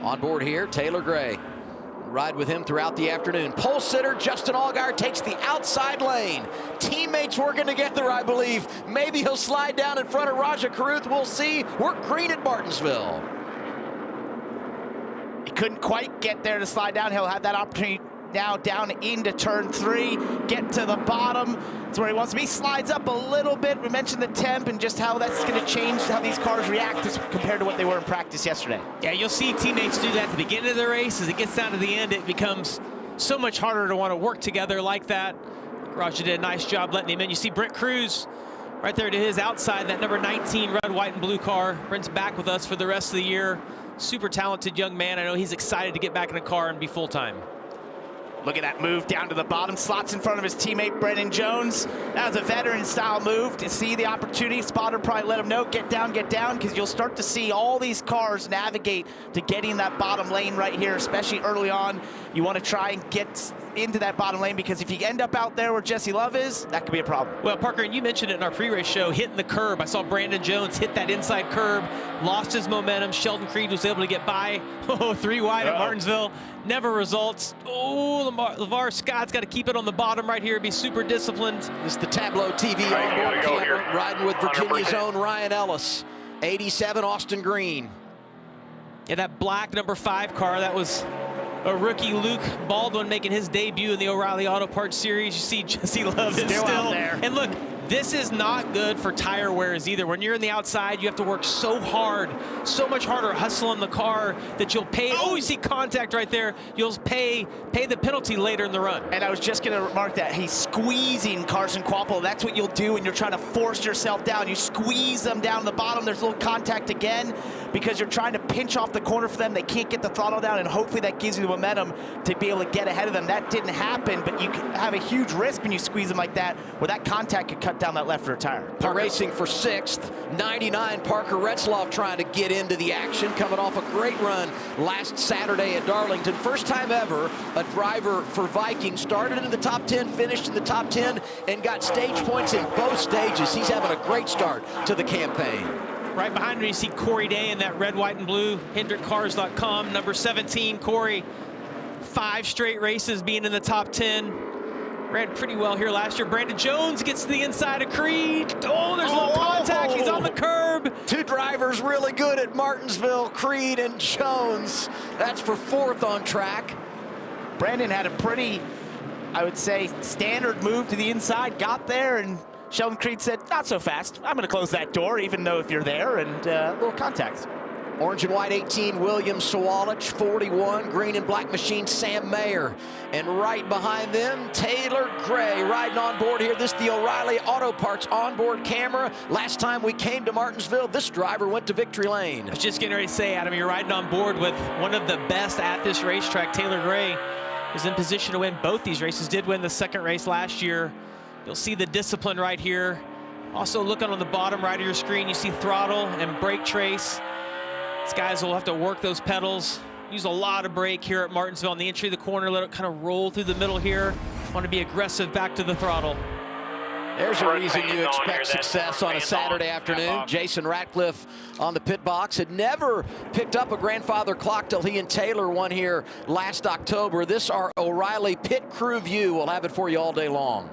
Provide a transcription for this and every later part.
On board here, Taylor Gray. Ride with him throughout the afternoon. Pole sitter Justin Allgaier takes the outside lane. Teammates working together, I believe. Maybe he'll slide down in front of Raja Caruth. We'll see. Work green at Martinsville. He couldn't quite get there to slide down. He'll have that opportunity now down into turn 3, get to the bottom. That's where he wants to be. Slides up a little bit. We mentioned the temp and just how that's going to change how these cars react compared to what they were in practice yesterday. Yeah, you'll see teammates do that at the beginning of the race. As it gets down to the end, it becomes so much harder to want to work together like that. Raja did a nice job letting him in. You see Brent Cruz right there to his outside, that number 19 red, white, and blue car. Brent's back with us for the rest of the year. Super talented young man. I know he's excited to get back in the car and be full-time. Look at that move down to the bottom, slots in front of his teammate, Brendan Jones. That was a veteran-style move to see the opportunity. Spotter probably let him know, get down, because you'll start to see all these cars navigate to getting that bottom lane right here, especially early on. You want to try and get into that bottom lane, because if you end up out there where Jesse Love is, that could be a problem. Well, Parker, and you mentioned it in our pre-race show, hitting the curb. I saw Brandon Jones hit that inside curb, lost his momentum. Sheldon Creed was able to get by. Oh, 3 wide at Martinsville. Never results. Oh, LeVar Scott's got to keep it on the bottom right here, be super disciplined. This is the Tableau TV onboard camera, riding with Virginia's 100%. Own Ryan Ellis. 87 Austin Green. Yeah, that black number 5 car, that was a rookie, Luke Baldwin, making his debut in the O'Reilly Auto Parts Series. You see Jesse Love is still out there. And look, this is not good for tire wears either. When you're in the outside, you have to work so hard, so much harder hustling the car that you'll pay. Oh, you see contact right there. You'll pay the penalty later in the run. And I was just going to remark that he's squeezing Carson Kvapil. That's what you'll do when you're trying to force yourself down. You squeeze them down the bottom. There's a little contact again because you're trying to pinch off the corner for them. They can't get the throttle down, and hopefully that gives you the momentum to be able to get ahead of them. That didn't happen, but you have a huge risk when you squeeze them like that, where that contact could cut down that left rear tire. Racing for 6th, 99 Parker Retzloff trying to get into the action, coming off a great run last Saturday at Darlington. First time ever a driver for Viking started in the top 10, finished in the top 10, and got stage points in both stages. He's having a great start to the campaign. Right behind me, you see Corey Day in that red, white, and blue. HendrickCars.com, number 17, Corey. 5 straight races being in the top 10. Ran pretty well here last year. Brandon Jones gets to the inside of Creed. Oh, there's a little contact. He's on the curb. 2 drivers really good at Martinsville, Creed and Jones. That's for 4th on track. Brandon had a pretty, I would say, standard move to the inside, got there, and Sheldon Creed said, not so fast. I'm going to close that door, even though if you're there, and a little contact. Orange and white 18, William Sawalich, 41, green and black machine, Sam Mayer. And right behind them, Taylor Gray riding on board here. This is the O'Reilly Auto Parts onboard camera. Last time we came to Martinsville, this driver went to victory lane. I was just getting ready to say, Adam, you're riding on board with one of the best at this racetrack. Taylor Gray is in position to win both these races, did win the 2nd race last year. You'll see the discipline right here. Also looking on the bottom right of your screen, you see throttle and brake trace. These guys will have to work those pedals. Use a lot of brake here at Martinsville on the entry of the corner. Let it kind of roll through the middle here. Want to be aggressive back to the throttle. There's a reason you expect success on a Saturday afternoon. Jason Ratcliffe on the pit box had never picked up a grandfather clock till he and Taylor won here last October. This our O'Reilly pit crew view. We'll have it for you all day long.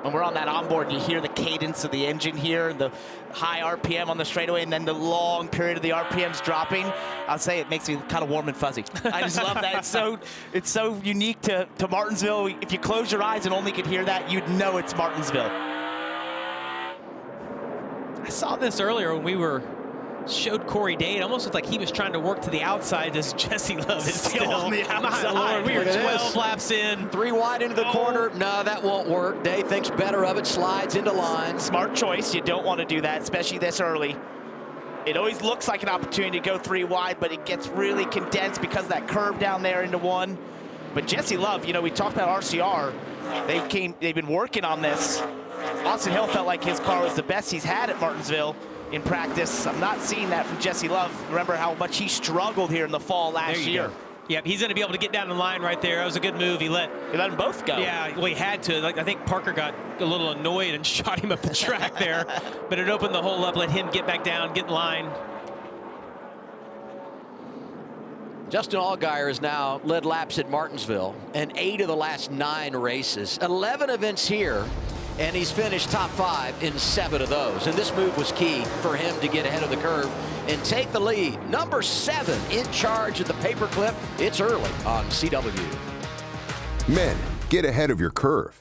When we're on that onboard, you hear the cadence of the engine here, the high RPM on the straightaway, and then the long period of the RPMs dropping. I'll say it makes me kind of warm and fuzzy. I just love that. It's so unique to Martinsville. If you close your eyes and only could hear that, you'd know it's Martinsville. I saw this earlier when we showed Corey Day. It almost looked like he was trying to work to the outside as Jesse Love is still on the outside. Lord, we are 12 laps in. 3 wide into the corner. No, that won't work. Day thinks better of it, slides into line. Smart choice. You don't want to do that, especially this early. It always looks like an opportunity to go 3 wide, but it gets really condensed because of that curve down there into 1. But Jesse Love, you know, we talked about RCR. They've been working on this. Austin Hill felt like his car was the best he's had at Martinsville in practice. I'm not seeing that from Jesse Love. Remember how much he struggled here in the fall last year. Yep, he's going to be able to get down the line right there. That was a good move. He let them both go. Yeah, well, he had to. Like, I think Parker got a little annoyed and shot him up the track there. But it opened the hole up, let him get back down, get in line. Justin Allgaier has now led laps at Martinsville in 8 of the last 9 races. 11 events here, and he's finished top 5 in 7 of those. And this move was key for him to get ahead of the curve and take the lead. Number 7 in charge of the Paperclip. It's early on CW. Men, get ahead of your curve.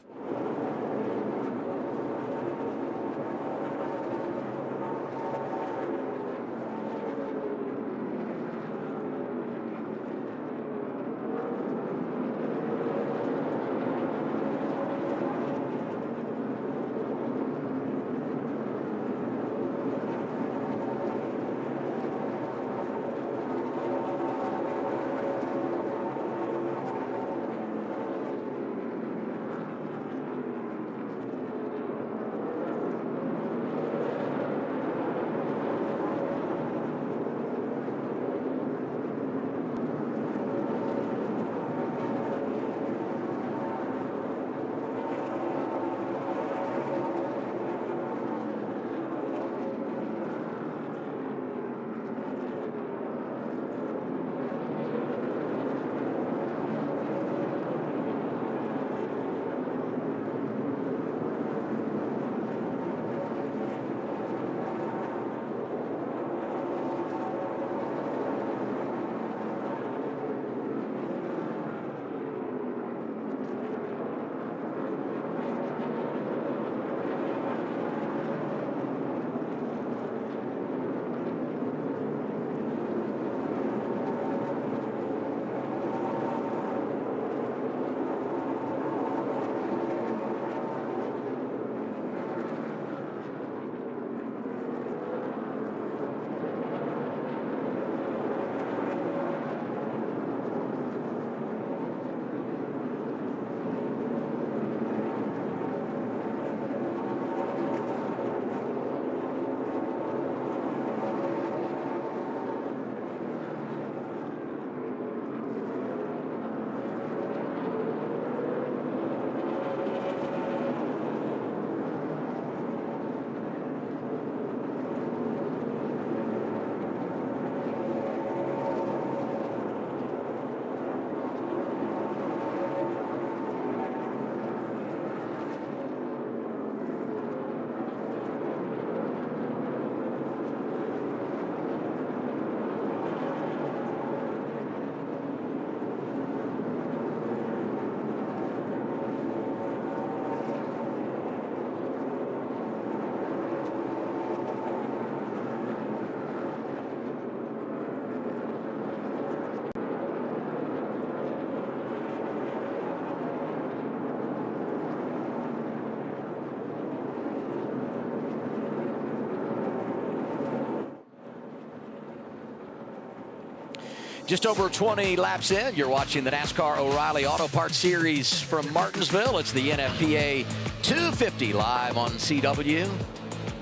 Just over 20 laps in, you're watching the NASCAR O'Reilly Auto Parts Series from Martinsville. It's the NFPA 250 live on CW.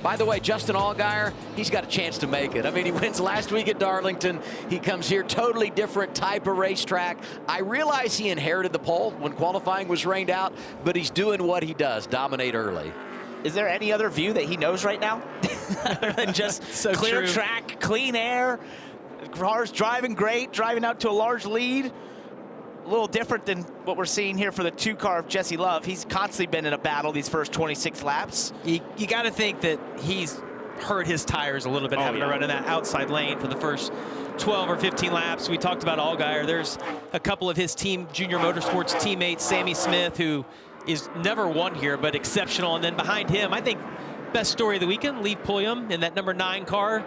By the way, Justin Allgaier, he's got a chance to make it. I mean, he wins last week at Darlington. He comes here, totally different type of racetrack. I realize he inherited the pole when qualifying was rained out, but he's doing what he does, dominate early. Is there any other view that he knows right now? Other than just So clear true. track, clean air, cars driving great, driving out to a large lead. A little different than what we're seeing here for the 2-car of Jesse Love. He's constantly been in a battle these first 26 laps. You got to think that he's hurt his tires a little bit having to run in that outside lane for the first 12 or 15 laps. We talked about Allgaier. There's a couple of his team, Junior Motorsports teammates, Sammy Smith, who is never won here, but exceptional. And then behind him, I think best story of the weekend, Leif Pulliam in that number 9 car.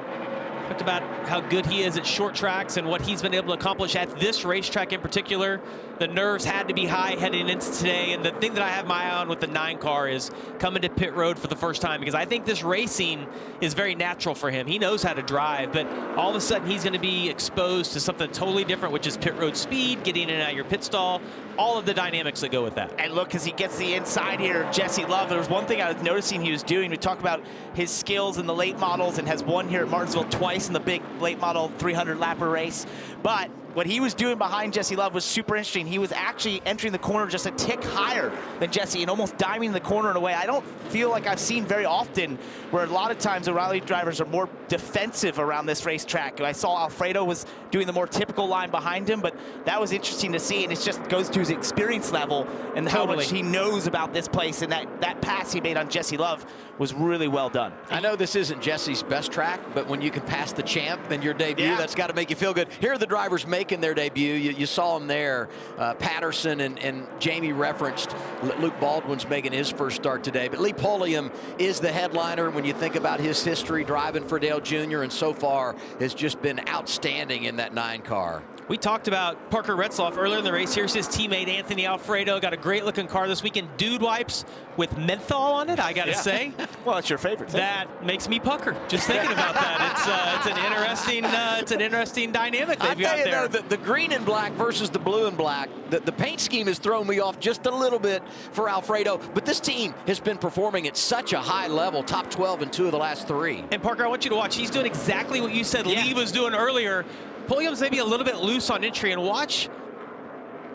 Talked about how good he is at short tracks and what he's been able to accomplish at this racetrack in particular. The nerves had to be high heading into today, and the thing that I have my eye on with the 9 car is coming to pit road for the first time, because I think this racing is very natural for him. He knows how to drive, but all of a sudden he's going to be exposed to something totally different, which is pit road speed, getting in and out of your pit stall, all of the dynamics that go with that. And look, as he gets the inside here, Jesse Love, there was one thing I was noticing he was doing. We talk about his skills in the late models and has won here at Martinsville twice in the big late model 300 lapper race. But what he was doing behind Jesse Love was super interesting. He was actually entering the corner just a tick higher than Jesse and almost diving the corner in a way I don't feel like I've seen very often, where a lot of times the rally drivers are more defensive around this racetrack. I saw Alfredo was doing the more typical line behind him, but that was interesting to see, and it just goes to his experience level and how much he knows about this place, and that pass he made on Jesse Love was really well done. I know this isn't Jesse's best track, but when you can pass the champ in your debut, that's got to make you feel good. Here are the drivers making their debut. You saw them there. Patterson and Jamie referenced Luke Baldwin's making his first start today, but Lee Pulliam is the headliner when you think about his history driving for Dale Jr., and so far has just been outstanding in that 9 car. We talked about Parker Retzlaff earlier in the race. Here's his teammate Anthony Alfredo. Got a great looking car this weekend. Dude wipes with menthol on it, I gotta say. Well, it's your favorite thing. That makes me pucker just thinking about that. It's an interesting dynamic they've got there. Though, the green and black versus the blue and black, the paint scheme has thrown me off just a little bit for Alfredo, but this team has been performing at such a high level, top 12 in 2 of the last 3. And Parker, I want you to watch. He's doing exactly what you said Lee was doing earlier. Pulliam's maybe a little bit loose on entry, and watch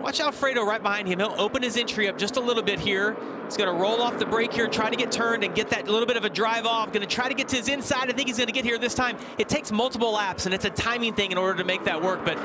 Alfredo right behind him. He'll open his entry up just a little bit here. He's going to roll off the brake here, try to get turned and get that little bit of a drive off. Going to try to get to his inside. I think he's going to get here this time. It takes multiple laps, and it's a timing thing in order to make that work, but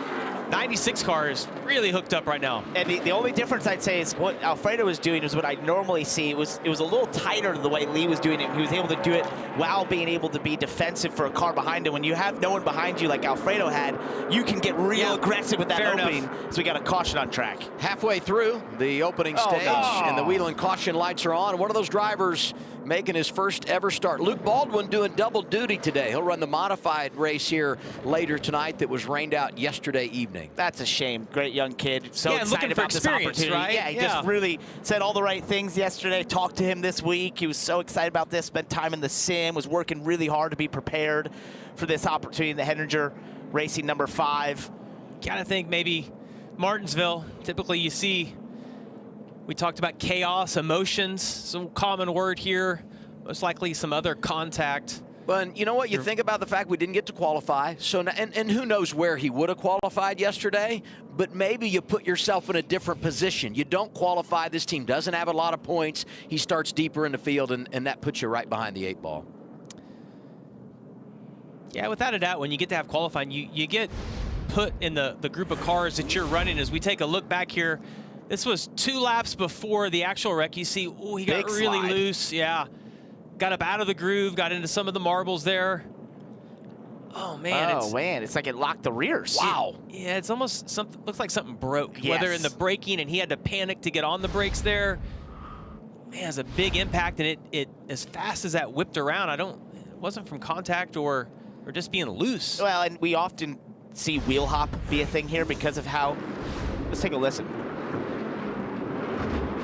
96 car is really hooked up right now. And the only difference I'd say is what Alfredo was doing is what I normally see. It was a little tighter the way Lee was doing it. He was able to do it while being able to be defensive for a car behind him. When you have no one behind you like Alfredo had, you can get real aggressive with that opening. So we got a caution on track. Halfway through the opening stage, and the wheel and caution lights are on. One of those drivers making his first ever start. Luke Baldwin doing double duty today. He'll run the modified race here later tonight that was rained out yesterday evening. That's a shame. Great young kid. So excited for about this opportunity. Right? Yeah, he just really said all the right things yesterday. Talked to him this week. He was so excited about this. Spent time in the sim. Was working really hard to be prepared for this opportunity. The Hendringer Racing number 5. Gotta think maybe Martinsville. Typically you see, we talked about chaos, emotions, some common word here. Most likely some other contact. Well, and you know what? You think about the fact we didn't get to qualify, so and who knows where he would have qualified yesterday, but maybe you put yourself in a different position. You don't qualify. This team doesn't have a lot of points. He starts deeper in the field, and that puts you right behind the 8 ball. Yeah, without a doubt, when you get to have qualifying, you get put in the group of cars that you're running. As we take a look back here, this was 2 laps before the actual wreck. You see, oh, he got really loose. Yeah. Got up out of the groove, got into some of the marbles there. Oh, man. Oh, man. It's like it locked the rears. Wow. Yeah, it's almost something, looks like something broke. Yes. Whether in the braking, and he had to panic to get on the brakes there. Man, it's a big impact, and it as fast as that whipped around, it wasn't from contact or just being loose. Well, and we often see wheel hop be a thing here because of how, let's take a listen.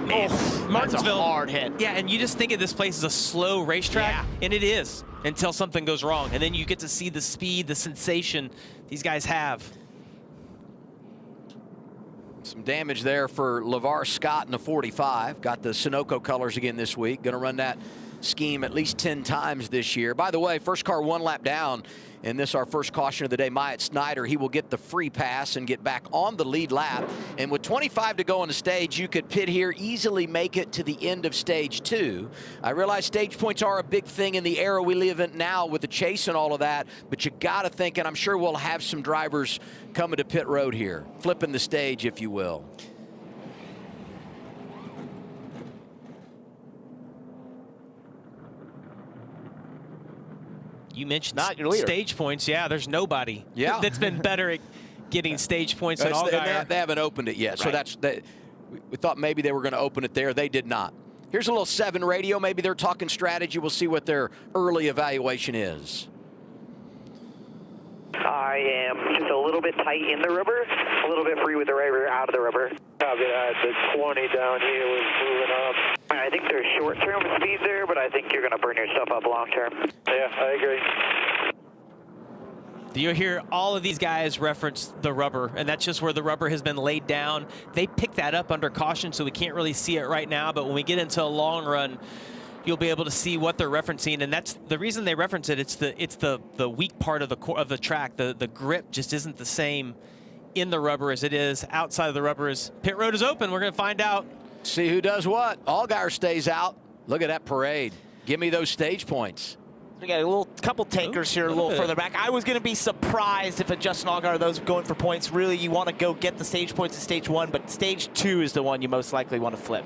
Man, Martinsville, that's a hard hit. Yeah, and you just think of this place as a slow racetrack, and it is until something goes wrong, and then you get to see the speed, the sensation these guys have. Some damage there for LeVar Scott in the 45. Got the Sunoco colors again this week. Going to run that scheme at least 10 times this year. By the way, first car 1 lap down, and this our first caution of the day. Myatt Snyder, he will get the free pass and get back on the lead lap. And with 25 to go on the stage, you could pit here, easily make it to the end of stage 2. I realize stage points are a big thing in the era we live in now with the chase and all of that, but you got to think, and I'm sure we'll have some drivers coming to pit road here, flipping the stage, if you will. You mentioned stage points. Yeah, there's nobody that's been better at getting stage points than Allgaier. They haven't opened it yet, so we thought maybe they were going to open it there. They did not. Here's a little 7 radio. Maybe they're talking strategy. We'll see what their early evaluation is. I am just a little bit tight in the rubber, a little bit free with the right rear out of the rubber. Copy that. The 20 down here was moving up. I think there's short-term speed there, but I think you're going to burn yourself up long-term. Yeah, I agree. You'll hear all of these guys reference the rubber, and that's just where the rubber has been laid down. They pick that up under caution, so we can't really see it right now, but when we get into a long run, you'll be able to see what they're referencing, and that's the reason they reference it. It's the weak part of the track. The grip just isn't the same in the rubber as it is outside of the rubber. As pit road is open, we're going to find out. See who does what. Allgaier stays out. Look at that parade. Give me those stage points. We got a couple tankers here a little further back. I was going to be surprised if a Justin Allgaier, those going for points. Really, you want to go get the stage points in stage 1, but stage 2 is the one you most likely want to flip.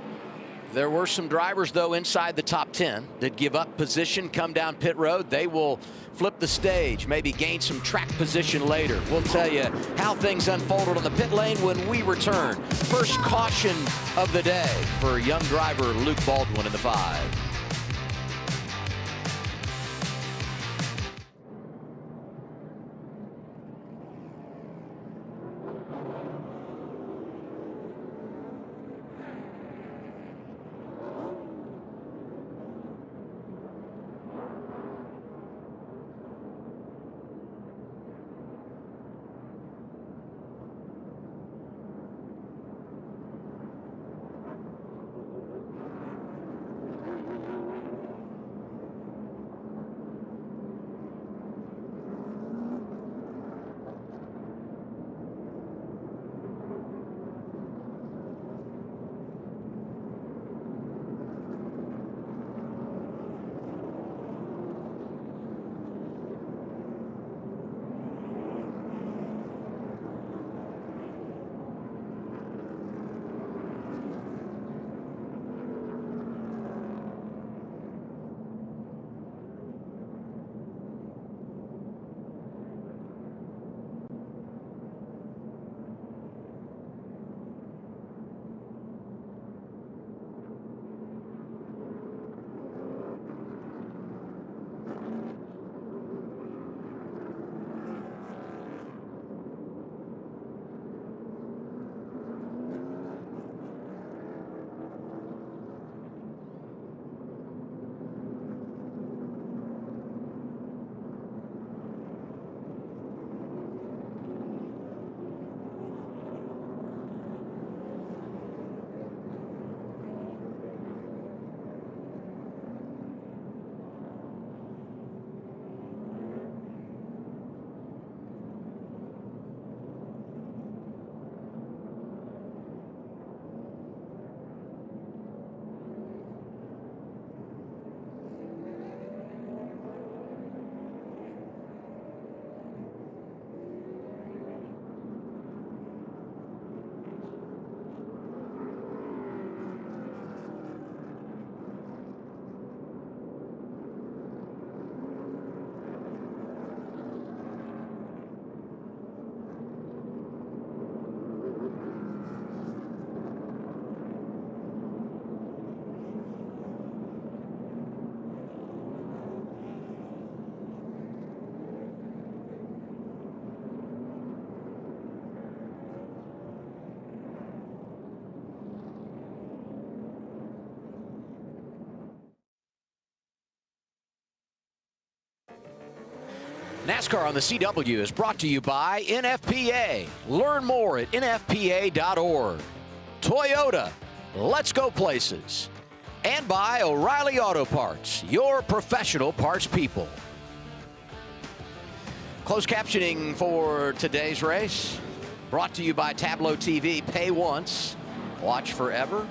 There were some drivers, though, inside the top 10 that give up position, come down pit road. They will flip the stage, maybe gain some track position later. We'll tell you how things unfolded on the pit lane when we return. First caution of the day for young driver Luke Baldwin in the 5. NASCAR on the CW is brought to you by NFPA. Learn more at nfpa.org. Toyota, let's go places. And by O'Reilly Auto Parts, your professional parts people. Closed captioning for today's race, brought to you by Tableau TV. Pay once, watch forever.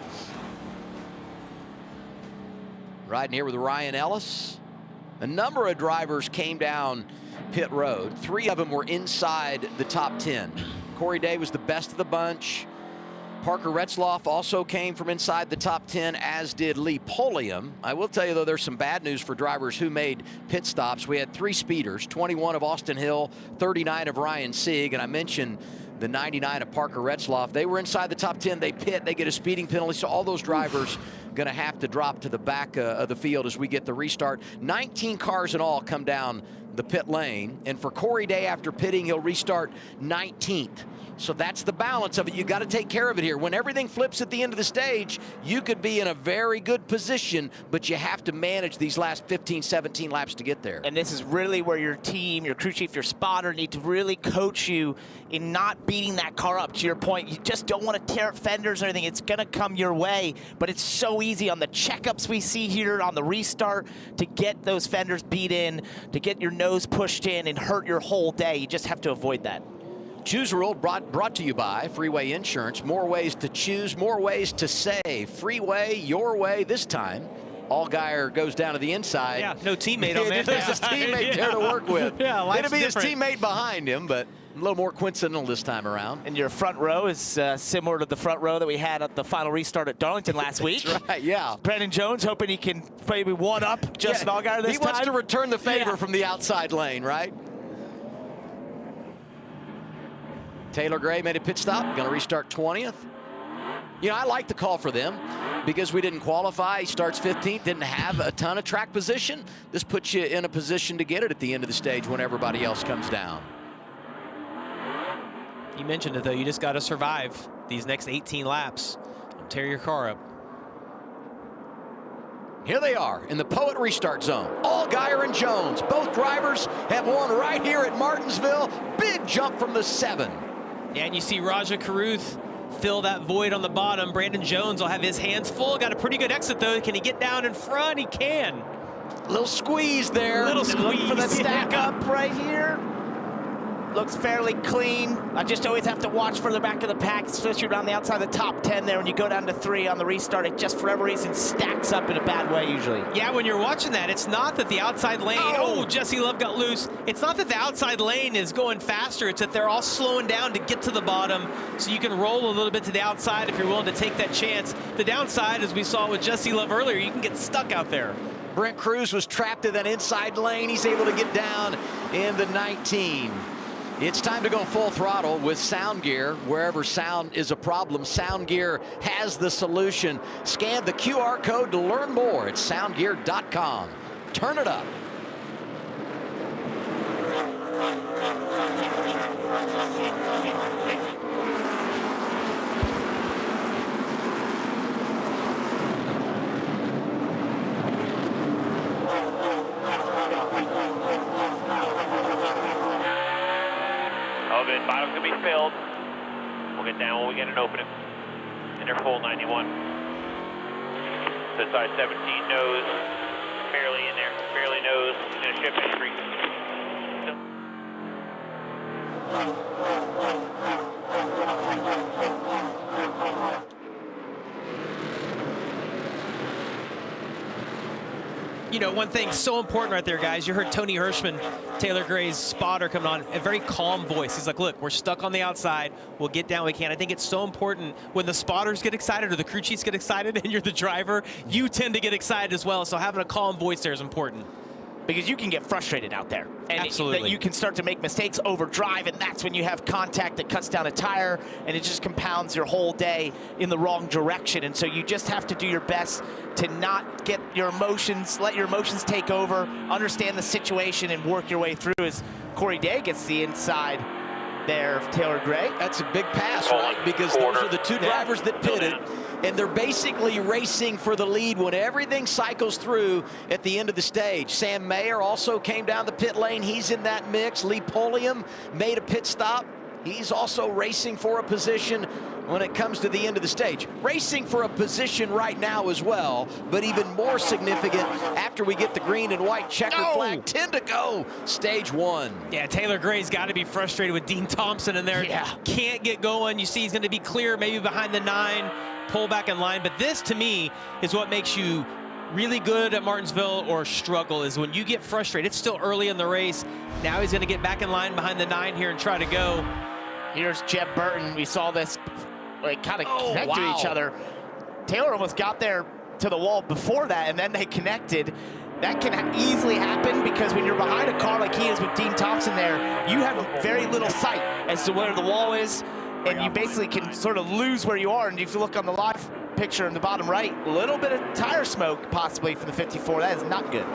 Riding here with Ryan Ellis. A number of drivers came down pit road. 3 of them were inside the top 10. Corey Day was the best of the bunch. Parker Retzlaff also came from inside the top 10, as did Lee Polium. I will tell you, though, there's some bad news for drivers who made pit stops. We had 3 speeders, 21 of Austin Hill, 39 of Ryan Sieg, and I mentioned the 99 of Parker Retzlaff. They were inside the top 10. They pit. They get a speeding penalty, so all those drivers going to have to drop to the back of the field as we get the restart. 19 cars in all come down the pit lane, and for Corey Day, after pitting, he'll restart 19th. So that's the balance of it. You got to take care of it here. When everything flips at the end of the stage, you could be in a very good position, but you have to manage these last 15, 17 laps to get there. And this is really where your team, your crew chief, your spotter need to really coach you in not beating that car up. To your point, you just don't want to tear up fenders or anything. It's going to come your way, but it's so easy on the checkups we see here on the restart to get those fenders beat in, to get your nose pushed in and hurt your whole day. You just have to avoid that. Choose Rule brought to you by Freeway Insurance. More ways to choose, more ways to save. Freeway, your way this time. Allgaier goes down to the inside. Yeah, no teammate on that. There's his teammate there to work with. Yeah, life's It'll be different. his teammate behind him, but a little more coincidental this time around. And your front row is similar to the front row that we had at the final restart at Darlington last week. That's right, yeah. Brandon Jones hoping he can maybe one-up Justin Allgaier this time. He wants to return the favor from the outside lane, right? Taylor Gray made a pit stop, going to restart 20th. You know, I like the call for them because we didn't qualify. He starts 15th, didn't have a ton of track position. This puts you in a position to get it at the end of the stage when everybody else comes down. You mentioned it, though. You just got to survive these next 18 laps. Don't tear your car up. Here they are in the Poet restart zone. Allgaier and Jones, both drivers have won right here at Martinsville. Big jump from the 7. Yeah, and you see Raja Caruth fill that void on the bottom. Brandon Jones will have his hands full. Got a pretty good exit, though. Can he get down in front? He can. Little squeeze there. Little squeeze. Look for the stack up right here. Looks fairly clean. I just always have to watch for the back of the pack, especially around the outside of the top 10 there. When you go down to 3 on the restart, it just for whatever reason stacks up in a bad way usually. Yeah, when you're watching that, it's not that the outside lane, oh, Jesse Love got loose. It's not that the outside lane is going faster. It's that they're all slowing down to get to the bottom so you can roll a little bit to the outside if you're willing to take that chance. The downside, as we saw with Jesse Love earlier, you can get stuck out there. Brent Cruz was trapped in that inside lane. He's able to get down in the 19. It's time to go full throttle with Sound Gear. Wherever sound is a problem, Sound Gear has the solution. Scan the QR code to learn more at soundgear.com. Turn it up. Bottom's gonna be filled. We'll get down when we get an opening. And they're full 91. So side 17 nose, barely in there, barely nose, and a shift entry. You know, one thing so important right there, guys. You heard Tony Hirschman, Taylor Gray's spotter, coming on, a very calm voice. He's like, look, we're stuck on the outside. We'll get down when we can. I think it's so important when the spotters get excited or the crew chiefs get excited and you're the driver, you tend to get excited as well. So having a calm voice there is important. Because you can get frustrated out there. And Absolutely. you can start to make mistakes, overdrive, and that's when you have contact that cuts down a tire, and it just compounds your whole day in the wrong direction. And so you just have to do your best to not get your emotions, let your emotions take over, understand the situation, and work your way through as Corey Day gets the inside there of Taylor Gray. That's a big pass, right? Because those are the two drivers that pitted, and they're basically racing for the lead when everything cycles through at the end of the stage. Sam Mayer also came down the pit lane. He's in that mix. Lee Polium made a pit stop. He's also racing for a position when it comes to the end of the stage. Racing for a position right now as well, but even more significant after we get the green and white checker flag. 10 to go, stage 1. Yeah, Taylor Gray's got to be frustrated with Dean Thompson in there. Yeah. Can't get going. You see he's going to be clear, maybe behind the 9, pull back in line. But this, to me, is what makes you really good at Martinsville or struggle, is when you get frustrated. It's still early in the race. Now he's going to get back in line behind the 9 here and try to go. Here's Jeb Burton. We saw this kind of connect to each other. Taylor almost got there to the wall before that, and then they connected. That can easily happen because when you're behind a car like he is with Dean Thompson there, you have very little sight as to where the wall is, and you basically can sort of lose where you are. And if you look on the live picture in the bottom right, a little bit of tire smoke possibly from the 54. That is not good.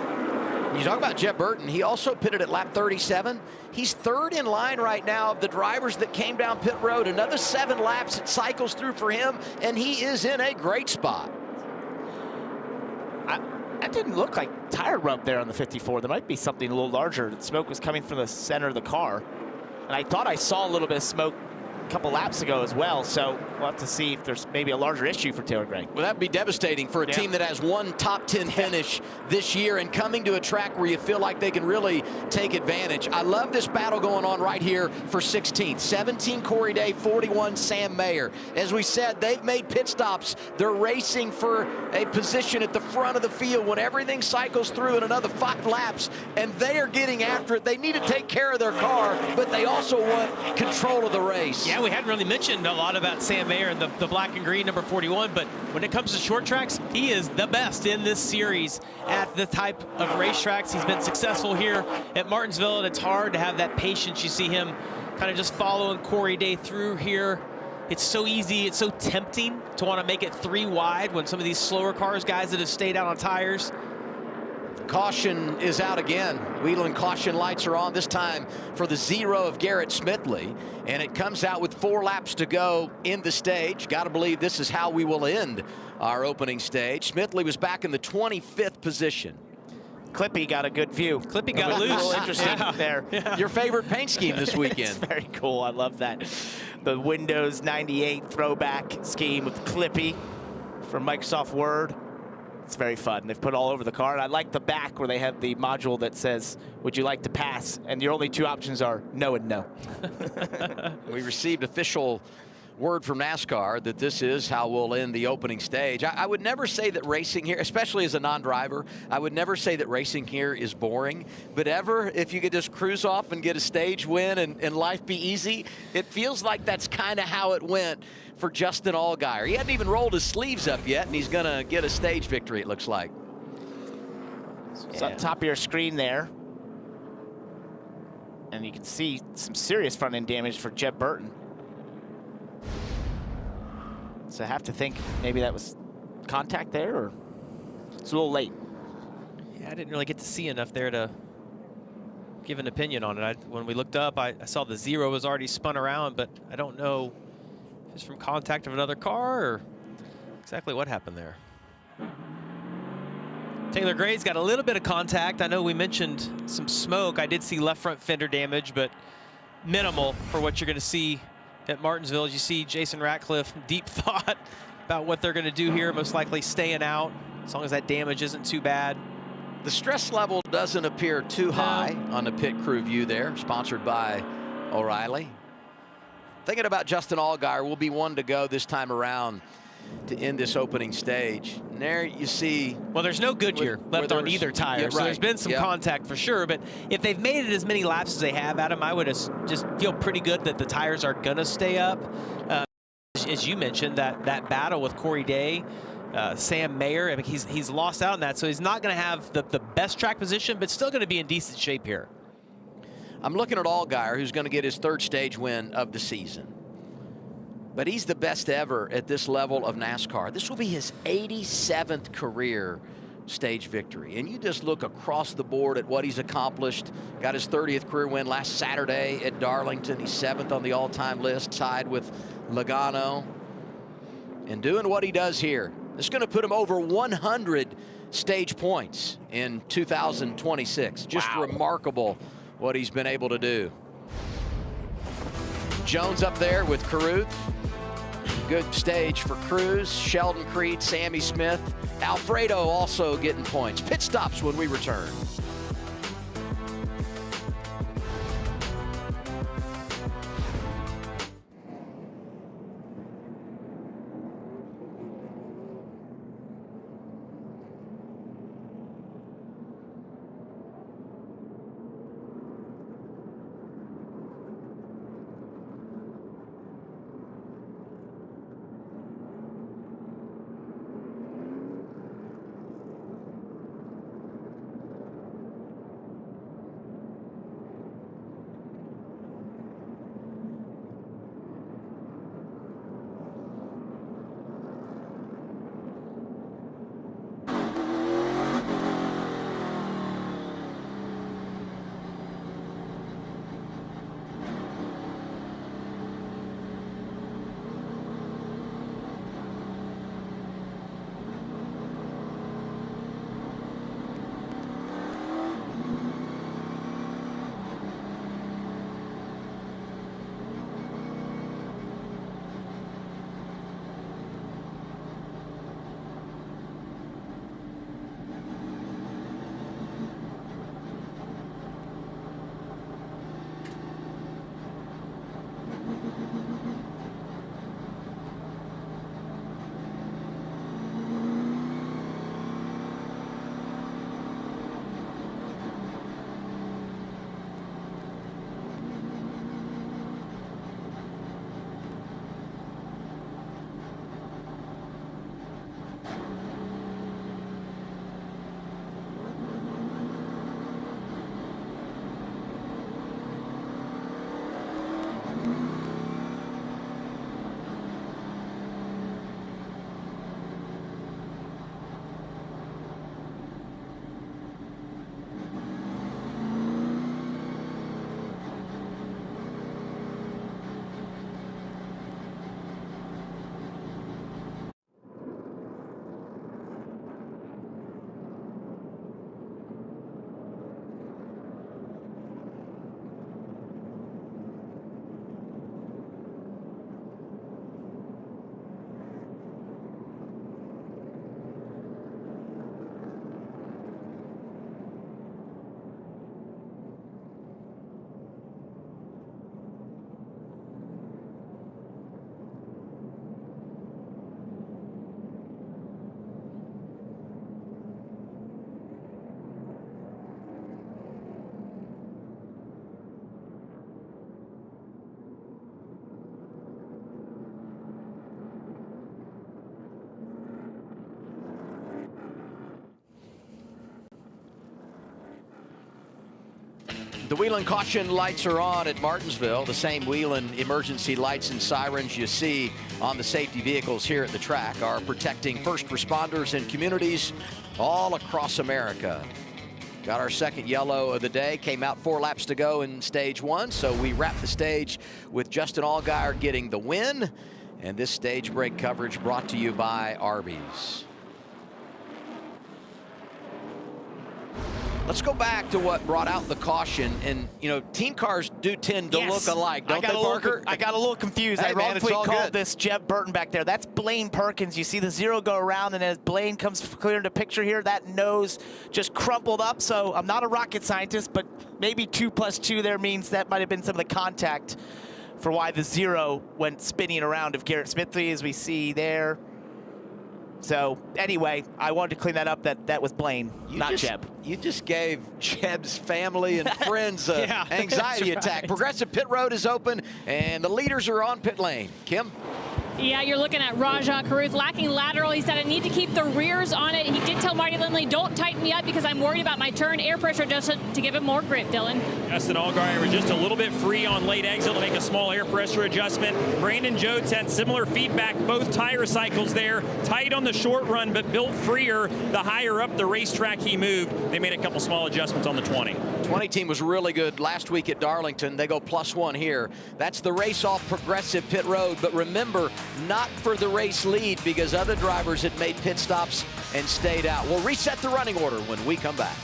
You talk about Jeb Burton. He also pitted at lap 37. He's third in line right now of the drivers that came down pit road. Another 7 laps it cycles through for him, and he is in a great spot. That didn't look like tire rub there on the 54. There might be something a little larger. The smoke was coming from the center of the car. And I thought I saw a little bit of smoke couple laps ago as well, so we'll have to see if there's maybe a larger issue for Taylor Gray. Well, that'd be devastating for a team that has one top 10 finish this year and coming to a track where you feel like they can really take advantage. I love this battle going on right here for 16th. 17 Corey Day, 41 Sam Mayer. As we said, they've made pit stops. They're racing for a position at the front of the field when everything cycles through in another 5 laps, and they are getting after it. They need to take care of their car, but they also want control of the race. Yeah, we hadn't really mentioned a lot about Sam Mayer and the black and green number 41, but when it comes to short tracks, he is the best in this series at the type of racetracks. He's been successful here at Martinsville, and it's hard to have that patience. You see him kind of just following Corey Day through here. It's so easy, it's so tempting to want to make it 3 wide when some of these slower cars, guys that have stayed out on tires. Caution is out again. Wheeling caution lights are on, this time for the 0 of Garrett Smithley. And it comes out with 4 laps to go in the stage. Got to believe this is how we will end our opening stage. Smithley was back in the 25th position. Clippy got a good view. Clippy got a loose. little interesting there. Yeah. Your favorite paint scheme this weekend. It's very cool. I love that. The Windows 98 throwback scheme with Clippy from Microsoft Word. It's very fun. They've put all over the car. And I like the back where they have the module that says, would you like to pass? And your only 2 options are no and no. We received official word from NASCAR that this is how we'll end the opening stage. I would never say that racing here, especially as a non-driver, I would never say that racing here is boring. But ever, if you could just cruise off and get a stage win and life be easy, it feels like that's kind of how it went for Justin Allgaier. He hadn't even rolled his sleeves up yet, and he's going to get a stage victory, it looks like. It's on top of your screen there. And you can see some serious front end damage for Jeb Burton. So I have to think maybe that was contact there, or it's a little late. Yeah, I didn't really get to see enough there to give an opinion on it. When we looked up, I saw the 0 was already spun around, but I don't know if it's from contact of another car or exactly what happened there. Taylor Gray's got a little bit of contact. I know we mentioned some smoke. I did see left front fender damage, but minimal for what you're going to see at Martinsville. As you see Jason Ratcliffe, deep thought about what they're going to do here, most likely staying out, as long as that damage isn't too bad. The stress level doesn't appear too high on the pit crew view there, sponsored by O'Reilly. Thinking about Justin Allgaier, will be 1 to go this time around to end this opening stage. And there you see. Well, there's no Goodyear left on either tire, yeah, so there's been some yep. contact for sure. But if they've made it as many laps as they have, Adam, I would just feel pretty good that the tires are going to stay up. As you mentioned, that battle with Corey Day, Sam Mayer, I mean, he's lost out on that, so he's not going to have the best track position, but still going to be in decent shape here. I'm looking at Allgaier, who's going to get his 3rd stage win of the season. But he's the best ever at this level of NASCAR. This will be his 87th career stage victory. And you just look across the board at what he's accomplished. Got his 30th career win last Saturday at Darlington. He's 7th on the all-time list, tied with Logano. And doing what he does here, it's going to put him over 100 stage points in 2026. Just remarkable what he's been able to do. Jones up there with Caruth. Good stage for Cruz, Sheldon Creed, Sammy Smith. Alfredo also getting points. Pit stops when we return. The Whelen caution lights are on at Martinsville, the same Whelen emergency lights and sirens you see on the safety vehicles here at the track are protecting first responders and communities all across America. Got our second yellow of the day, came out 4 laps to go in stage 1, so we wrap the stage with Justin Allgaier getting the win, and this stage break coverage brought to you by Arby's. Let's go back to what brought out the caution. And, you know, team cars do tend to look alike, don't they, Parker? I got a little confused. Hey, I wrongfully called this Jeb Burton back there. That's Blaine Perkins. You see the 0 go around, and as Blaine comes clear into picture here, that nose just crumpled up. So I'm not a rocket scientist, but maybe 2 + 2 there means that might have been some of the contact for why the 0 went spinning around of Garrett Smithley, as we see there. So anyway, I wanted to clean that up. That was Blaine, not Jeb. You just gave Jeb's family and friends an anxiety attack. Right. Progressive Pit Road is open, and the leaders are on pit lane. Kim? Yeah, you're looking at Rajah Caruth lacking lateral. He said, I need to keep the rears on it. He did tell Marty Lindley, don't tighten me up because I'm worried about my turn. Air pressure adjustment to give him more grip, Dylan. Justin Allgaier was just a little bit free on late exit to make a small air pressure adjustment. Brandon Jodes had similar feedback. Both tire cycles there. Tight on the short run, but built freer the higher up the racetrack he moved. They made a couple small adjustments on the 20. 20 team was really good last week at Darlington. They go +1 here. That's the race off Progressive Pit Road. But remember, not for the race lead because other drivers had made pit stops and stayed out. We'll reset the running order when we come back.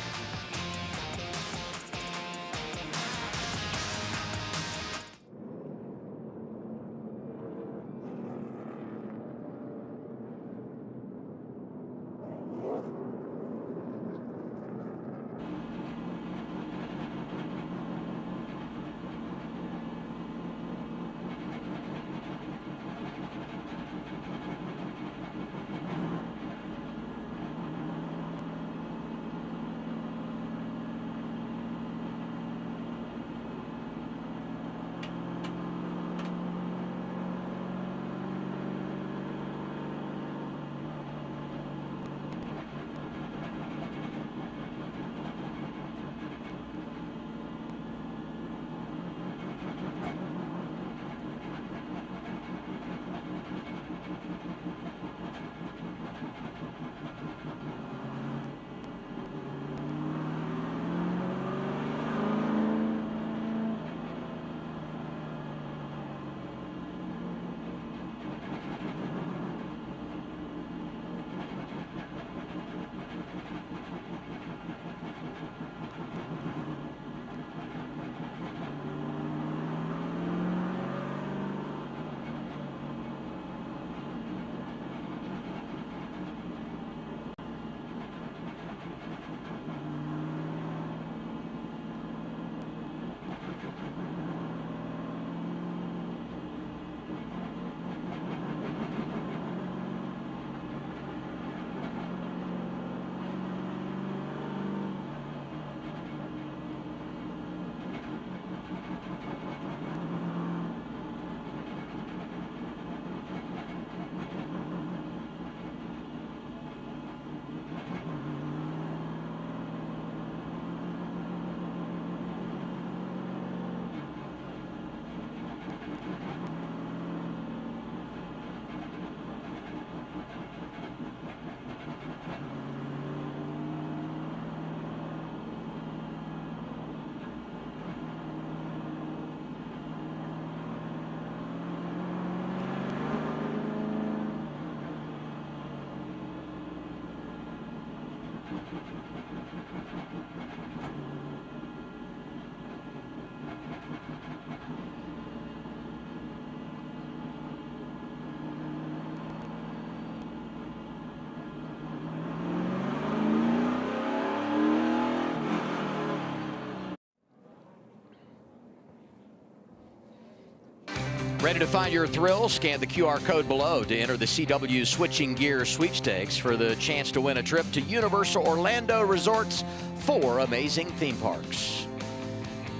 Ready to find your thrill? Scan the QR code below to enter the CW Switching Gear Sweepstakes for the chance to win a trip to Universal Orlando Resort's 4 amazing theme parks.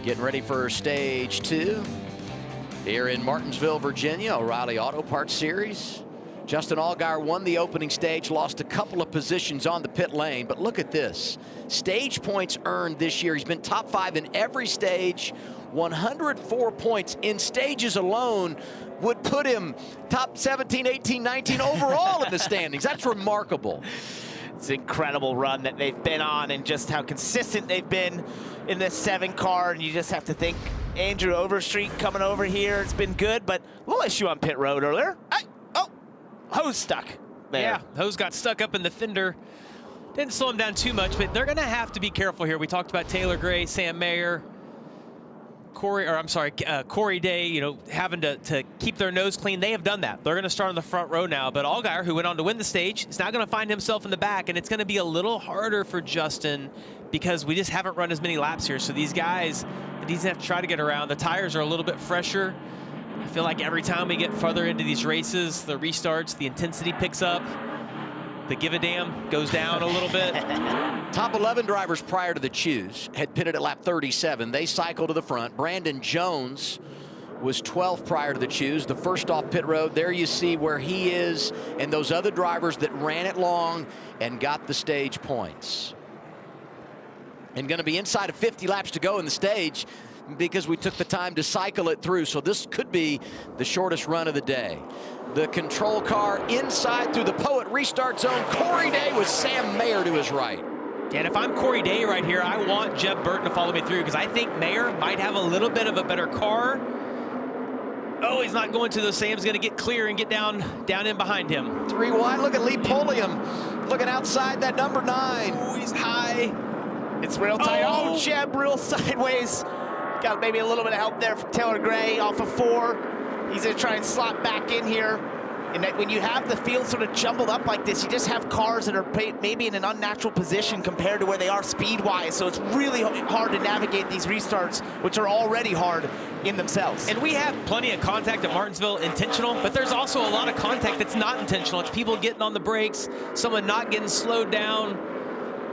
Getting ready for stage 2 here in Martinsville, Virginia, O'Reilly Auto Parts Series. Justin Allgaier won the opening stage, lost a couple of positions on the pit lane, but look at this. Stage points earned this year. He's been top 5 in every stage. 104 points in stages alone would put him top 17, 18, 19 overall in the standings. That's remarkable. It's an incredible run that they've been on, and just how consistent they've been in this 7 car. And you just have to think Andrew Overstreet coming over here. It's been good, but a little issue on pit road earlier. Hose stuck there. Yeah, hose got stuck up in the fender. Didn't slow him down too much, but they're going to have to be careful here. We talked about Taylor Gray, Sam Mayer, Corey Day, you know, having to keep their nose clean. They have done that. They're going to start on the front row now. But Allgaier, who went on to win the stage, is now going to find himself in the back, and it's going to be a little harder for Justin because we just haven't run as many laps here. So these guys, he's going to have to try to get around. The tires are a little bit fresher. I feel like every time we get further into these races, the restarts, the intensity picks up. The give a damn goes down a little bit. Top 11 drivers prior to the choose had pitted at lap 37. They cycled to the front. Brandon Jones was 12th prior to the choose. The first off pit road, there you see where he is and those other drivers that ran it long and got the stage points. And going to be inside of 50 laps to go in the stage because we took the time to cycle it through. So this could be the shortest run of the day. The control car inside through the Poet restart zone. Corey Day with Sam Mayer to his right. And if I'm Corey Day right here, I want Jeb Burton to follow me through because I think Mayer might have a little bit of a better car. Oh, he's not going to the Sam's going to get clear and get down in behind him. 3 wide. Look at Lee Pulliam looking outside that number 9. Oh, he's high. It's real tight. Oh, Jeb real sideways. Got maybe a little bit of help there from Taylor Gray off of 4. He's going to try and slot back in here. And that when you have the field sort of jumbled up like this, you just have cars that are maybe in an unnatural position compared to where they are speed-wise. So it's really hard to navigate these restarts, which are already hard in themselves. And we have plenty of contact at Martinsville intentional, but there's also a lot of contact that's not intentional. It's people getting on the brakes, someone not getting slowed down.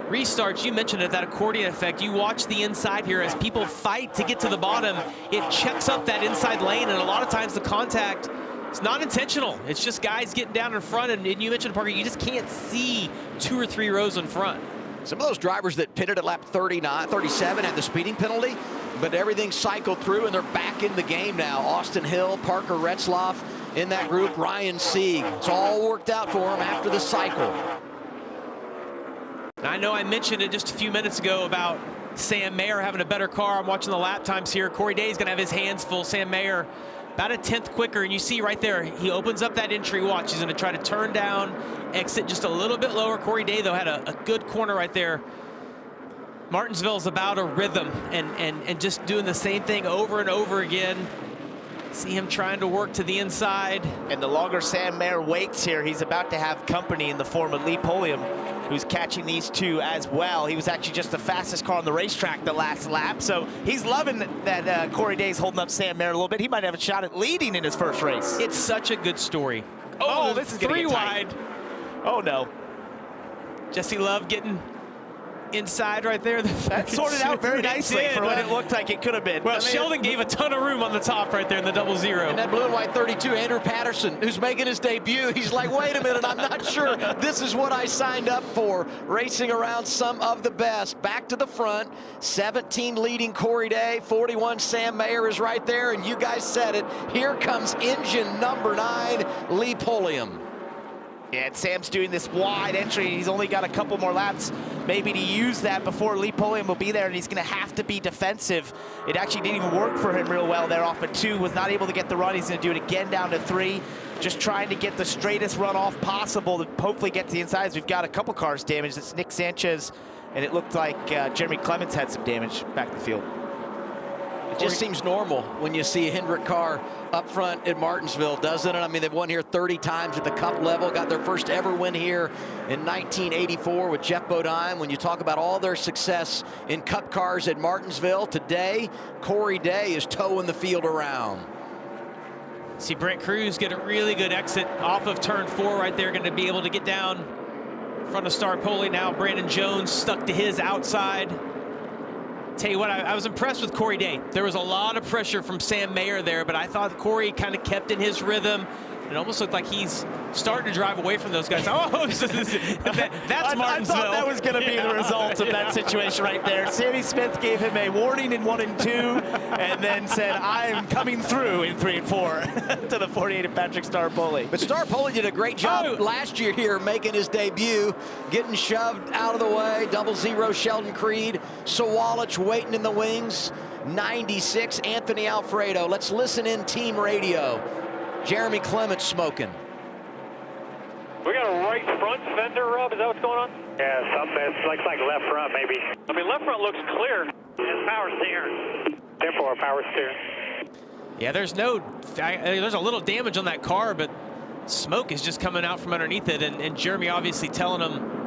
Restarts, you mentioned it, that accordion effect. You watch the inside here as people fight to get to the bottom. It checks up that inside lane, and a lot of times the contact is not intentional. It's just guys getting down in front, and you mentioned, Parker, you just can't see 2 or 3 rows in front. Some of those drivers that pitted at lap 37 had the speeding penalty, but everything cycled through, and they're back in the game now. Austin Hill, Parker Retzloff in that group, Ryan Sieg. It's all worked out for him after the cycle. I know I mentioned it just a few minutes ago about Sam Mayer having a better car. I'm watching the lap times here. Corey Day is going to have his hands full. Sam Mayer about a 10th quicker, and you see right there, he opens up that entry. Watch, he's going to try to turn down, exit just a little bit lower. Corey Day, though, had a good corner right there. Martinsville's about a rhythm and just doing the same thing over and over again. See him trying to work to the inside. And the longer Sam Mayer waits here, he's about to have company in the form of Lee Pulliam, who's catching these 2 as well. He was actually just the fastest car on the racetrack the last lap, so he's loving that Corey Day's holding up Sam Mayer a little bit. He might have a shot at leading in his first race. It's such a good story. Oh, this is 3 wide. Oh, no. Jesse Love getting inside right there. That sorted out very nicely for what it looked like it could have been. Well, Sheldon gave a ton of room on the top right there in the 00. And that blue and white 32, Andrew Patterson, who's making his debut, he's like, wait a minute, I'm not sure this is what I signed up for. Racing around some of the best. Back to the front, 17 leading Corey Day, 41 Sam Mayer is right there, and you guys said it. Here comes engine number 9, Lee Pulliam. Yeah, and Sam's doing this wide entry. He's only got a couple more laps maybe to use that before Lee Pulliam will be there, and he's going to have to be defensive. It actually didn't even work for him real well there off of 2. Was not able to get the run. He's going to do it again down to 3. Just trying to get the straightest run off possible to hopefully get to the insides. We've got a couple cars damaged. It's Nick Sanchez, and it looked like Jeremy Clements had some damage back in the field. It just seems normal when you see a Hendrick car up front at Martinsville, doesn't it? I mean, they've won here 30 times at the Cup level, got their first ever win here in 1984 with Jeff Bodine. When you talk about all their success in Cup cars at Martinsville, today, Corey Day is towing the field around. See Brent Cruz get a really good exit off of turn 4 right there, going to be able to get down in front of Star Poli. Now Brandon Jones stuck to his outside. Tell you what, I was impressed with Corey Day. There was a lot of pressure from Sam Mayer there, but I thought Corey kind of kept in his rhythm, It almost looked like he's starting to drive away from those guys. Oh, that's Martinsville. I thought that was going to be the result of that situation right there. Sammy Smith gave him a warning in 1 and 2, and then said, "I'm coming through in 3 and 4 to the 48 of Patrick Star-Poli. But Star-Poli did a great job last year here making his debut, getting shoved out of the way. 00 Sheldon Creed. Sawalich waiting in the wings. 96 Anthony Alfredo. Let's listen in team radio. Jeremy Clements smoking. We got a right front fender rub. Is that what's going on? Yeah, something that looks like left front, maybe. I mean, left front looks clear. It's power steering. Therefore, power steering. Yeah, there's a little damage on that car, but smoke is just coming out from underneath it. And Jeremy obviously telling him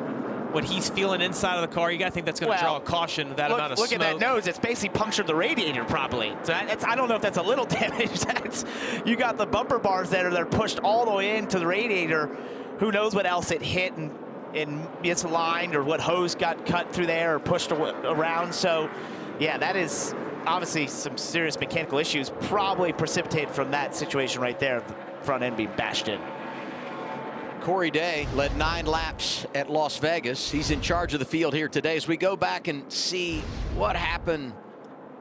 what he's feeling inside of the car. You got to think that's going to draw a caution, that amount of smoke. Look at that nose. It's basically punctured the radiator probably. So I don't know if that's a little damage. You got the bumper bars that are pushed all the way into the radiator. Who knows what else it hit and misaligned, or what hose got cut through there or pushed around. So, yeah, that is obviously some serious mechanical issues, probably precipitated from that situation right there, the front end being bashed in. Corey Day led 9 laps at Las Vegas. He's in charge of the field here today as we go back and see what happened.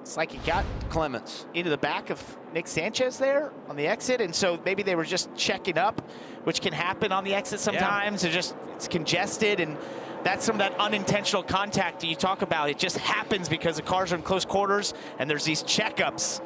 It's like he got Clements into the back of Nick Sanchez there on the exit, and so maybe they were just checking up, which can happen on the exit sometimes. Yeah. It's congested, and that's some of that unintentional contact that you talk about. It just happens because the cars are in close quarters, and there's these checkups.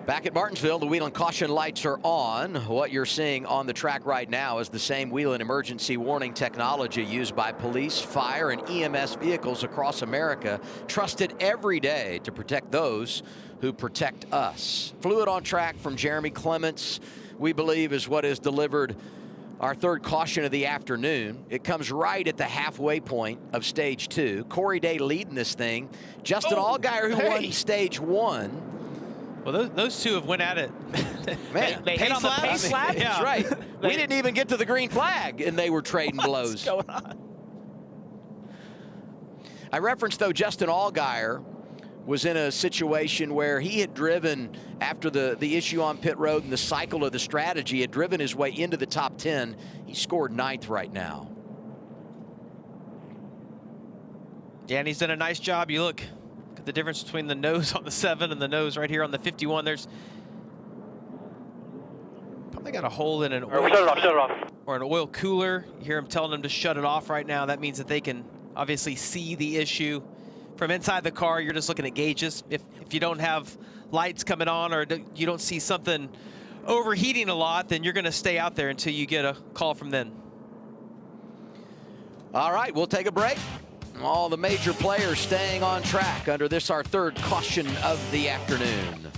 Back at Martinsville, the wheel and caution lights are on. What you're seeing on the track right now is the same wheel and emergency warning technology used by police, fire, and EMS vehicles across America, trusted every day to protect those who protect us. Fluid on track from Jeremy Clements, we believe, is what has delivered our third caution of the afternoon. It comes right at the halfway point of stage 2. Corey Day leading this thing. Justin Allgaier, who won stage 1. Well, those two have went at it. Man, they hit on the pace lap? That's right. We didn't even get to the green flag, and they were trading blows. What's going on? I referenced, though, Justin Allgaier was in a situation where he had driven, after the issue on pit road and the cycle of the strategy, had driven his way into the top 10. He scored 9th right now. Yeah, and he's done a nice job. You look, The difference between the nose on the 7 and the nose right here on the 51, there's probably got a hole in an oil, Shut it off. or an oil cooler. You hear him telling them to shut it off right now. That means that they can obviously see the issue. From inside the car, you're just looking at gauges. If you don't have lights coming on, or you don't see something overheating a lot, then you're going to stay out there until you get a call from them. All right, we'll take a break. All the major players staying on track under this, our third caution of the afternoon.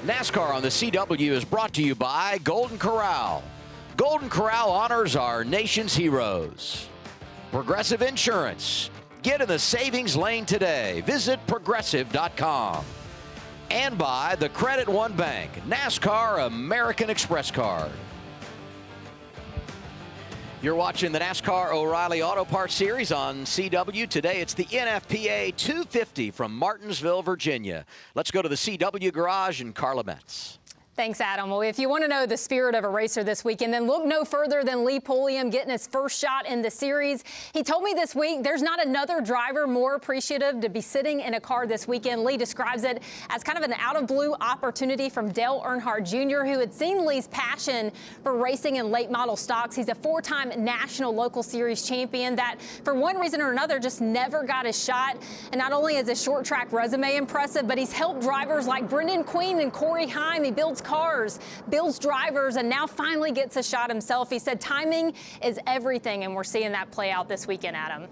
NASCAR on the CW is brought to you by Golden Corral. Golden Corral honors our nation's heroes. Progressive Insurance. Get in the savings lane today. Visit progressive.com. And by the Credit One Bank, NASCAR American Express Card. You're watching the NASCAR O'Reilly Auto Parts Series on CW. Today it's the NFPA 250 from Martinsville, Virginia. Let's go to the CW garage and Carla Metz. Thanks, Adam. Well, if you want to know the spirit of a racer this weekend, then look no further than Lee Pulliam getting his first shot in the series. He told me this week there's not another driver more appreciative to be sitting in a car this weekend. Lee describes it as kind of an out-of-blue opportunity from Dale Earnhardt Jr., who had seen Lee's passion for racing in late model stocks. He's a four-time national local series champion that, for one reason or another, just never got his shot. And not only is his short track resume impressive, but he's helped drivers like Brendan Queen and Corey Heim. He builds cars, builds drivers, and now finally gets a shot himself. He said timing is everything, and we're seeing that play out this weekend, Adam.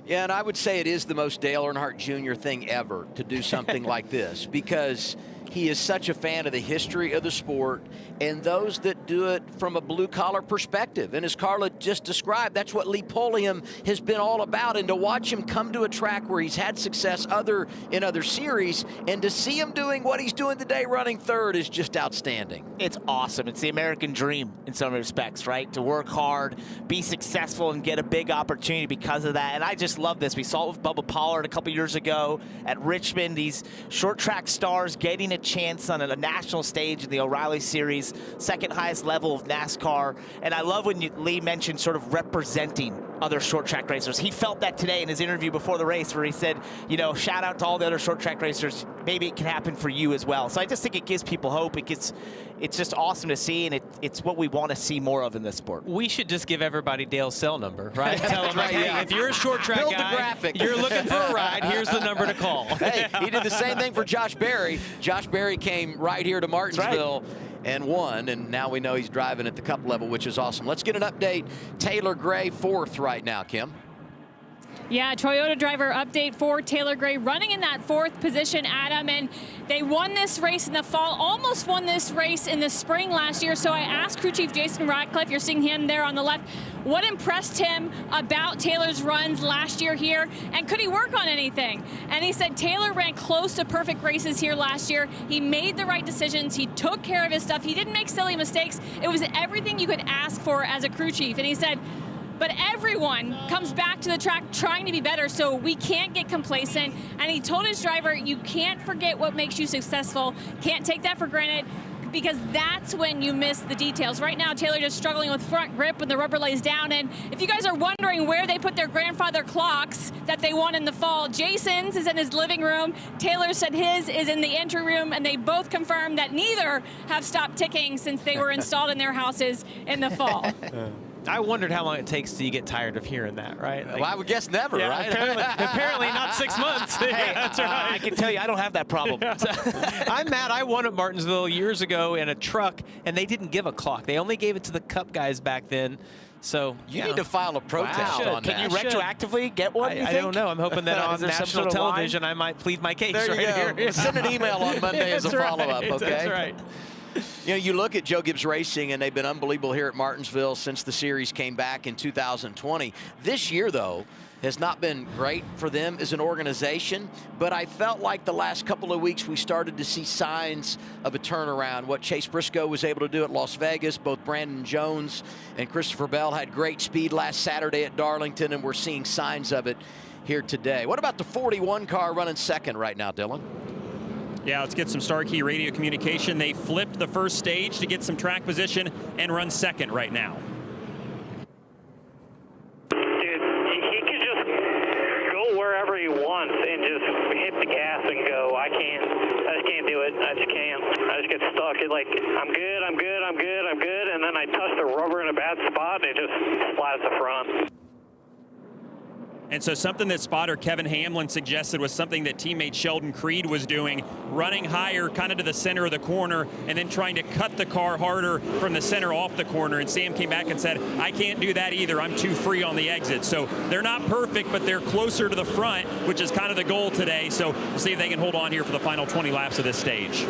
Yeah, and I would say it is the most Dale Earnhardt Jr. thing ever to do something like this, because he is such a fan of the history of the sport and those that do it from a blue-collar perspective. And as Carla just described, that's what Lee Pulliam has been all about. And to watch him come to a track where he's had success in other series, and to see him doing what he's doing today, running third, is just outstanding. It's awesome. It's the American dream in some respects, right? To work hard, be successful, and get a big opportunity because of that. And I just love this. We saw it with Bubba Pollard a couple years ago at Richmond. These short track stars getting a chance on a national stage in the O'Reilly Series, second highest level of NASCAR. And I love when Lee mentioned sort of representing other short track racers. He felt that today in his interview before the race, where he said, you know, shout out to all the other short track racers. Maybe it can happen for you as well. So I just think it gives people hope. It's just awesome to see, and it's what we want to see more of in this sport. We should just give everybody Dale's cell number, right? Tell them, like, hey, if you're a short track Build guy, the graphic. You're looking for a ride, here's the number to call. Hey, he did the same thing for Josh Berry. Josh Berry came right here to Martinsville and won, and now we know he's driving at the Cup level, which is awesome. Let's get an update. Taylor Gray, fourth right now, Kim. Yeah, Toyota driver update for Taylor Gray, running in that fourth position, Adam, and they won this race in the fall, almost won this race in the spring last year. So I asked crew chief Jason Ratcliffe, you're seeing him there on the left, what impressed him about Taylor's runs last year here, and could he work on anything? And he said Taylor ran close to perfect races here last year. He made the right decisions. He took care of his stuff. He didn't make silly mistakes. It was everything you could ask for as a crew chief. And he said, but everyone comes back to the track trying to be better, so we can't get complacent. And he told his driver, you can't forget what makes you successful. Can't take that for granted, because that's when you miss the details. Right now, Taylor just struggling with front grip when the rubber lays down. And if you guys are wondering where they put their grandfather clocks that they won in the fall, Jason's is in his living room. Taylor said his is in the entry room, and they both confirmed that neither have stopped ticking since they were installed in their houses in the fall. I wondered how long it takes till you get tired of hearing that, right? Like, Well, I would guess never, yeah, right? apparently not 6 months. Hey, That's right. I can tell you, I don't have that problem. I'm mad. I won at Martinsville years ago in a truck, and they didn't give a clock. They only gave it to the Cup guys back then. So You need to file a protest on Can that. you retroactively get one? I don't know. I'm hoping that on Is there some national sort of television I might plead my case There you right go. here. Send an email on Monday as a That's right. follow-up, okay? That's right. You know, you look at Joe Gibbs Racing, and they've been unbelievable here at Martinsville since the series came back in 2020. This year, though, has not been great for them as an organization, but I felt like the last couple of weeks we started to see signs of a turnaround. What Chase Briscoe was able to do at Las Vegas, both Brandon Jones and Christopher Bell had great speed last Saturday at Darlington, and we're seeing signs of it here today. What about the 41 car running second right now, Dylan? Yeah, let's get some Star Key radio communication. They flipped the first stage to get some track position and run second right now. Dude, he could just go wherever he wants and just hit the gas and go. I just can't do it. I just can't. I just get stuck. It's like, I'm good, and then I touch the rubber in a bad spot, and it just slides the front. And so something that spotter Kevin Hamlin suggested was something that teammate Sheldon Creed was doing, running higher kind of to the center of the corner and then trying to cut the car harder from the center off the corner. And Sam came back and said, I can't do that either. I'm too free on the exit. So they're not perfect, but they're closer to the front, which is kind of the goal today. So we'll see if they can hold on here for the final 20 laps of this stage.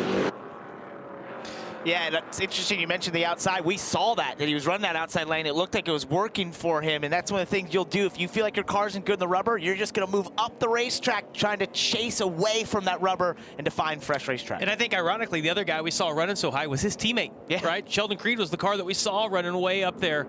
Yeah, that's interesting. You mentioned the outside. We saw that he was running that outside lane. It looked like it was working for him, and that's one of the things you'll do. If you feel like your car isn't good in the rubber, you're just going to move up the racetrack, trying to chase away from that rubber and to find fresh racetrack. And I think, ironically, the other guy we saw running so high was his teammate, right? Sheldon Creed was the car that we saw running way up there.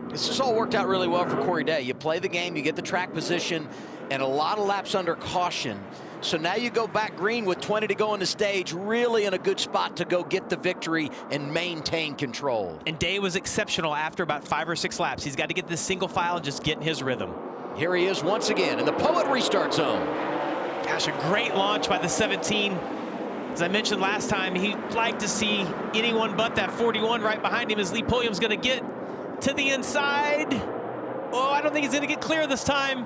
This has all worked out really well for Corey Day. You play the game, you get the track position, and a lot of laps under caution. So now you go back green with 20 to go on the stage, really in a good spot to go get the victory and maintain control. And Day was exceptional after about 5 or 6 laps. He's got to get this single file and just get in his rhythm. Here he is once again in the Poet restart zone. Gosh, a great launch by the 17. As I mentioned last time, he'd like to see anyone but that 41 right behind him as Lee Pulliam's going to get to the inside. Oh, I don't think he's going to get clear this time.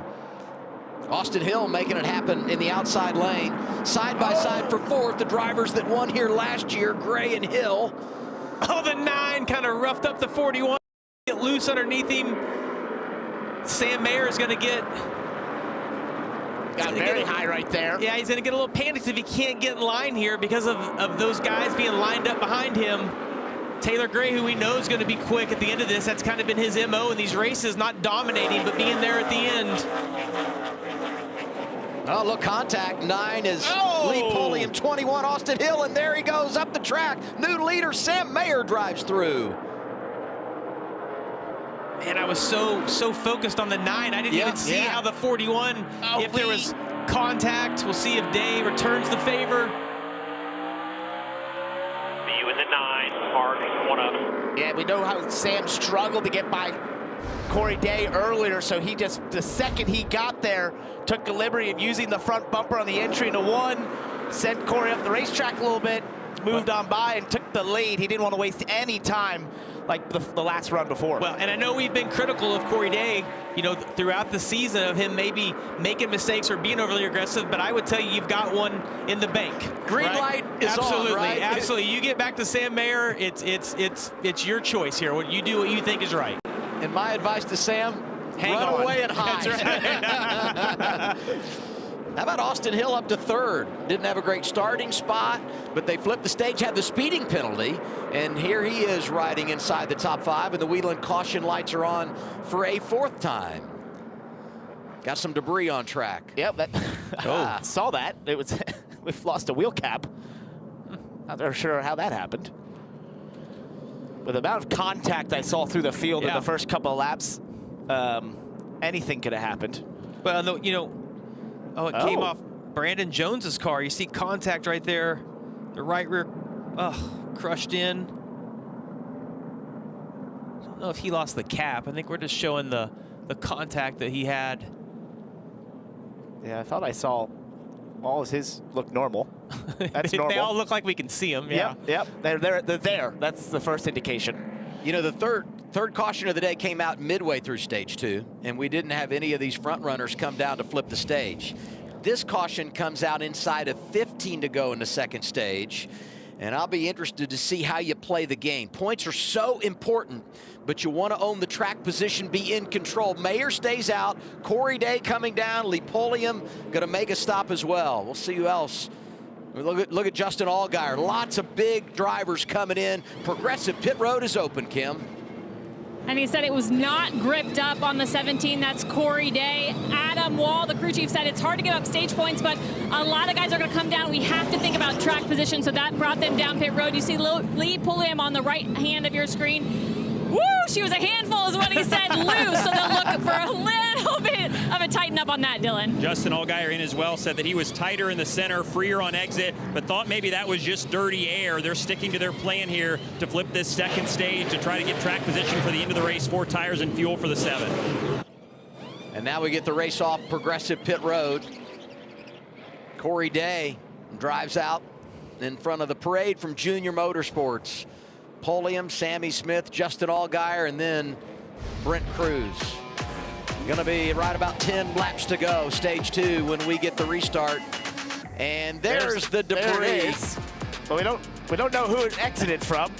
Austin Hill making it happen in the outside lane. Side by side for fourth, the drivers that won here last year, Gray and Hill. Oh, the 9 kind of roughed up the 41. Get loose underneath him. Sam Mayer is going to get... Got very high right there. Yeah, he's going to get a little panicked if he can't get in line here because of those guys being lined up behind him. Taylor Gray, who we know is going to be quick at the end of this, that's kind of been his MO in these races, not dominating, but being there at the end. Oh, look, contact. 9 is Lee Pulliam, 21 Austin Hill, and there he goes up the track. New leader Sam Mayer drives through. Man, I was so focused on the 9. I didn't even see how the 41, if there was contact. We'll see if Day returns the favor. You in the 9, Mark, one up. Yeah, we know how Sam struggled to get by Corey Day earlier, so he just, the second he got there, took the liberty of using the front bumper on the entry into 1, sent Corey up the racetrack a little bit, moved on by and took the lead. He didn't want to waste any time like the last run before. Well, and I know we've been critical of Corey Day, you know, throughout the season of him maybe making mistakes or being overly aggressive, but I would tell you, you've got one in the bank. Green light is on, right? Absolutely. You get back to Sam Mayer, it's your choice here. What you do, what you think is right. And my advice to Sam, run away and hide. That's right. How about Austin Hill up to 3rd? Didn't have a great starting spot, but they flipped the stage, had the speeding penalty, and here he is riding inside the top 5, and the Wheeling caution lights are on for a 4th time. Got some debris on track. Yep, that saw that. It was we've lost a wheel cap. Not sure how that happened. With the amount of contact I saw through the field in the first couple of laps, anything could have happened. Well, you know, it came off Brandon Jones's car. You see contact right there. The right rear, crushed in. I don't know if he lost the cap. I think we're just showing the contact that he had. Yeah, I thought I saw all of his look normal. That's normal. They all look like we can see them. Yeah. Yep. They're there. That's the first indication. You know, the third caution of the day came out midway through stage 2, and we didn't have any of these front runners come down to flip the stage. This caution comes out inside of 15 to go in the 2nd stage, and I'll be interested to see how you play the game. Points are so important, but you want to own the track position, be in control. Mayer stays out. Corey Day coming down. Lee Pulliam going to make a stop as well. We'll see who else. Look at Justin Allgaier. Lots of big drivers coming in. Progressive pit road is open, Kim. And he said it was not gripped up on the 17. That's Corey Day. Adam Wall, the crew chief, said it's hard to give up stage points, but a lot of guys are going to come down. We have to think about track position, so that brought them down pit road. You see Lee Pulliam on the right hand of your screen. Woo, she was a handful is what he said, loose, so they'll look for a little bit of a tighten up on that, Dylan. Justin Allgaier in as well said that he was tighter in the center, freer on exit, but thought maybe that was just dirty air. They're sticking to their plan here to flip this 2nd stage to try to get track position for the end of the race, 4 tires and fuel for the 7. And now we get the race off Progressive Pit Road. Corey Day drives out in front of the parade from Junior Motorsports. Pulliam, Sammy Smith, Justin Allgaier, and then Brent Cruz. Going to be right about 10 laps to go, stage 2, when we get the restart. And there's the debris. There it is. But we don't know who it exited from.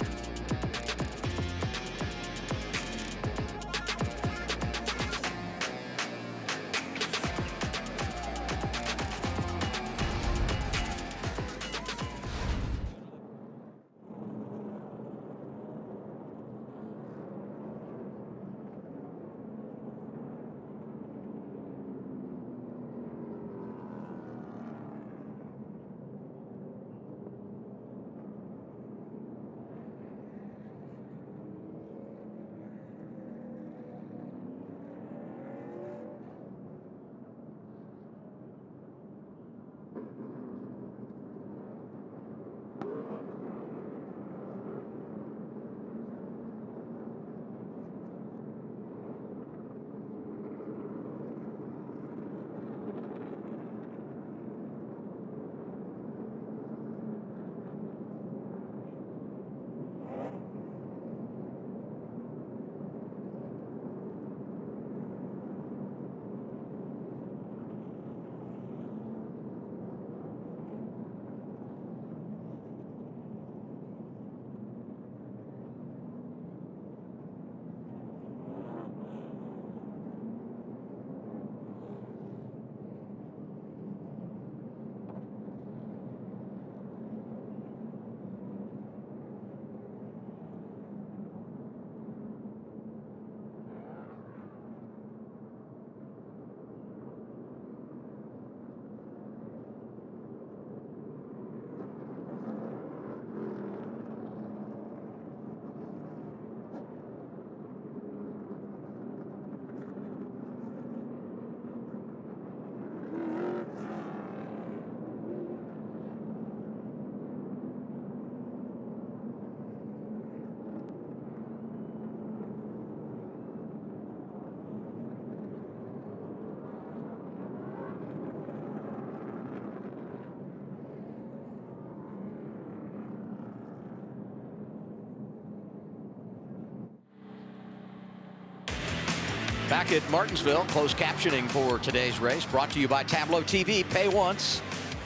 Back at Martinsville, closed captioning for today's race, brought to you by Tableau TV. Pay once,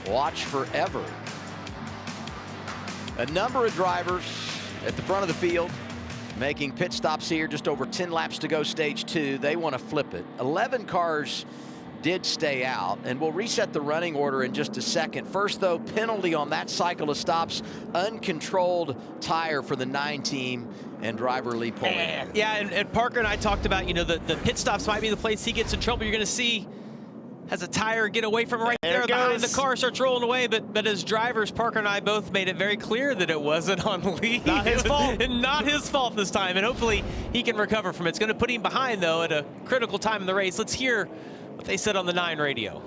watch forever. A number of drivers at the front of the field making pit stops here, just over 10 laps to go, stage 2. They want to flip it. 11 cars did stay out, and we'll reset the running order in just a second. First, though, penalty on that cycle of stops, uncontrolled tire for the 9 team and driver Lee Pulliam. Yeah, and Parker and I talked about, you know, the pit stops might be the place he gets in trouble. You're going to see has a tire get away from right there behind the car, starts rolling away. But as drivers, Parker and I both made it very clear that it wasn't on Lee. Not his fault. And not his fault this time. And hopefully he can recover from it. It's going to put him behind, though, at a critical time in the race. Let's hear what they said on the 9 radio.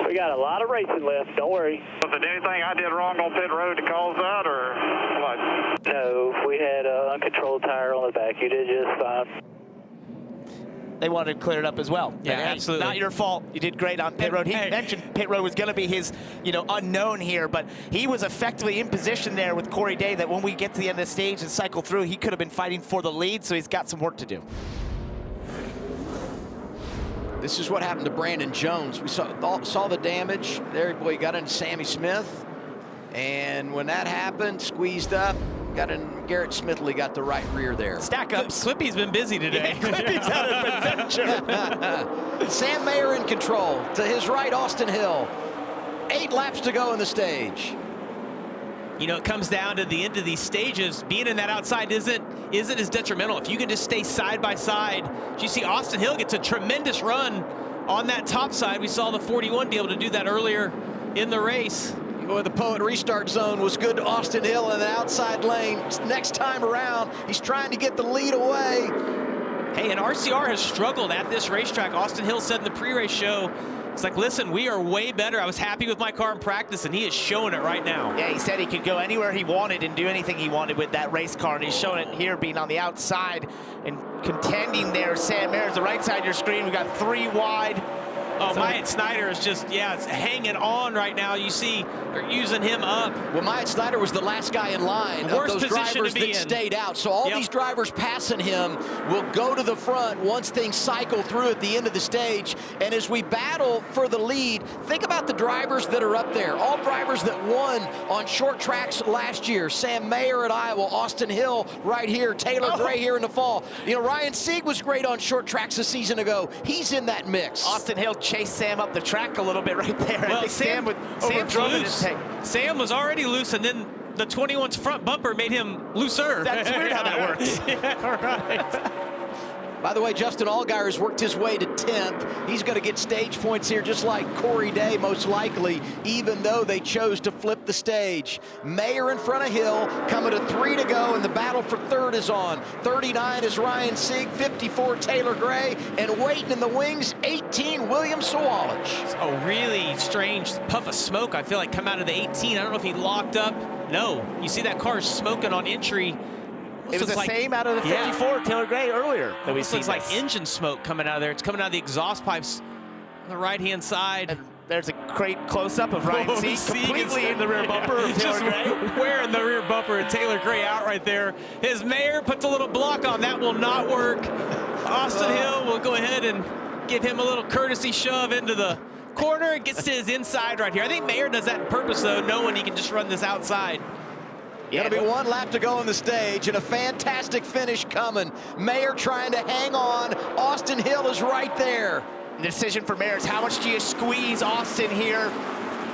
We got a lot of racing left, don't worry. Was it anything I did wrong on pit road to cause that, or what? No, we had an uncontrolled tire on the back. You did just fine. They wanted to clear it up as well. Yeah, and, hey, absolutely. Not your fault. You did great on pit road. He mentioned pit road was going to be his, you know, unknown here, but he was effectively in position there with Corey Day that when we get to the end of the stage and cycle through, he could have been fighting for the lead, so he's got some work to do. This is what happened to Brandon Jones. We saw the damage. There, boy, he got into Sammy Smith. And when that happened, squeezed up, got in. Garrett Smithley got the right rear there. Stack ups. Clippy's been busy today. Yeah, Clippy's out of adventure. Sam Mayer in control. To his right, Austin Hill. 8 laps to go in the stage. You know, it comes down to the end of these stages. Being in that outside isn't as detrimental. If you can just stay side by side. You see Austin Hill gets a tremendous run on that top side. We saw the 41 be able to do that earlier in the race. Boy, the Poet restart zone was good to Austin Hill in the outside lane. Next time around, he's trying to get the lead away. Hey, and RCR has struggled at this racetrack. Austin Hill said in the pre-race show, it's like, listen, we are way better. I was happy with my car in practice, and he is showing it right now. Yeah, he said he could go anywhere he wanted and do anything he wanted with that race car, and he's showing it here, being on the outside and contending there. Sam Mayer's the right side of your screen. We got 3 wide. Oh, Myatt Snyder is just, it's hanging on right now. You see, they're using him up. Well, Myatt Snyder was the last guy in line of those drivers that stayed out. So all these drivers passing him will go to the front once things cycle through at the end of the stage. And as we battle for the lead, think about the drivers that are up there. All drivers that won on short tracks last year. Sam Mayer at Iowa, Austin Hill right here, Taylor Gray here in the fall. You know, Ryan Sieg was great on short tracks a season ago. He's in that mix. Austin Hill chased Sam up the track a little bit right there. Well, I think Sam loose. Sam was already loose, and then the 21's front bumper made him looser. That's weird how that works. Yeah, right. By the way, Justin Allgaier has worked his way to 10th. He's going to get stage points here just like Corey Day, most likely, even though they chose to flip the stage. Mayer in front of Hill, coming to 3 to go, and the battle for 3rd is on. 39 is Ryan Sieg, 54 Taylor Gray, and waiting in the wings, 18 William Sawalich. A really strange puff of smoke, I feel like, come out of the 18. I don't know if he locked up. No, you see that car smoking on entry. It was the same out of the 54 Taylor Gray earlier that we see. Looks like engine smoke coming out of there. It's coming out of the exhaust pipes on the right-hand side. And there's a great close-up of Ryan Sieg completely in the rear bumper of Taylor Gray. Wearing the rear bumper of Taylor Gray out right there. His Mayer puts a little block on. That will not work. Austin Hill will go ahead and give him a little courtesy shove into the corner. It gets to his inside right here. I think Mayer does that on purpose, though, knowing he can just run this outside. Going to be 1 lap to go in the stage, and a fantastic finish coming. Mayer trying to hang on. Austin Hill is right there. The decision for Mayer is how much do you squeeze Austin here?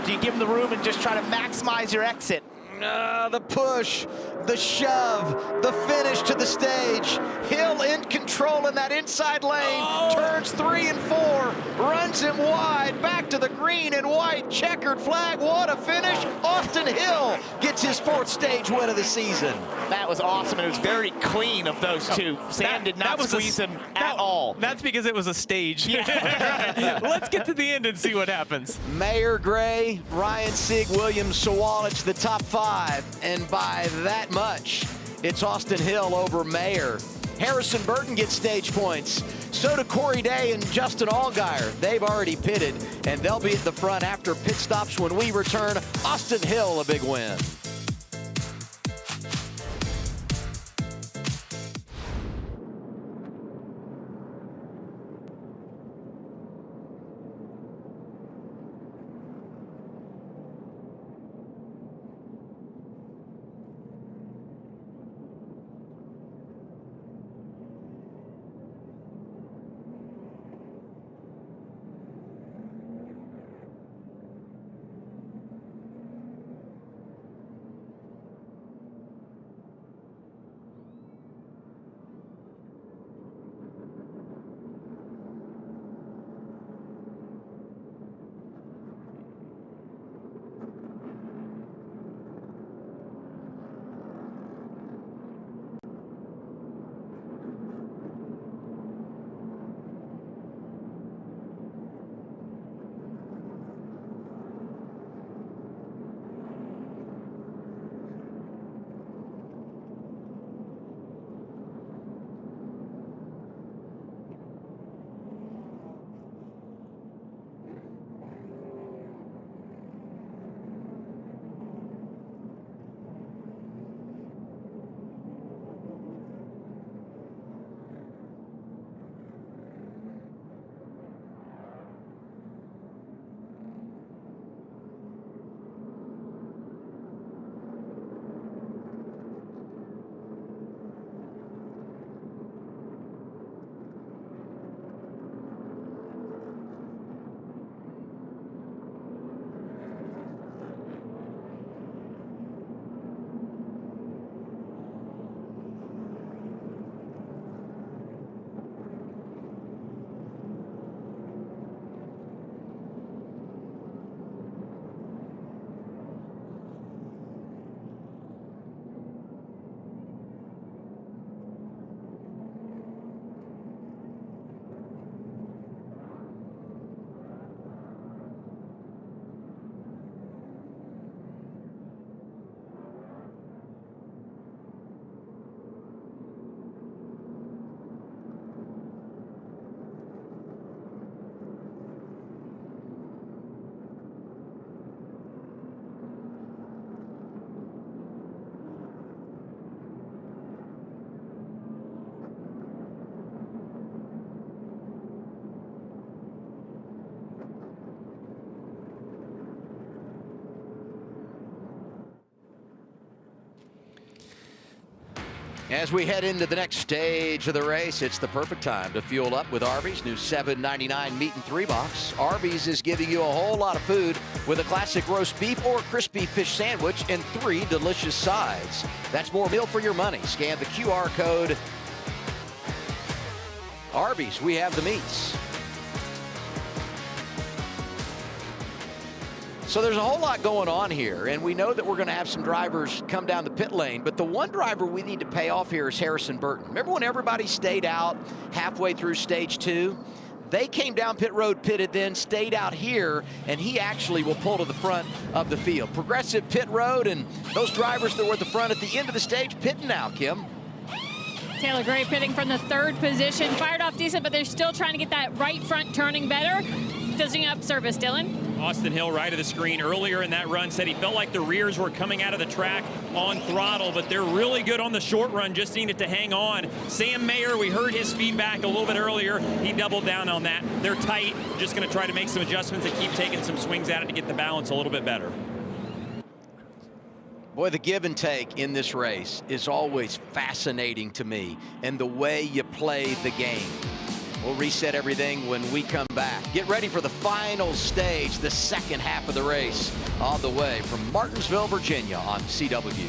Do you give him the room and just try to maximize your exit? The push, the shove, the finish to the stage. Hill in control in that inside lane. Turns 3 and 4, runs him wide, back to the green and white checkered flag. What a finish. Austin Hill gets his 4th stage win of the season. That was awesome, and it was very clean of those two. Sam did not squeeze him at all. That's because it was a stage. Yeah. Let's get to the end and see what happens. Mayer, Gray, Ryan Sieg, William Sawalich, the top 5. And by that much, it's Austin Hill over Mayer. Harrison Burton gets stage points. So do Corey Day and Justin Allgaier. They've already pitted, and they'll be at the front after pit stops when we return. Austin Hill, a big win. As we head into the next stage of the race, it's the perfect time to fuel up with Arby's new $7.99 meat and 3 box. Arby's is giving you a whole lot of food with a classic roast beef or crispy fish sandwich and 3 delicious sides. That's more meal for your money. Scan the QR code. Arby's, we have the meats. So there's a whole lot going on here, and we know that we're going to have some drivers come down the pit lane, but the one driver we need to pay off here is Harrison Burton. Remember when everybody stayed out halfway through stage 2? They came down pit road, pitted, then stayed out here, and he actually will pull to the front of the field. Progressive pit road, and those drivers that were at the front at the end of the stage pitting now, Kim. Taylor Gray pitting from the 3rd position. Fired off decent, but they're still trying to get that right front turning better. Finishing up service, Dylan. Austin Hill, right of the screen, earlier in that run said he felt like the rears were coming out of the track on throttle, but they're really good on the short run, just needed to hang on. Sam Mayer, we heard his feedback a little bit earlier. He doubled down on that. They're tight, just going to try to make some adjustments and keep taking some swings at it to get the balance a little bit better. Boy, the give and take in this race is always fascinating to me, and the way you play the game. We'll reset everything when we come back. Get ready for the final stage, the second half of the race, on the way from Martinsville, Virginia on CW.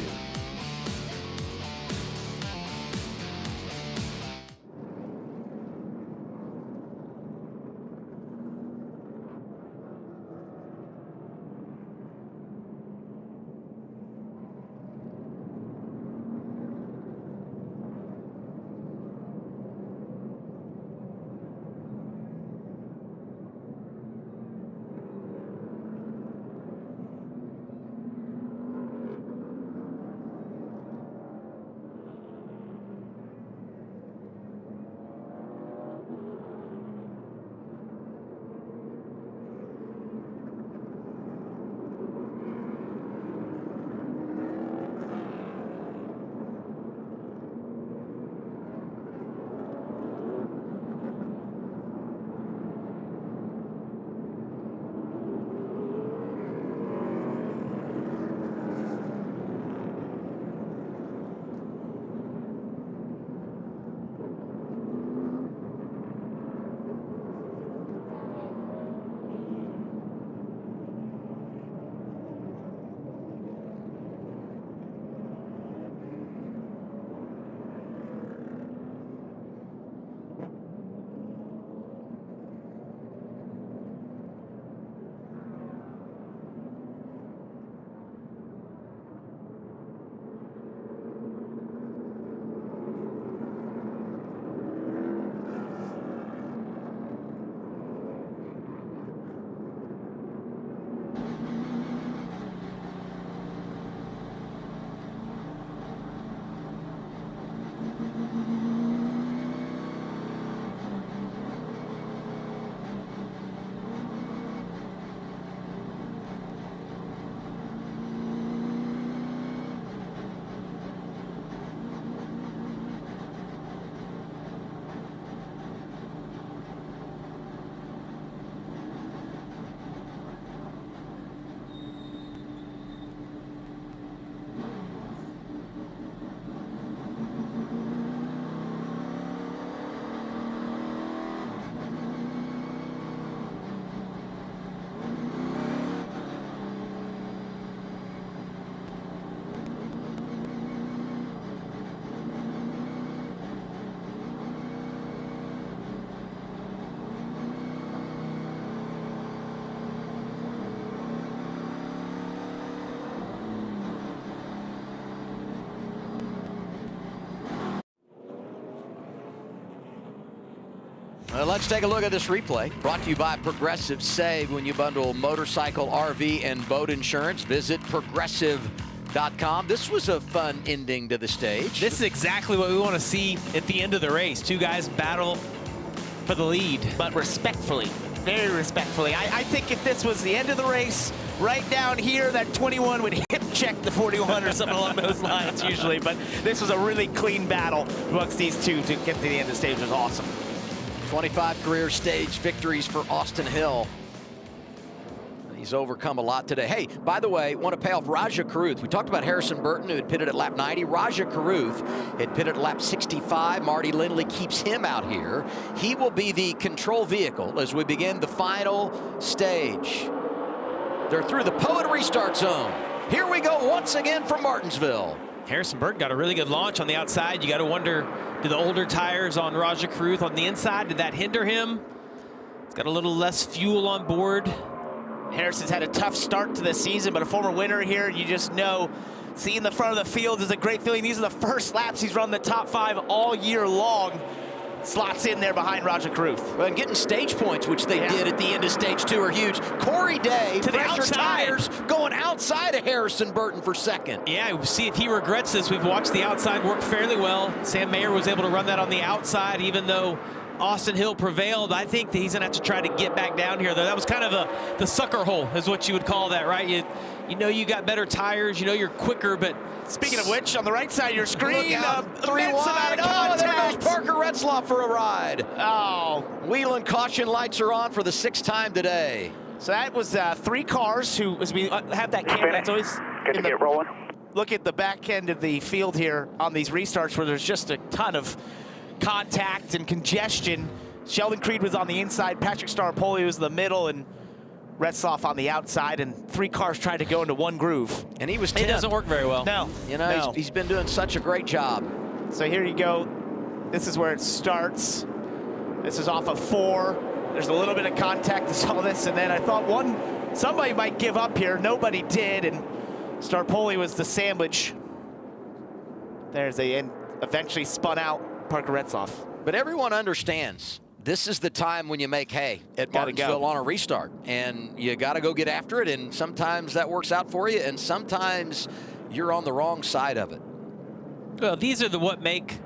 Let's take a look at this replay. Brought to you by Progressive. Save when you bundle motorcycle, RV, and boat insurance. Visit progressive.com. This was a fun ending to the stage. This is exactly what we want to see at the end of the race. Two guys battle for the lead. But respectfully, very respectfully. I think if this was the end of the race, right down here, that 21 would hip check the 41 or something along those lines usually. But this was a really clean battle amongst these two to get to the end of the stage. It was awesome. 25 career stage victories for Austin Hill. He's overcome a lot today. Hey, by the way, want to pay off Raja Caruth. We talked about Harrison Burton, who had pitted at lap 90. Raja Caruth had pitted at lap 65. Marty Lindley keeps him out here. He will be the control vehicle as we begin the final stage. They're through the Poet restart zone. Here we go once again from Martinsville. Harrison Burton got a really good launch on the outside. You got to wonder, do the older tires on Raja Caruth on the inside, did that hinder him? He's got a little less fuel on board. Harrison's had a tough start to the season, but a former winner here, you just know seeing the front of the field is a great feeling. These are the first laps he's run the top 5 all year long. Slots in there behind Raja Caruth. Well, and getting stage points, which they did at the end of stage 2, are huge. Corey Day, to the pressure outside. tires, going outside of Harrison Burton for second. Yeah, we'll see if he regrets this. We've watched the outside work fairly well. Sam Mayer was able to run that on the outside, even though Austin Hill prevailed. I think that he's going to have to try to get back down here, though. That was kind of the sucker hole, is what you would call that, right? You know you got better tires, you know you're quicker, but speaking of which, on the right side of your screen, three wide. Oh, there goes Parker Retzlaff for a ride. Oh. Wheel and caution lights are on for the 6th time today. So that was 3 cars who, as we have that camera, that's always Good to get rolling. Look at the back end of the field here on these restarts where there's just a ton of contact and congestion. Sheldon Creed was on the inside, Patrick Staropoli was in the middle, and Retzlaff on the outside, and 3 cars tried to go into one groove. And he was 10th. it doesn't work very well. No. You know, he's been doing such a great job. So here you go. This is where it starts. This is off of 4. There's a little bit of contact to all this, and then I thought somebody might give up here. Nobody did, and Staropoli was the sandwich. And eventually spun out Parker Retzlaff. But everyone understands this is the time when you make hay at Martinsville on a restart, and you got to go get after it, and sometimes that works out for you, and sometimes you're on the wrong side of it. Well, these are what make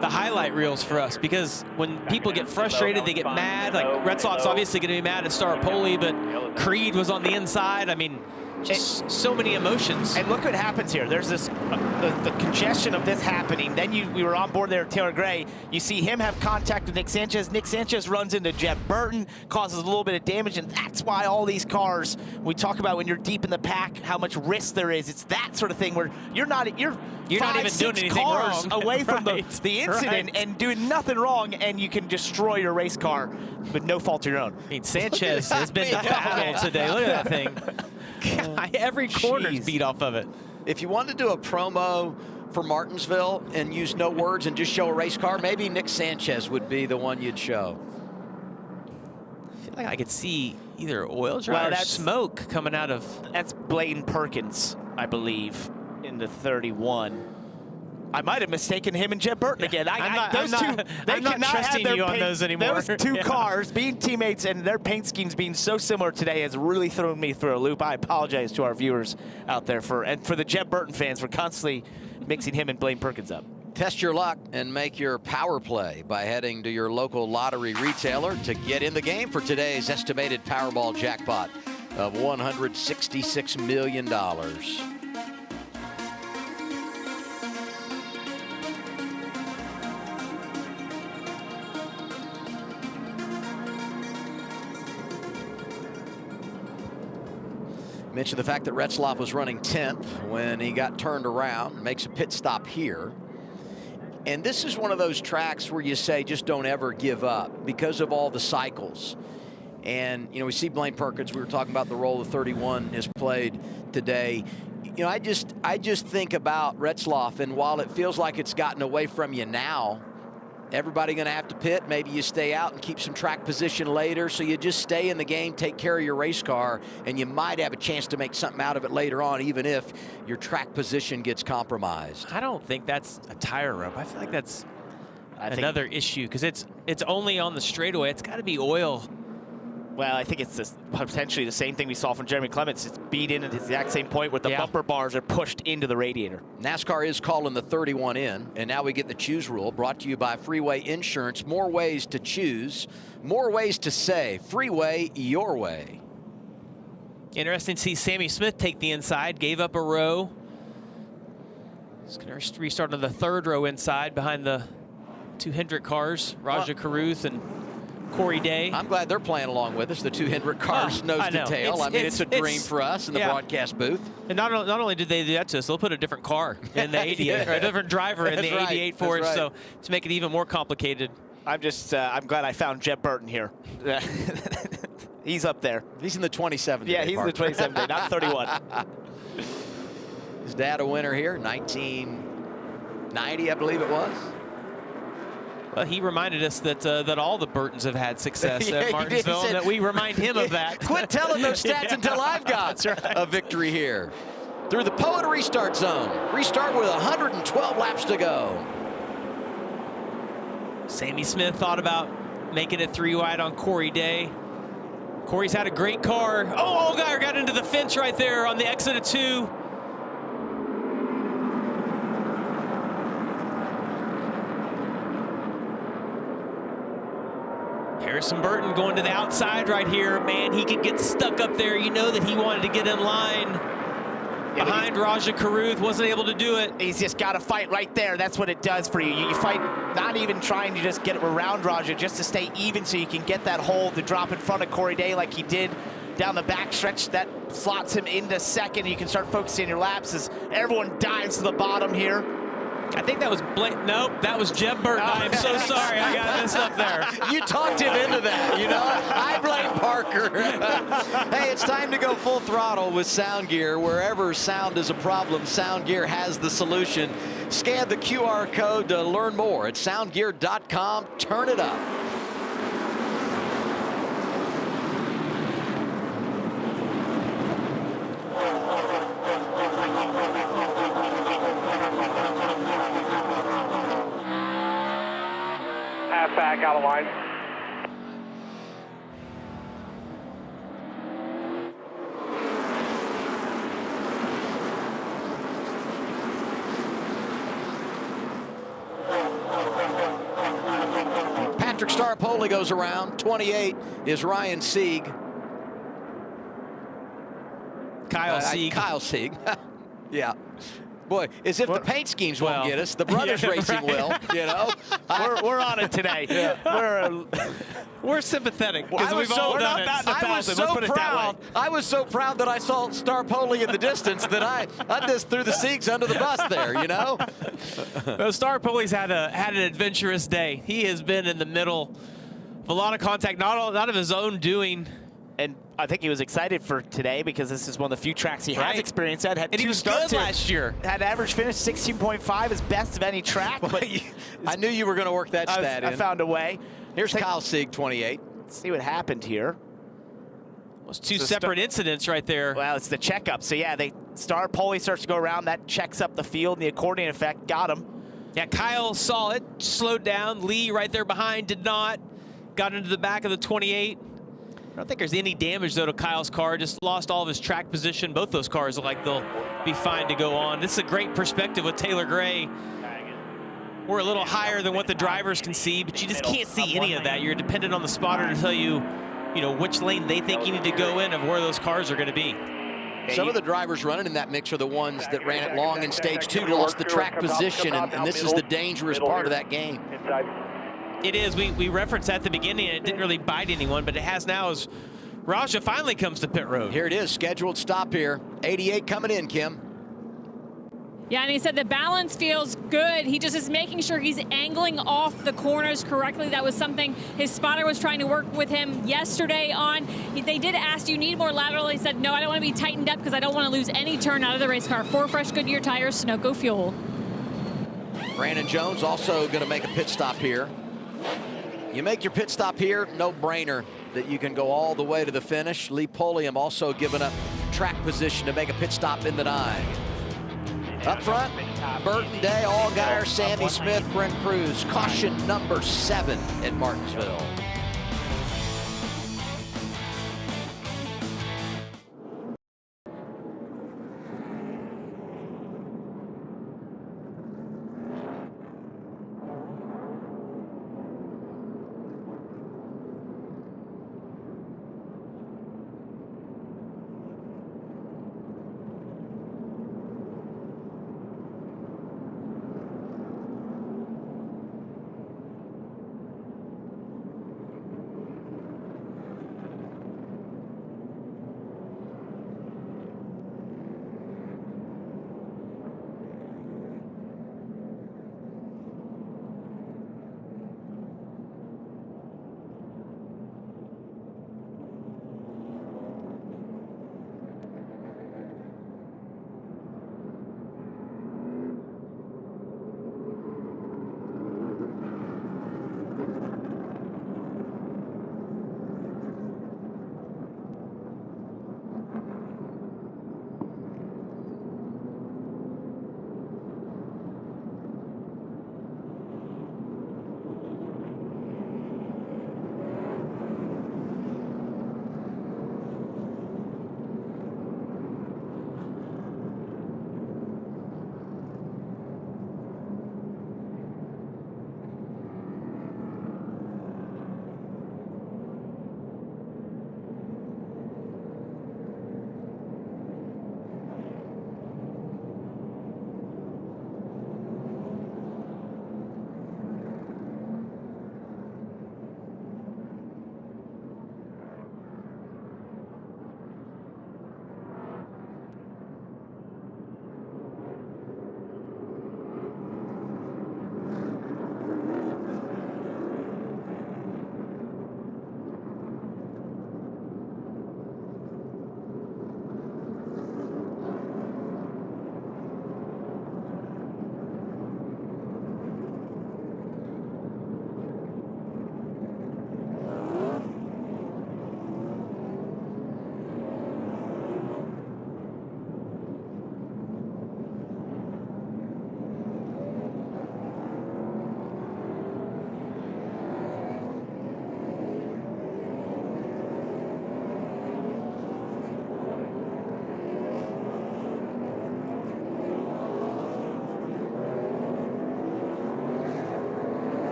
the highlight reels for us, because when people get frustrated, they get mad. Like Retzlaff's obviously going to be mad at Staropoli, but Creed was on the inside. I mean, just so many emotions. And look what happens here. There's this, the congestion of this happening. Then we were on board there with Taylor Gray. You see him have contact with Nick Sanchez. Nick Sanchez runs into Jeb Burton, causes a little bit of damage, and that's why all these cars, we talk about when you're deep in the pack, how much risk there is. It's that sort of thing where you're not even doing anything cars wrong away from right. the incident and doing nothing wrong, and you can destroy your race car with no fault of your own. I mean, Sanchez has been the battle today. Look at that thing. God, every corner's beat off of it. If you want to do a promo for Martinsville and use no words and just show a race car, maybe Nick Sanchez would be the one you'd show. I feel like I could see either oil dry or smoke coming out of... That's Blaine Perkins, I believe, in the 31. I might have mistaken him and Jeb Burton again. I'm not trusting you on those anymore. Those 2 cars being teammates and their paint schemes being so similar today has really thrown me through a loop. I apologize to our viewers out there for the Jeb Burton fans for constantly mixing him and Blaine Perkins up. Test your luck and make your power play by heading to your local lottery retailer to get in the game for today's estimated Powerball jackpot of $166 million. Mentioned the fact that Retzlaff was running 10th when he got turned around, makes a pit stop here. And this is one of those tracks where you say just don't ever give up because of all the cycles. And, you know, we see Blaine Perkins, we were talking about the role the 31 has played today. You know, I just think about Retzlaff, and while it feels like it's gotten away from you now, everybody going to have to pit. Maybe you stay out and keep some track position later. So you just stay in the game, take care of your race car, and you might have a chance to make something out of it later on, even if your track position gets compromised. I don't think that's a tire rub. I feel like that's another issue, because it's only on the straightaway. It's got to be oil. Well, I think it's potentially the same thing we saw from Jeremy Clements. It's beat in at the exact same point where the bumper bars are pushed into the radiator. NASCAR is calling the 31 in, and now we get the choose rule, brought to you by Freeway Insurance. More ways to choose, more ways to say. Freeway your way. Interesting to see Sammy Smith take the inside, gave up a row. He's going to restart on the 3rd row inside behind the 2 Hendrick cars, Raja Caruth and Corey Day. I'm glad they're playing along with us, the two Hendrick cars, nose to tail. I mean, it's a dream for us in the broadcast booth. And not only did they do that to us, they'll put a different car in the 88, or a different driver in the 88 for us, so to make it even more complicated. I'm glad I found Jeb Burton here. He's up there. He's in the 27th. Yeah, he's in the 27th day, not 31. His dad a winner here, 1990, I believe it was. Well, he reminded us that all the Burtons have had success at Martinsville, and that we remind him of that. Quit telling those stats until I've got a victory here. Through the Poet restart zone. Restart with 112 laps to go. Sammy Smith thought about making it 3 wide on Corey Day. Corey's had a great car. Oh, Allgaier got into the fence right there on the exit of 2. Harrison Burton going to the outside right here. Man, he could get stuck up there. You know that he wanted to get in line behind Raja Caruth. Wasn't able to do it. He's just got to fight right there. That's what it does for you. You fight, not even trying to just get around Raja, just to stay even so you can get that hole to drop in front of Corey Day like he did down the back stretch. That slots him into second. You can start focusing your laps as everyone dives to the bottom here. I think that was nope, that was Jeb Burton. I am so sorry, I got this up there. You talked him into that, you know? I blame Parker. Hey, it's time to go full throttle with Sound Gear. Wherever sound is a problem, Sound Gear has the solution. Scan the QR code to learn more at soundgear.com. Turn it up. Back out of line. Patrick Starpoli goes around. 28 is Ryan Sieg. Kyle Sieg. Kyle Sieg. Yeah. Boy, as if the paint schemes won't get us, the brothers racing will, you know. We're on it today. We're sympathetic because we've all done it. I was so proud that I saw Starpoli in the distance that I just threw the Siegs under the bus there, you know. Starpoli's had an adventurous day. He has been in the middle of a lot of contact, not of his own doing. And I think he was excited for today because this is one of the few tracks he has experience at. And he was good last year. Had average finish 16.5, his best of any track. But I knew you were going to work that stat in. I found a way. Here's Kyle Sieg, 28. Let's see what happened here. Those two separate incidents right there. Well, it's the checkup. So yeah, Starpoli starts to go around. That checks up the field, and the accordion effect got him. Yeah, Kyle saw it, slowed down. Lee right there behind did not. Got into the back of the 28. I don't think there's any damage, though, to Kyle's car. Just lost all of his track position. Both those cars look like they'll be fine to go on. This is a great perspective with Taylor Gray. We're a little higher than what the drivers can see, but you just can't see any of that. You're dependent on the spotter to tell you, which lane they think you need to go in of where those cars are going to be. Some of the drivers running in that mix are the ones that ran it long in stage 2, lost the track position, and this is the dangerous part of that game. It is. We referenced at the beginning, and it didn't really bite anyone, but it has now as Raja finally comes to pit road. Here it is, scheduled stop here. 88 coming in, Kim. Yeah, and he said the balance feels good. He just is making sure he's angling off the corners correctly. That was something his spotter was trying to work with him yesterday on. They did ask, do you need more lateral? He said, no, I don't want to be tightened up because I don't want to lose any turn out of the race car. 4 fresh Goodyear tires, Sunoco fuel. Brandon Jones also going to make a pit stop here. You make your pit stop here, no brainer that you can go all the way to the finish. Lee Pulliam also giving up track position to make a pit stop in the 9. Up front, Burton, Day, Allgaier, Sammy Smith, Brent Cruz. Caution number 7 at Martinsville.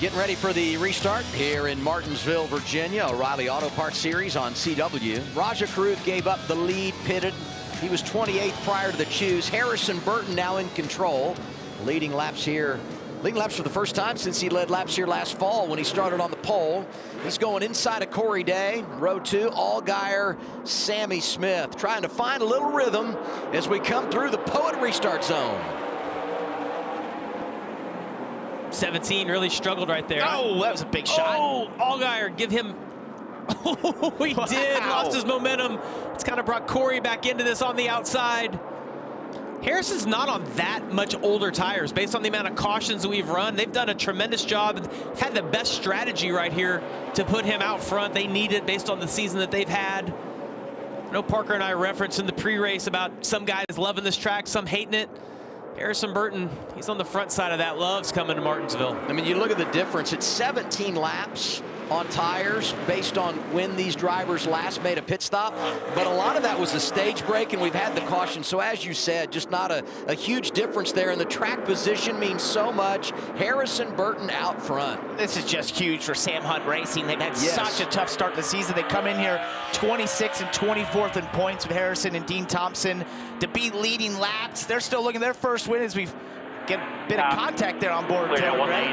Getting ready for the restart here in Martinsville, Virginia. O'Reilly Auto Parts Series on CW. Raja Carruth gave up the lead, pitted. He was 28th prior to the choose. Harrison Burton now in control. Leading laps here. Leading laps for the first time since he led laps here last fall when he started on the pole. He's going inside of Corey Day. Row 2, Allgaier, Sammy Smith. Trying to find a little rhythm as we come through the Poet restart zone. 17 really struggled right there. Oh, that was a big shot. Oh, Allgaier, give him. Oh, he did. Lost his momentum. It's kind of brought Corey back into this on the outside. Harrison's not on that much older tires based on the amount of cautions that we've run. They've done a tremendous job. Had the best strategy right here to put him out front. They need it based on the season that they've had. I know Parker and I referenced in the pre-race about some guys loving this track, some hating it. Harrison Burton, he's on the front side of that, loves coming to Martinsville. I mean, you look at the difference. It's 17 laps on tires based on when these drivers last made a pit stop. But a lot of that was the stage break, and we've had the caution. So as you said, just not a huge difference there. And the track position means so much. Harrison Burton out front. This is just huge for Sam Hunt Racing. They've had such a tough start to the season. They come in here 26th and 24th in points with Harrison and Dean Thompson to be leading laps. They're still looking their first win as we get a bit of contact there on board. Taylor Gray.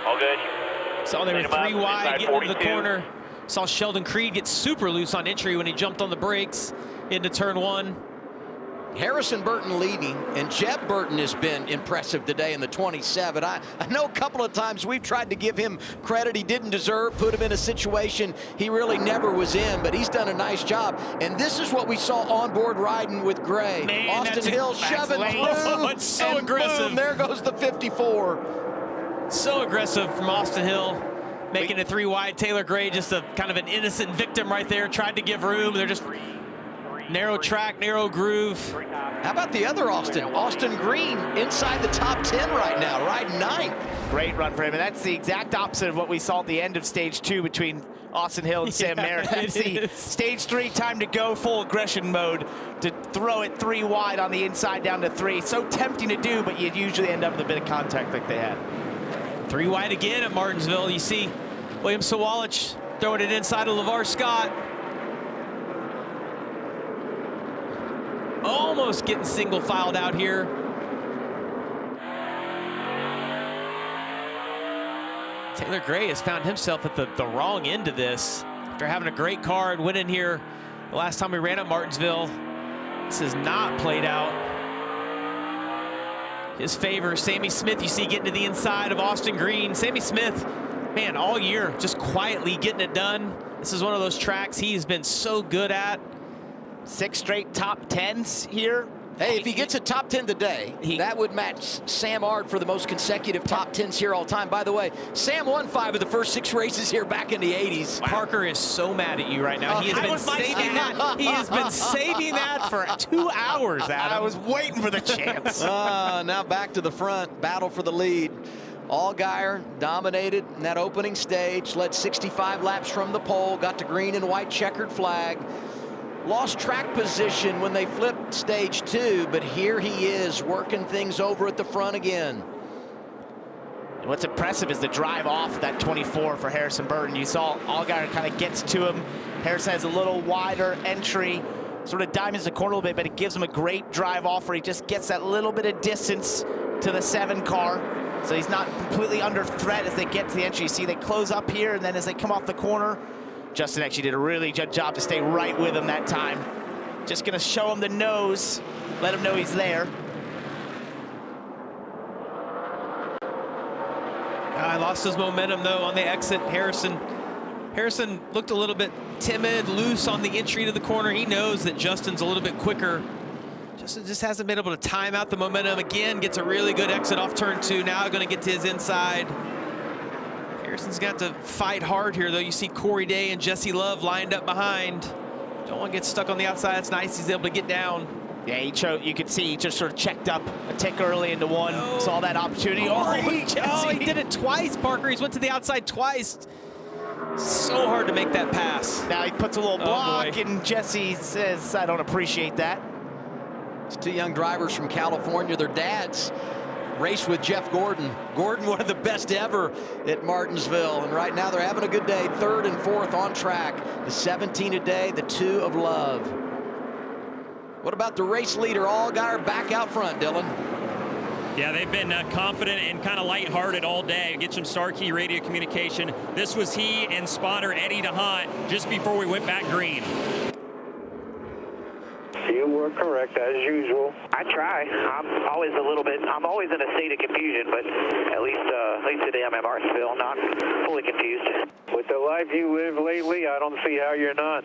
All good. Saw they were 3 wide getting into the corner. Saw Sheldon Creed get super loose on entry when he jumped on the brakes into turn 1. Harrison Burton leading, and Jeb Burton has been impressive today in the 27. I know a couple of times we've tried to give him credit he didn't deserve, put him in a situation he really never was in, but he's done a nice job. And this is what we saw on board riding with Gray. Man, Austin Hill shoving through. Oh, it's so aggressive. Boom, there goes the 54. So aggressive from Austin Hill, making it 3 wide. Taylor Gray just a kind of an innocent victim right there. Tried to give room. They're just narrow track, narrow groove. How about the other Austin? Austin Green inside the top 10 right now, riding 9th. Great run for him, and that's the exact opposite of what we saw at the end of stage 2 between Austin Hill and Sam Merritt. That's the stage 3 time to go full aggression mode to throw it 3 wide on the inside down to 3. So tempting to do, but you'd usually end up with a bit of contact like they had. 3 wide again at Martinsville. You see William Sawalich throwing it inside of LeVar Scott. Almost getting single filed out here. Taylor Gray has found himself at the wrong end of this. After having a great car and winning here the last time we ran at Martinsville, this has not played out his favor. Sammy Smith, you see getting to the inside of Austin Green. Sammy Smith, man, all year just quietly getting it done. This is one of those tracks he's been so good at. 6 straight top 10s here. Hey, if he gets a top 10 today, that would match Sam Ard for the most consecutive top 10s here all time. By the way, Sam won 5 of the first 6 races here back in the 80s. Wow. Parker is so mad at you right now. He has been saving that. He has been saving that for 2 hours, Adam. I was waiting for the chance. Now back to the front, battle for the lead. Allgaier dominated in that opening stage, led 65 laps from the pole, got to green and white checkered flag. Lost track position when they flipped stage 2, but here he is working things over at the front again. And what's impressive is the drive off that 24 for Harrison Burton. You saw Allgaier kind of gets to him. Harrison has a little wider entry, sort of diamonds the corner a little bit, but it gives him a great drive off where he just gets that little bit of distance to the 7 car. So he's not completely under threat as they get to the entry. You see they close up here, and then as they come off the corner, Justin actually did a really good job to stay right with him that time. Just gonna show him the nose, let him know he's there. I lost his momentum though on the exit. Harrison looked a little bit timid, loose on the entry to the corner. He knows that Justin's a little bit quicker. Justin just hasn't been able to time out the momentum. Again, gets a really good exit off turn 2. Now gonna get to his inside. Harrison's got to fight hard here, though. You see Corey Day and Jesse Love lined up behind. Don't want to get stuck on the outside. It's nice he's able to get down. Yeah, you could see he just sort of checked up a tick early into 1. Oh. Saw that opportunity. He did it twice, Parker. He's went to the outside twice. So hard to make that pass. Now he puts a little block, and Jesse says, I don't appreciate that. It's 2 young drivers from California. Their dads Race with Jeff Gordon. Gordon, one of the best ever at Martinsville. And right now they're having a good day. 3rd and 4th on track. The 17 a day, the 2 of Love. What about the race leader, Allgaier, back out front, Dylan? Yeah, they've been confident and kind of lighthearted all day. Get some star key radio communication. This was he and spotter Eddie DeHaan just before we went back green. You were correct as usual. I try. I'm always in a state of confusion, but at least today I'm at Martinsville, not fully confused. With the life you live lately, I don't see how you're not.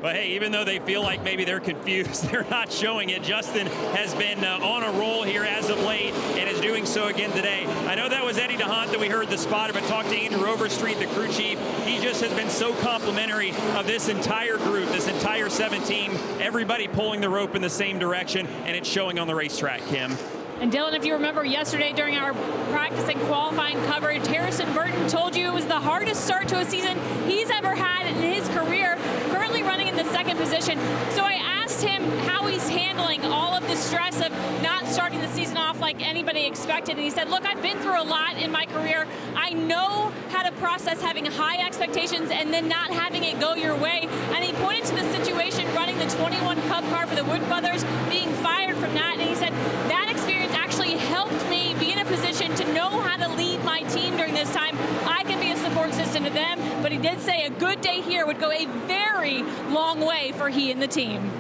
But hey, even though they feel like maybe they're confused, they're not showing it. Justin has been on a roll here as of late and is doing so again today. I know that was Eddie DeHaan that we heard, the spotter, but talk to Andrew Overstreet, the crew chief. He just has been so complimentary of this entire group, this entire 17, everybody pulling the rope in the same direction, and it's showing on the racetrack, Kim. And Dylan, if you remember yesterday during our practice and qualifying coverage, Harrison Burton told you it was the hardest start to a season he's ever had in his career, currently running in the 2nd position. So I asked him how he's handling all of the stress of not starting the season off like anybody expected. And he said, look, I've been through a lot in my career. I know how to process having high expectations and then not having it go your way. And he pointed to the situation running the 21 Cup car for the Wood Brothers, being fired from that. And he said, that experience actually helped me be in a position to know how to lead my team during this time. I can be a support system to them, but he did say a good day here would go a very long way for he and the team.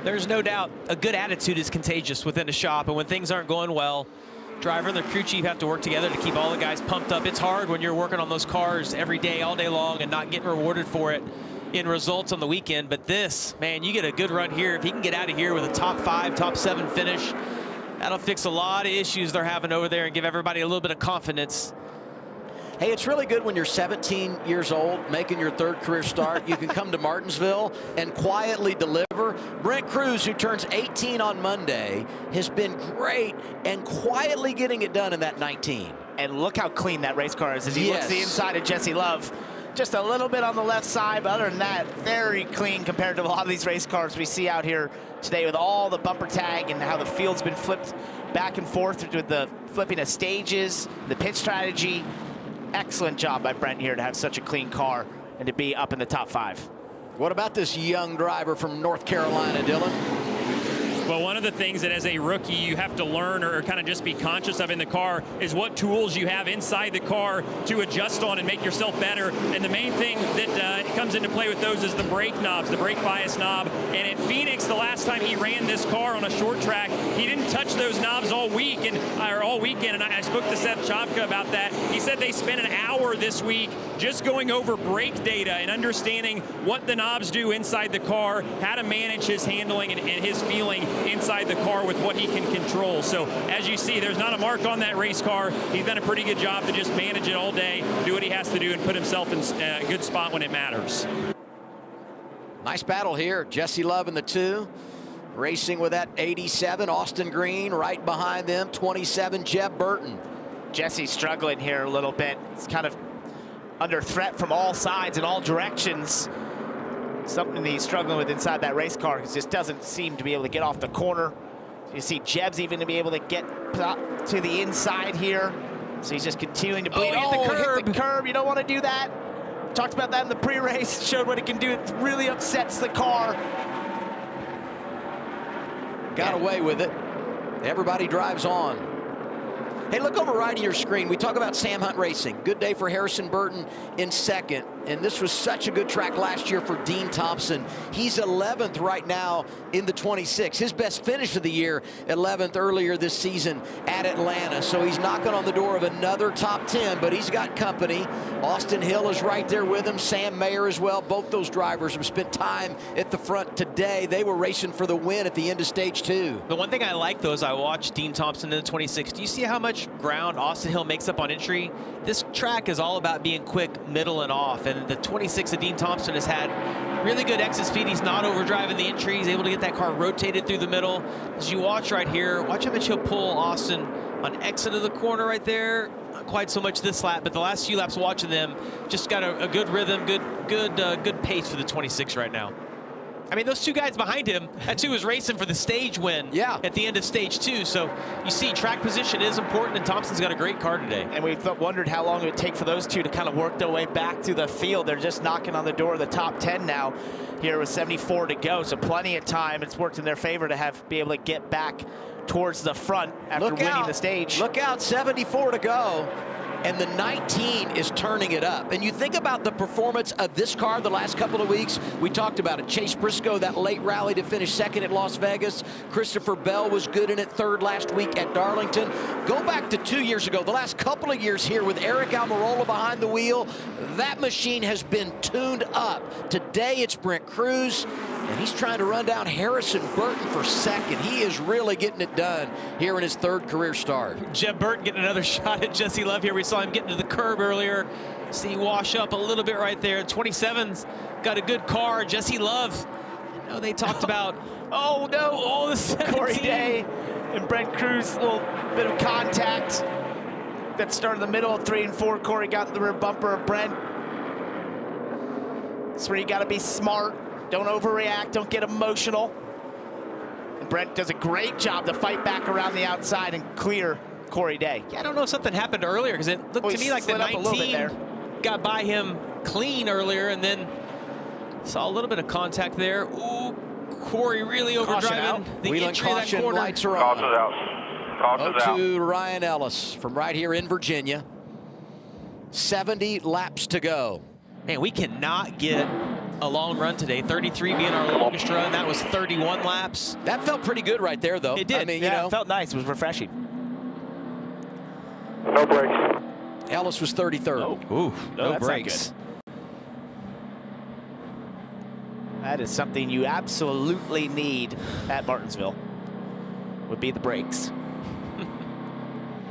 There's no doubt a good attitude is contagious within a shop, and when things aren't going well, driver and the crew chief have to work together to keep all the guys pumped up. It's hard when you're working on those cars every day, all day long, and not getting rewarded for it in results on the weekend. But this, man, you get a good run here. If he can get out of here with a top 5, top 7 finish, that'll fix a lot of issues they're having over there and give everybody a little bit of confidence. Hey, it's really good when you're 17 years old, making your 3rd career start. You can come to Martinsville and quietly deliver. Brent Cruz, who turns 18 on Monday, has been great and quietly getting it done in that 19. And look how clean that race car is as he looks the inside of Jesse Love. Just a little bit on the left side, but other than that, very clean compared to a lot of these race cars we see out here today with all the bumper tag and how the field's been flipped back and forth with the flipping of stages, the pit strategy. Excellent job by Brent here to have such a clean car and to be up in the top 5. What about this young driver from North Carolina, Dylan? Well, one of the things that as a rookie you have to learn or kind of just be conscious of in the car is what tools you have inside the car to adjust on and make yourself better. And the main thing that comes into play with those is the brake knobs, the brake bias knob. And at Phoenix, the last time he ran this car on a short track, he didn't touch those knobs all weekend. And I spoke to Seth Chavka about that. He said they spent an hour this week just going over brake data and understanding what the knobs do inside the car, how to manage his handling and his feeling inside the car with what he can control. So as you see, there's not a mark on that race car. He's done a pretty good job to just manage it all day, do what he has to do, and put himself in a good spot when it matters. Nice battle here. Jesse Love in the 2. Racing with that 87, Austin Green right behind them, 27, Jeb Burton. Jesse's struggling here a little bit. He's kind of under threat from all sides and all directions. Something that he's struggling with inside that race car because just doesn't seem to be able to get off the corner. You see Jeb's even to be able to get to the inside here. So he's just continuing to bleed. Hit the curb. You don't want to do that. Talked about that in the pre-race. Showed what it can do. It really upsets the car. Got away with it. Everybody drives on. Hey, look over right of your screen. We talk about Sam Hunt Racing. Good day for Harrison Burton in 2nd. And this was such a good track last year for Dean Thompson. He's 11th right now in the 26. His best finish of the year, 11th earlier this season at Atlanta. So he's knocking on the door of another top 10, but he's got company. Austin Hill is right there with him. Sam Mayer as well. Both those drivers have spent time at the front today. They were racing for the win at the end of stage 2. The one thing I like, though, is I watched Dean Thompson in the 26. Do you see how much ground Austin Hill makes up on entry? This track is all about being quick, middle, and off. And the 26 of Dean Thompson has had really good exit speed. He's not overdriving the entry. He's able to get that car rotated through the middle. As you watch right here, watch how much he'll pull Austin on exit of the corner right there. Not quite so much this lap, but the last few laps watching them, just got a good rhythm, good pace for the 26 right now. I mean, those two guys behind him, that's who was racing for the stage win at the end of stage 2. So you see track position is important, and Thompson's got a great car today. And we wondered how long it would take for those two to kind of work their way back to the field. They're just knocking on the door of the top 10 now here with 74 to go. So plenty of time. It's worked in their favor to be able to get back towards the front after winning the stage. Look out, 74 to go. And the 19 is turning it up. And you think about the performance of this car the last couple of weeks. We talked about it. Chase Briscoe, that late rally to finish second at Las Vegas. Christopher Bell was good in it, third last week at Darlington. Go back to 2 years ago, the last couple of years here with Eric Almirola behind the wheel. That machine has been tuned up. Today it's Brent Cruz, and he's trying to run down Harrison Burton for second. He is really getting it done here in his third career start. Jeb Burton getting another shot at Jesse Love here. We saw him getting to the curb earlier. See wash up a little bit right there. 27's got a good car. Jesse Love, you know, they talked about, oh no, all the 17. Corey Day and Brent Cruz, a little bit of contact. That started in the middle of 3 and 4. Corey got in the rear bumper of Brent. That's where you got to be smart. Don't overreact. Don't get emotional. And Brent does a great job to fight back around the outside and clear Corey Day. Yeah, I don't know if something happened earlier, because it looked to me like the 19 got by him clean earlier, and then saw a little bit of contact there. Ooh, Corey really overdriving the entry of that corner. Lights are on. To Ryan Ellis from right here in Virginia. 70 laps to go. Man, we cannot get a long run today. 33 being our longest run. That was 31 laps. That felt pretty good right there, though. It did. I mean, yeah, you know, it felt nice. It was refreshing. No brakes. Ellis was 33rd. Oh. Ooh, no brakes. That is something you absolutely need at Martinsville, would be the brakes.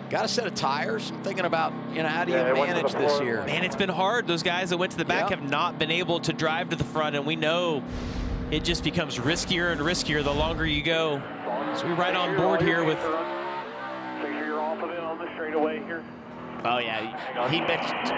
Got a set of tires. I'm thinking about, you know, how do you manage this year? Man, it's been hard. Those guys that went to the back have not been able to drive to the front, and we know it just becomes riskier and riskier the longer you go. So we're right on board here with... Make sure you're off of it on the straightaway here. Oh, yeah. He mentioned...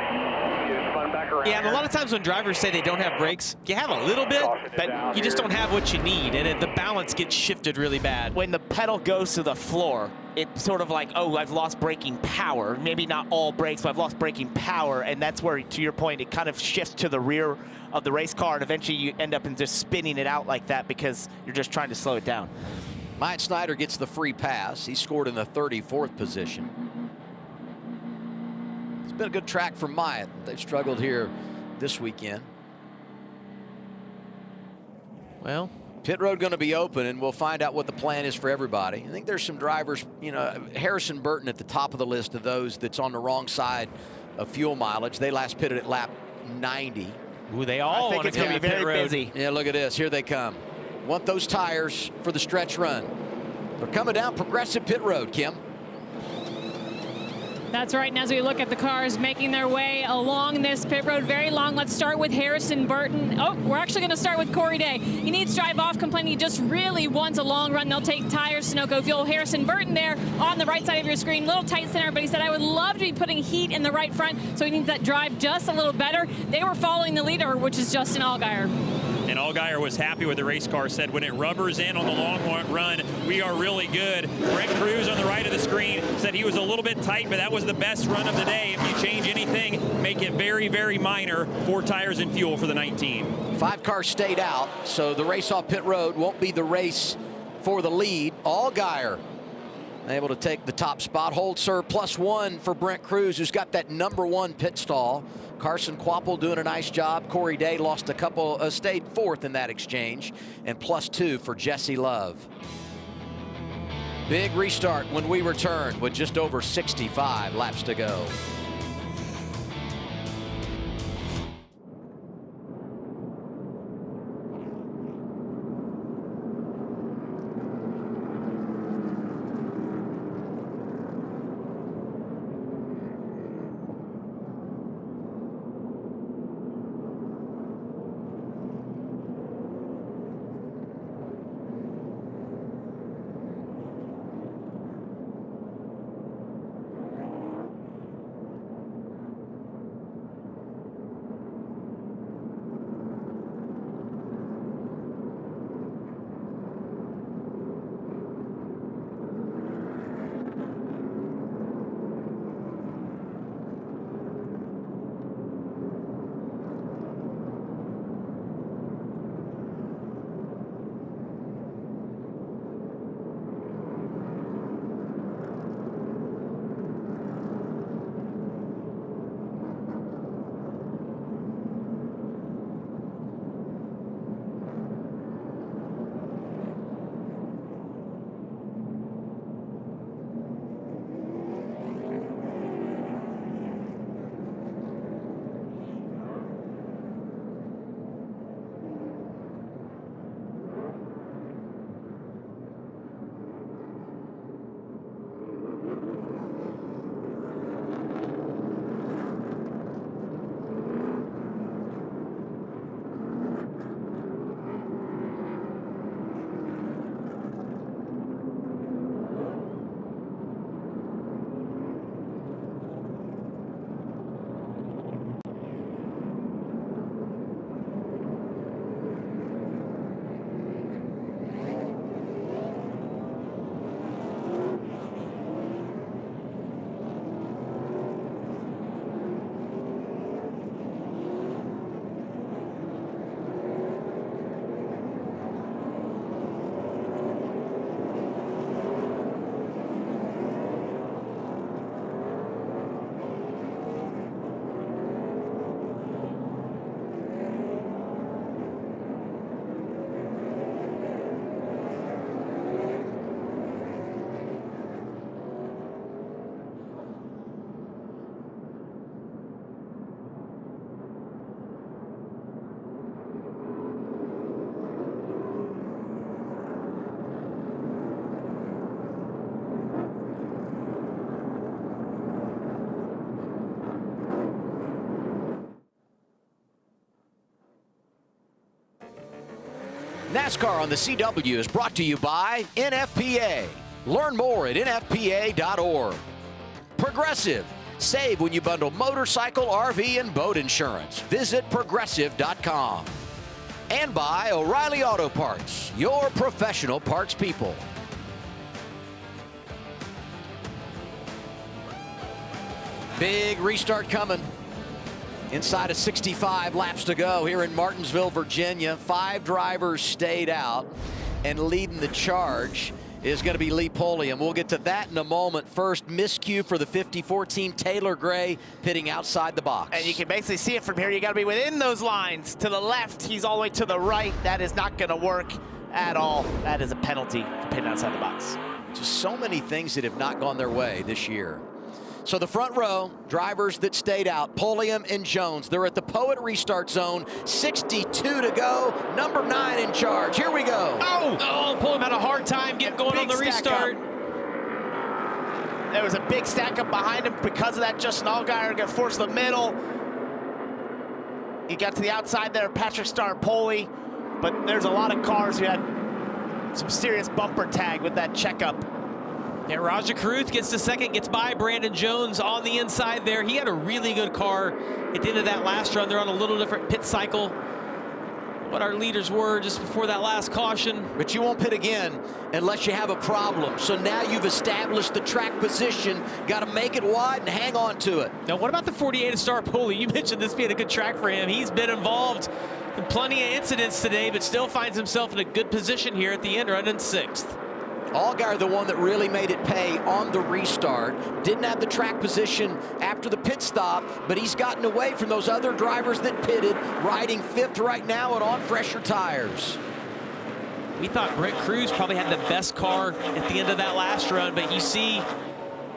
Yeah, and a lot of times when drivers say they don't have brakes, you have a little bit, but you just don't have what you need, and the balance gets shifted really bad. When the pedal goes to the floor, it's sort of like, oh, I've lost braking power. Maybe not all brakes, but I've lost braking power, and that's where, to your point, it kind of shifts to the rear of the race car, and eventually you end up in just spinning it out like that because you're just trying to slow it down. Myatt Snyder gets the free pass. He scored in the 34th position. It's been a good track for Myatt. They've struggled here this weekend. Well, pit road going to be open, and we'll find out what the plan is for everybody. I think there's some drivers, you know, Harrison Burton at the top of the list of those that's on the wrong side of fuel mileage. They last pitted at lap 90. Ooh, they all want to come to pit road. Busy. Yeah, look at this. Here they come. Want those tires for the stretch run. They're coming down Progressive Pit Road, Kim. That's right, and as we look at the cars making their way along this pit road, very long. Let's start with Harrison Burton. Oh, we're actually going to start with Corey Day. He needs drive off complaining he just really wants a long run. They'll take tires, Sunoco fuel. Harrison Burton there on the right side of your screen, little tight center, but he said, I would love to be putting heat in the right front, so he needs that drive just a little better. They were following the leader, which is Justin Allgaier. And Allgaier was happy with the race car, said when it rubbers in on the long run, we are really good. Brent Cruz on the right of the screen said he was a little bit tight, but that was the best run of the day. If you change anything, make it very, very minor. 4 tires and fuel for the 19. 5 cars stayed out, so the race off pit road won't be the race for the lead. Allgaier able to take the top spot. Hold serve +1 for Brent Cruz, who's got that #1 pit stall. Carson Quapple doing a nice job. Corey Day lost a couple, stayed 4th in that exchange, and +2 for Jesse Love. Big restart when we return with just over 65 laps to go. NASCAR on the CW is brought to you by NFPA. Learn more at nfpa.org. Progressive. Save when you bundle motorcycle, RV, and boat insurance. Visit progressive.com. And by O'Reilly Auto Parts, your professional parts people. Big restart coming. Inside of 65 laps to go here in Martinsville, Virginia. 5 drivers stayed out, and leading the charge is going to be Lee Pulliam. We'll get to that in a moment. First, miscue for the 54 team, Taylor Gray, pitting outside the box. And you can basically see it from here. You got to be within those lines. To the left, he's all the way to the right. That is not going to work at all. That is a penalty for pitting outside the box. Just so many things that have not gone their way this year. So the front row, drivers that stayed out, Pulliam and Jones. They're at the Poet restart zone. 62 to go. Number 9 in charge. Here we go. Oh, Pulliam had a hard time getting going on the restart. There was a big stack up behind him because of that. Justin Allgaier got forced to the middle. He got to the outside there, Patrick Star-Poli. But there's a lot of cars who had some serious bumper tag with that checkup. Yeah, Raja Caruth gets to second, gets by Brandon Jones on the inside there. He had a really good car at the end of that last run. They're on a little different pit cycle what our leaders were just before that last caution. But you won't pit again unless you have a problem. So now you've established the track position. Got to make it wide and hang on to it. Now, what about the 48 Star-Poli? You mentioned this being a good track for him. He's been involved in plenty of incidents today, but still finds himself in a good position here at the end, running 6th. Allgaier, the one that really made it pay on the restart. Didn't have the track position after the pit stop, but he's gotten away from those other drivers that pitted, riding 5th right now and on fresher tires. We thought Brent Cruz probably had the best car at the end of that last run, but you see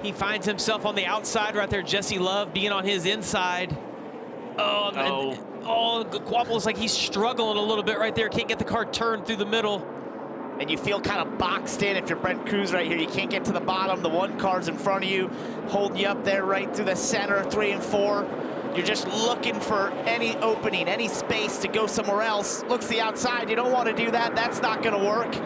he finds himself on the outside right there. Jesse Love being on his inside. Guapo looks like he's struggling a little bit right there. Can't get the car turned through the middle. And you feel kind of boxed in if you're Brent Cruz right here. You can't get to the bottom. The 1 car's in front of you, holding you up there right through the center, 3 and 4. You're just looking for any opening, any space to go somewhere else. Looks the outside. You don't want to do that. That's not going to work.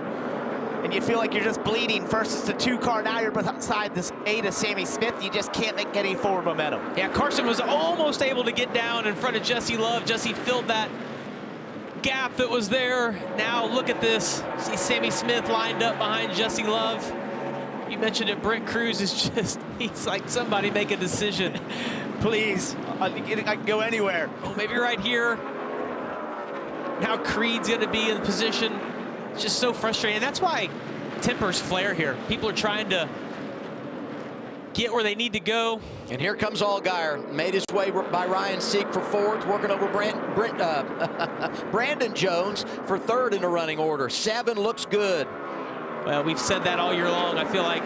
And you feel like you're just bleeding. First it's the 2 car. Now you're beside this 8 of Sammy Smith. You just can't make any forward momentum. Yeah, Carson was almost able to get down in front of Jesse Love. Jesse filled that gap that was there. Now look at this. See Sammy Smith lined up behind Jesse Love. You mentioned it, Brent Cruz is just, he's like, somebody make a decision. Please, I can go anywhere. Oh, maybe right here. Now Creed's gonna be in position. It's just so frustrating. That's why tempers flare here. People are trying to get where they need to go. And here comes Allgaier. Made his way by Ryan Sieg for 4th, working over Brandon Jones for 3rd in the running order. 7 looks good. Well, we've said that all year long. I feel like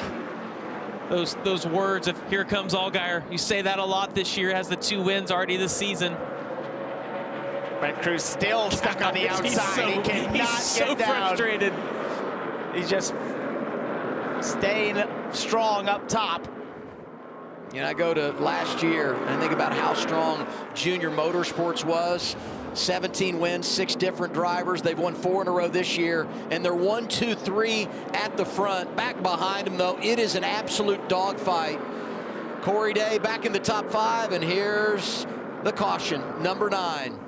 those words of "here comes Allgaier," you say that a lot this year. Has the 2 wins already this season. Brent Cruz still stuck on the outside. He cannot he's get so down. frustrated. He's just staying strong up top. You know, I go to last year and think about how strong Junior Motorsports was. 17 wins, 6 different drivers. They've won 4 in a row this year, and they're 1, 2, 3 at the front. Back behind them, though, it is an absolute dogfight. Corey Day back in the top 5, and here's the caution, number 9.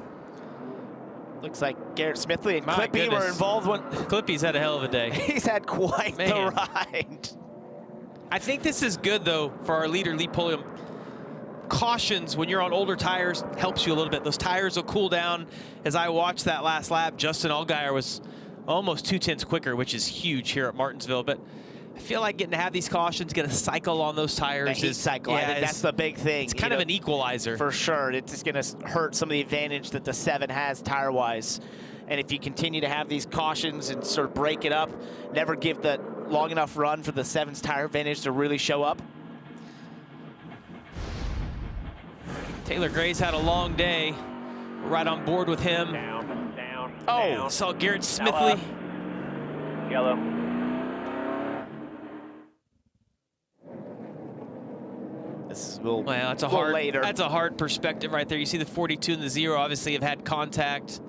Looks like Garrett Smithley and My Clippy were involved. Clippy's had a hell of a day. He's had quite the ride. I think this is good, though, for our leader, Lee Pulliam. Cautions when you're on older tires helps you a little bit. Those tires will cool down. As I watched that last lap, Justin Allgaier was almost 2/10 quicker, which is huge here at Martinsville. But I feel like getting to have these cautions, get a cycle on those tires. The heat cycle, I think that's the big thing. It's kind of an equalizer. For sure. It's just going to hurt some of the advantage that the 7 has tire-wise. And if you continue to have these cautions and sort of break it up, never give the long enough run for the 7's tire advantage to really show up. Taylor Gray's had a long day. We're right on board with him. Down. Saw Garrett Smithley. Yellow. This is a little, well, that's a hard later. That's a hard perspective right there. You see the 42 and the 0 obviously have had contact.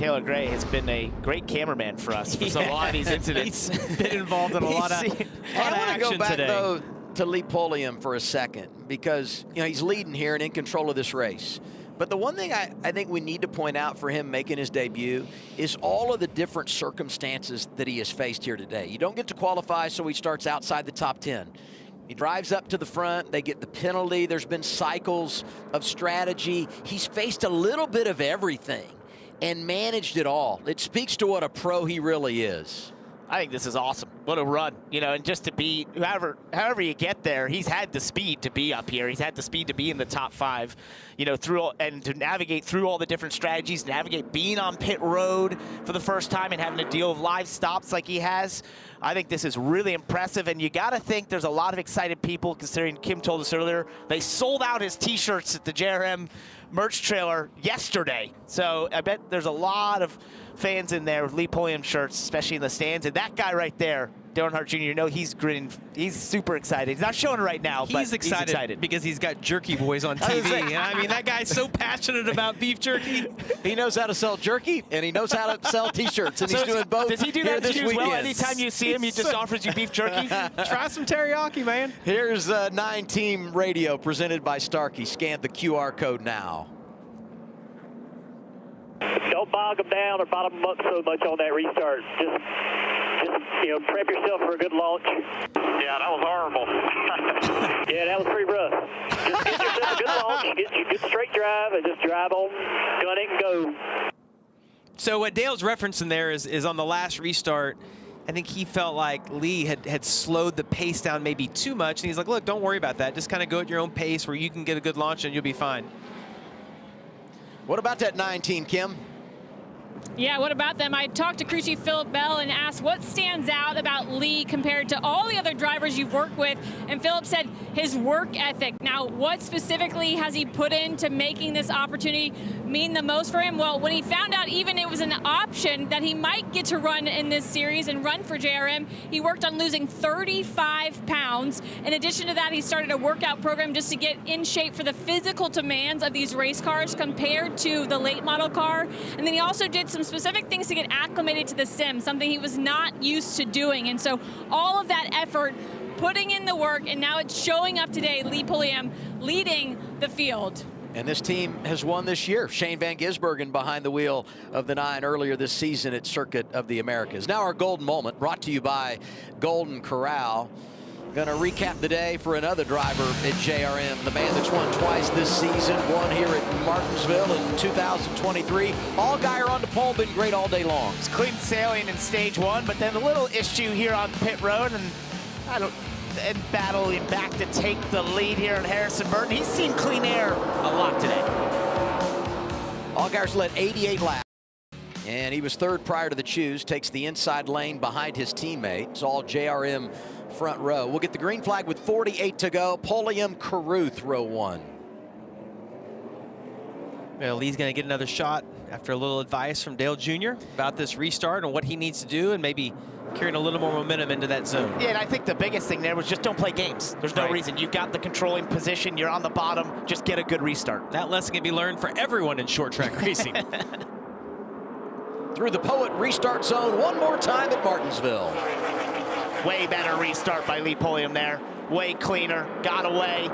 Taylor Gray has been a great cameraman for us for a lot of these incidents. He's been involved in a lot of I want to go back, today. though, to Lee Pulliam for a second, because he's leading here and in control of this race. But the one thing I think we need to point out for him making his debut is all of the different circumstances that he has faced here today. You don't get to qualify, so he starts outside the top 10. He drives up to the front. They get the penalty. There's been cycles of strategy. He's faced a little bit of everything and managed it all. It speaks to what a pro he really is. I think this is awesome. What a run, and just to be, however you get there, he's had the speed to be up here. He's had the speed to be in the top 5, and to navigate through all the different strategies, navigate being on pit road for the first time and having to deal with live stops like he has. I think this is really impressive, and you got to think there's a lot of excited people, considering Kim told us earlier, they sold out his T-shirts at the JRM merch trailer yesterday. So I bet there's a lot of fans in there with Lee Pulliam shirts, especially in the stands. And that guy right there, Darren Hart Jr., he's grinning. He's super excited. He's not showing it right now, but he's excited because he's got Jerky Boys on TV. I mean, that guy's so passionate about beef jerky. He knows how to sell jerky, and he knows how to sell T-shirts, and he's doing both. Does he do that this to you as well? Anytime you see him, he just offers you beef jerky? Try some teriyaki, man. Here's 9-Team Radio presented by Starkey. Scan the QR code now. Don't bog them down or bottom them up so much on that restart. Just prep yourself for a good launch. Yeah, that was horrible. Yeah, that was pretty rough. Just get yourself a good launch, get your good straight drive, and just drive on, gun it, and go. So what Dale's referencing there is on the last restart, I think he felt like Lee had slowed the pace down maybe too much, and he's like, look, don't worry about that. Just kind of go at your own pace where you can get a good launch and you'll be fine. What about that 9-Team, Kim? Yeah, what about them? I talked to crew chief Philip Bell and asked what stands out about Lee compared to all the other drivers you've worked with, and Philip said his work ethic. Now, what specifically has he put into making this opportunity mean the most for him? Well, when he found out even it was an option that he might get to run in this series and run for JRM, he worked on losing 35 pounds. In addition to that, he started a workout program just to get in shape for the physical demands of these race cars compared to the late model car. And then he also did some specific things to get acclimated to the sim, something he was not used to doing. And so all of that effort, putting in the work, and now it's showing up today. Lee Pulliam leading the field. And this team has won this year. Shane Van Gisbergen behind the wheel of the 9 earlier this season at Circuit of the Americas. Now our golden moment, brought to you by Golden Corral. Going to recap the day for another driver at JRM, the man that's won twice this season, won here at Martinsville in 2023. Allgaier on the pole, been great all day long. It's clean sailing in stage 1, but then a little issue here on pit road, and battling back to take the lead here in Harrison Burton. He's seen clean air a lot today. Allgaier's led 88 laps. And he was 3rd prior to the choose, takes the inside lane behind his teammate. It's all JRM front row. We'll get the green flag with 48 to go. Pulliam, Carruth, row 1. Well, Lee's going to get another shot after a little advice from Dale Jr. about this restart and what he needs to do, and maybe carrying a little more momentum into that zone. Yeah, and I think the biggest thing there was just don't play games. There's no reason. You've got the controlling position. You're on the bottom. Just get a good restart. That lesson can be learned for everyone in short track racing. Through the Poet restart zone one more time at Martinsville. Way better restart by Lee Pulliam there. Way cleaner. Got away.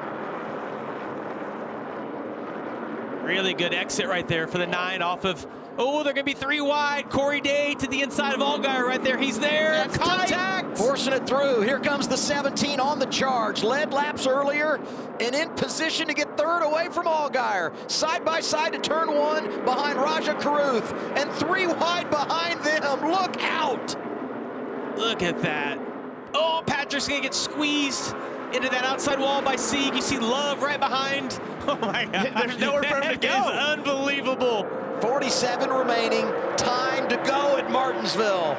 Really good exit right there for the 9 off of, oh, they're going to be 3 wide. Corey Day to the inside of Allgaier right there. He's there. That's contact. Tight. Forcing it through. Here comes the 17 on the charge. Led laps earlier and in position to get 3rd away from Allgaier. Side by side to turn 1 behind Raja Carruth, and 3 wide behind them. Look out. Look at that. Oh, Patrick's going to get squeezed into that outside wall by Sieg. You see Love right behind. Oh, my God. There's nowhere for him to go. That is unbelievable. 47 remaining. Time to go at Martinsville.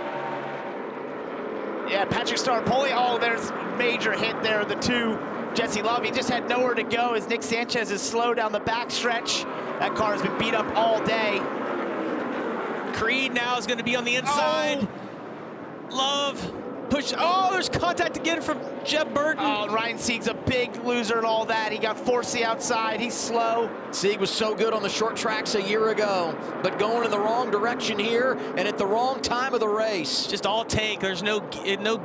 Yeah, Patrick Star pulling. Oh, there's major hit there. The 2. Jesse Love, he just had nowhere to go as Nick Sanchez is slow down the backstretch. That car has been beat up all day. Creed now is going to be on the inside. Oh. Love push. Oh, there's contact again from Jeb Burton. Oh, and Ryan Sieg's a big loser in all that. He got forced to the outside. He's slow. Sieg was so good on the short tracks a year ago, but going in the wrong direction here and at the wrong time of the race. Just all take. There's no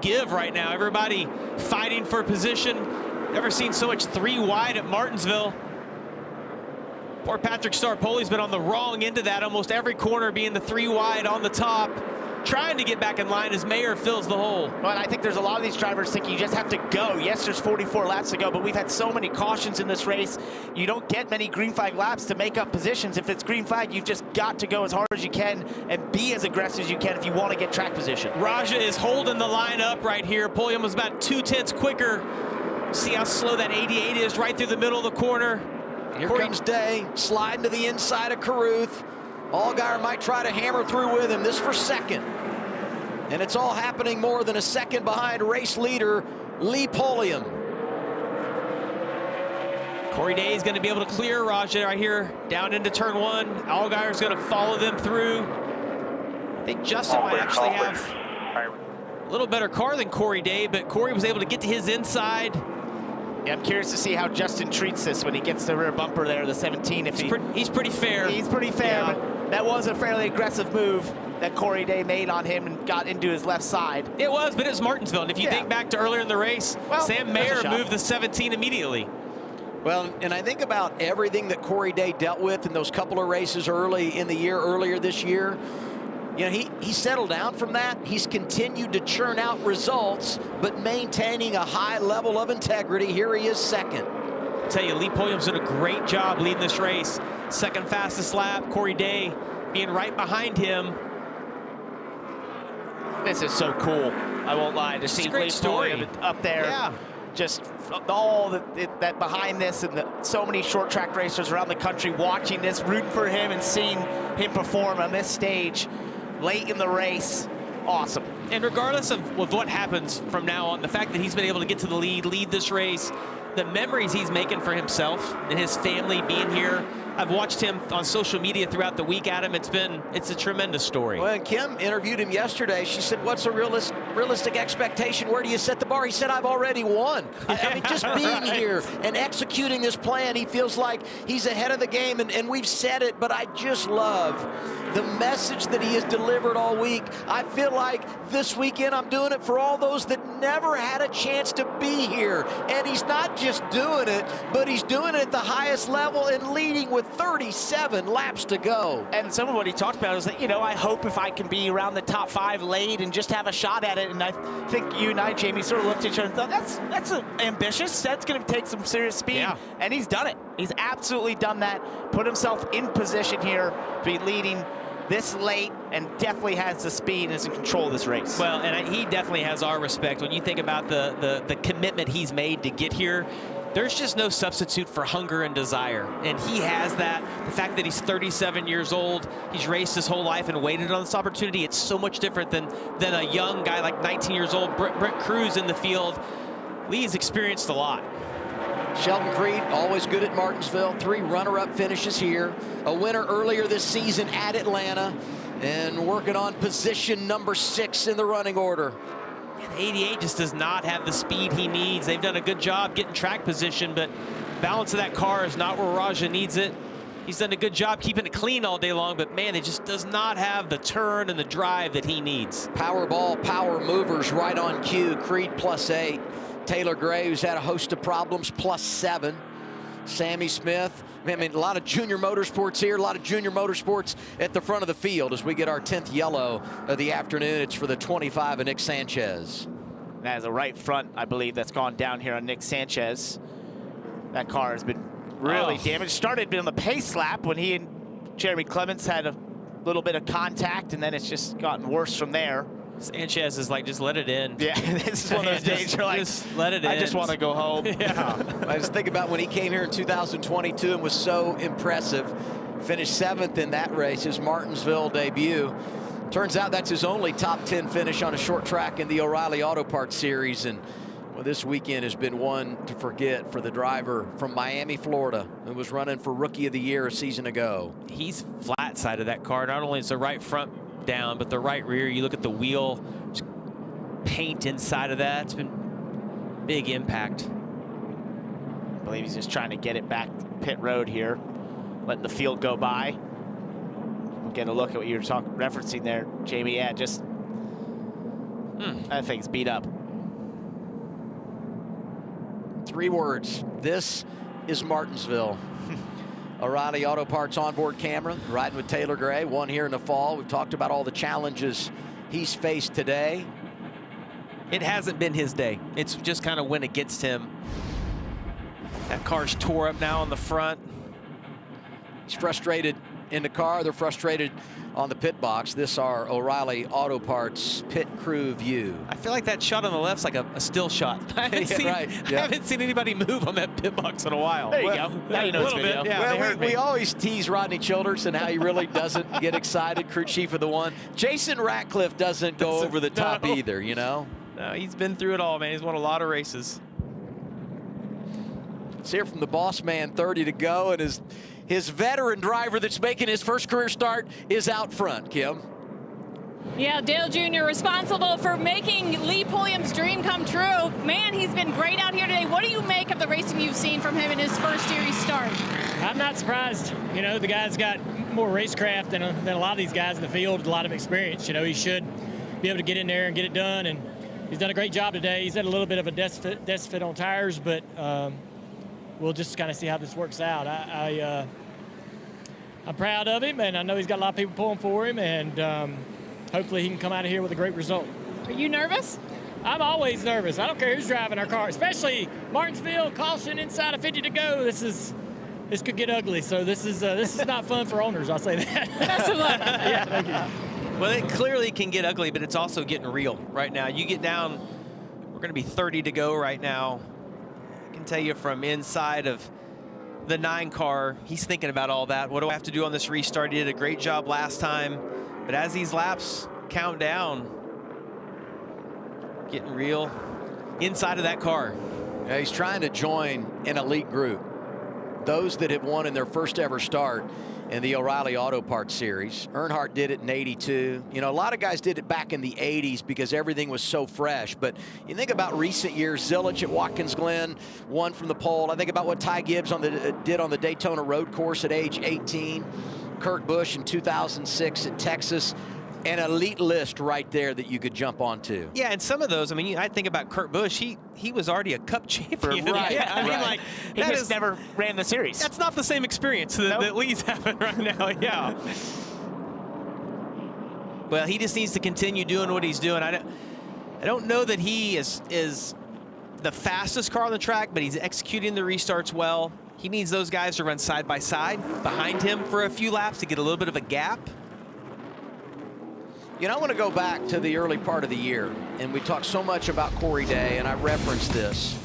give right now. Everybody fighting for position. Never seen so much 3 wide at Martinsville. Poor Patrick Starpoli's been on the wrong end of that, almost every corner being the 3 wide on the top, trying to get back in line as Mayer fills the hole. But I think there's a lot of these drivers thinking you just have to go. Yes, there's 44 laps to go, but we've had so many cautions in this race. You don't get many green flag laps to make up positions. If it's green flag, you've just got to go as hard as you can and be as aggressive as you can if you want to get track position. Raja is holding the line up right here. Pulliam was about 2/10 quicker. See how slow that 88 is right through the middle of the corner. Here comes Day, sliding to the inside of Carruth. Allgaier might try to hammer through with him. This for second. And it's all happening more than a second behind race leader Lee Pulliam. Corey Day is going to be able to clear Raja right here down into turn 1. Allgaier is going to follow them through. I think Justin might actually have a little better car than Corey Day, but Corey was able to get to his inside. Yeah, I'm curious to see how Justin treats this when he gets the rear bumper there, the 17. If he's pretty fair. He's pretty fair, yeah. But that was a fairly aggressive move that Corey Day made on him and got into his left side. It was, but it was Martinsville. And if you think back to earlier in the race, Sam Mayer moved the 17 immediately. Well, and I think about everything that Corey Day dealt with in those couple of races early in the year, earlier this year. You know, he settled down from that. He's continued to churn out results, but maintaining a high level of integrity. Here he is second. I'll tell you, Lee Pulliam's done a great job leading this race. Second fastest lap, Corey Day being right behind him. This is so cool. I won't lie, to see Lee Pulliam up there. Yeah. Just all that behind this, and so many short track racers around the country watching this, rooting for him and seeing him perform on this stage late in the race. Awesome. And regardless of what happens from now on, the fact that he's been able to get to the lead this race, the memories he's making for himself and his family being here. I've watched him on social media throughout the week, Adam. It's a tremendous story. Well, and Kim interviewed him yesterday. She said, what's a realistic expectation? Where do you set the bar? He said, I've already won. I mean, just being here and executing this plan, he feels like he's ahead of the game, and we've said it, but I just love the message that he has delivered all week. I feel like this weekend I'm doing it for all those that never had a chance to be here. And he's not just doing it, but he's doing it at the highest level and leading with 37 laps to go. And some of what he talked about is that, you know, I hope if I can be around the top 5 late and just have a shot at it. And I think you and I, Jamie, sort of looked at each other and thought, that's ambitious. That's going to take some serious speed. Yeah. And he's done it. He's absolutely done that. Put himself in position here to be leading this late, and definitely has the speed and is in control of this race. Well, and he definitely has our respect. When you think about the commitment he's made to get here, there's just no substitute for hunger and desire. And he has that. The fact that he's 37 years old, he's raced his whole life and waited on this opportunity, it's so much different than a young guy like 19 years old, Brent Cruz in the field. Lee's experienced a lot. Sheldon Creed, always good at Martinsville. 3 runner-up finishes here. A winner earlier this season at Atlanta, and working on position number 6 in the running order. And 88 just does not have the speed he needs. They've done a good job getting track position, but balance of that car is not where Raja needs it. He's done a good job keeping it clean all day long, but man, it just does not have the turn and the drive that he needs. Powerball, power movers right on cue. Creed +8. Taylor Gray, who's had a host of problems, +7. Sammy Smith. I mean, a lot of junior motorsports here, a lot of junior motorsports at the front of the field as we get our 10th yellow of the afternoon. It's for the 25 of Nick Sanchez. That is a right front, I believe, that's gone down here on Nick Sanchez. That car has been really damaged. Started being on the pace lap when he and Jeremy Clements had a little bit of contact, and then it's just gotten worse from there. Sanchez is like, just let it in. Yeah, this is one of those days you're like, just let it in. I just want to go home. Yeah. I just think about when he came here in 2022 and was so impressive. Finished 7th in that race, his Martinsville debut. Turns out that's his only top 10 finish on a short track in the O'Reilly Auto Parts Series. And well, this weekend has been one to forget for the driver from Miami, Florida, who was running for Rookie of the Year a season ago. He's flat side of that car. Not only is the right front down, but the right rear, you look at the wheel, paint inside of that. It's been big impact. I believe he's just trying to get it back pit road here, letting the field go by. We'll get a look at what you were referencing there, Jamie. Yeah, just that thing's beat up. 3 words. This is Martinsville. O'Reilly Auto Parts onboard camera, riding with Taylor Gray, won here in the fall. We've talked about all the challenges he's faced today. It hasn't been his day. It's just kind of when it gets to him. That car's tore up now on the front. He's frustrated in the car. They're frustrated on the pit box. This our O'Reilly Auto Parts pit crew view. I feel like that shot on the left's like a still shot. I haven't seen anybody move on that pit box in a while. There you go. Now you know it's video. Yeah, well, we always tease Rodney Childers and how he really doesn't get excited, crew chief of the one. Jason Ratcliffe doesn't go over the top either, you know? No, he's been through it all, man. He's won a lot of races. Let's hear from the boss man, 30 to go, and his veteran driver that's making his first career start is out front, Kim. Yeah, Dale Jr. responsible for making Lee Pulliam's dream come true. Man, he's been great out here today. What do you make of the racing you've seen from him in his first series start? I'm not surprised. You know, the guy's got more racecraft than a lot of these guys in the field, a lot of experience. You know, he should be able to get in there and get it done, and he's done a great job today. He's had a little bit of a desk fit on tires, but we'll just kind of see how this works out. I'm proud of him, and I know he's got a lot of people pulling for him, and hopefully he can come out of here with a great result. Are you nervous? I'm always nervous. I don't care who's driving our car, especially Martinsville, caution inside of 50 to go. This could get ugly, so this is not fun for owners, I'll say that. Best of luck. Yeah, thank you. Well, it clearly can get ugly, but it's also getting real right now. You get down, we're going to be 30 to go right now. I can tell you from inside of the 9 car, he's thinking about all that. What do I have to do on this restart? He did a great job last time, but as these laps count down, getting real inside of that car. Yeah, he's trying to join an elite group, those that have won in their first ever start in the O'Reilly Auto Parts Series. Earnhardt did it in '82. You know, a lot of guys did it back in the '80s because everything was so fresh. But you think about recent years, Zilich at Watkins Glen won from the pole. I think about what Ty Gibbs did on the Daytona road course at age 18. Kurt Busch in 2006 at Texas. An elite list right there that you could jump onto. Yeah, and some of those, I mean, I think about Kurt Busch. He was already a Cup champion. Right. Yeah, I mean, like, he just never ran the series. That's not the same experience that Lee's having right now. Yeah. Well, he just needs to continue doing what he's doing. I don't know that he is the fastest car on the track, but he's executing the restarts well. He needs those guys to run side by side behind him for a few laps to get a little bit of a gap. You know, I want to go back to the early part of the year, and we talked so much about Corey Day, and I referenced this,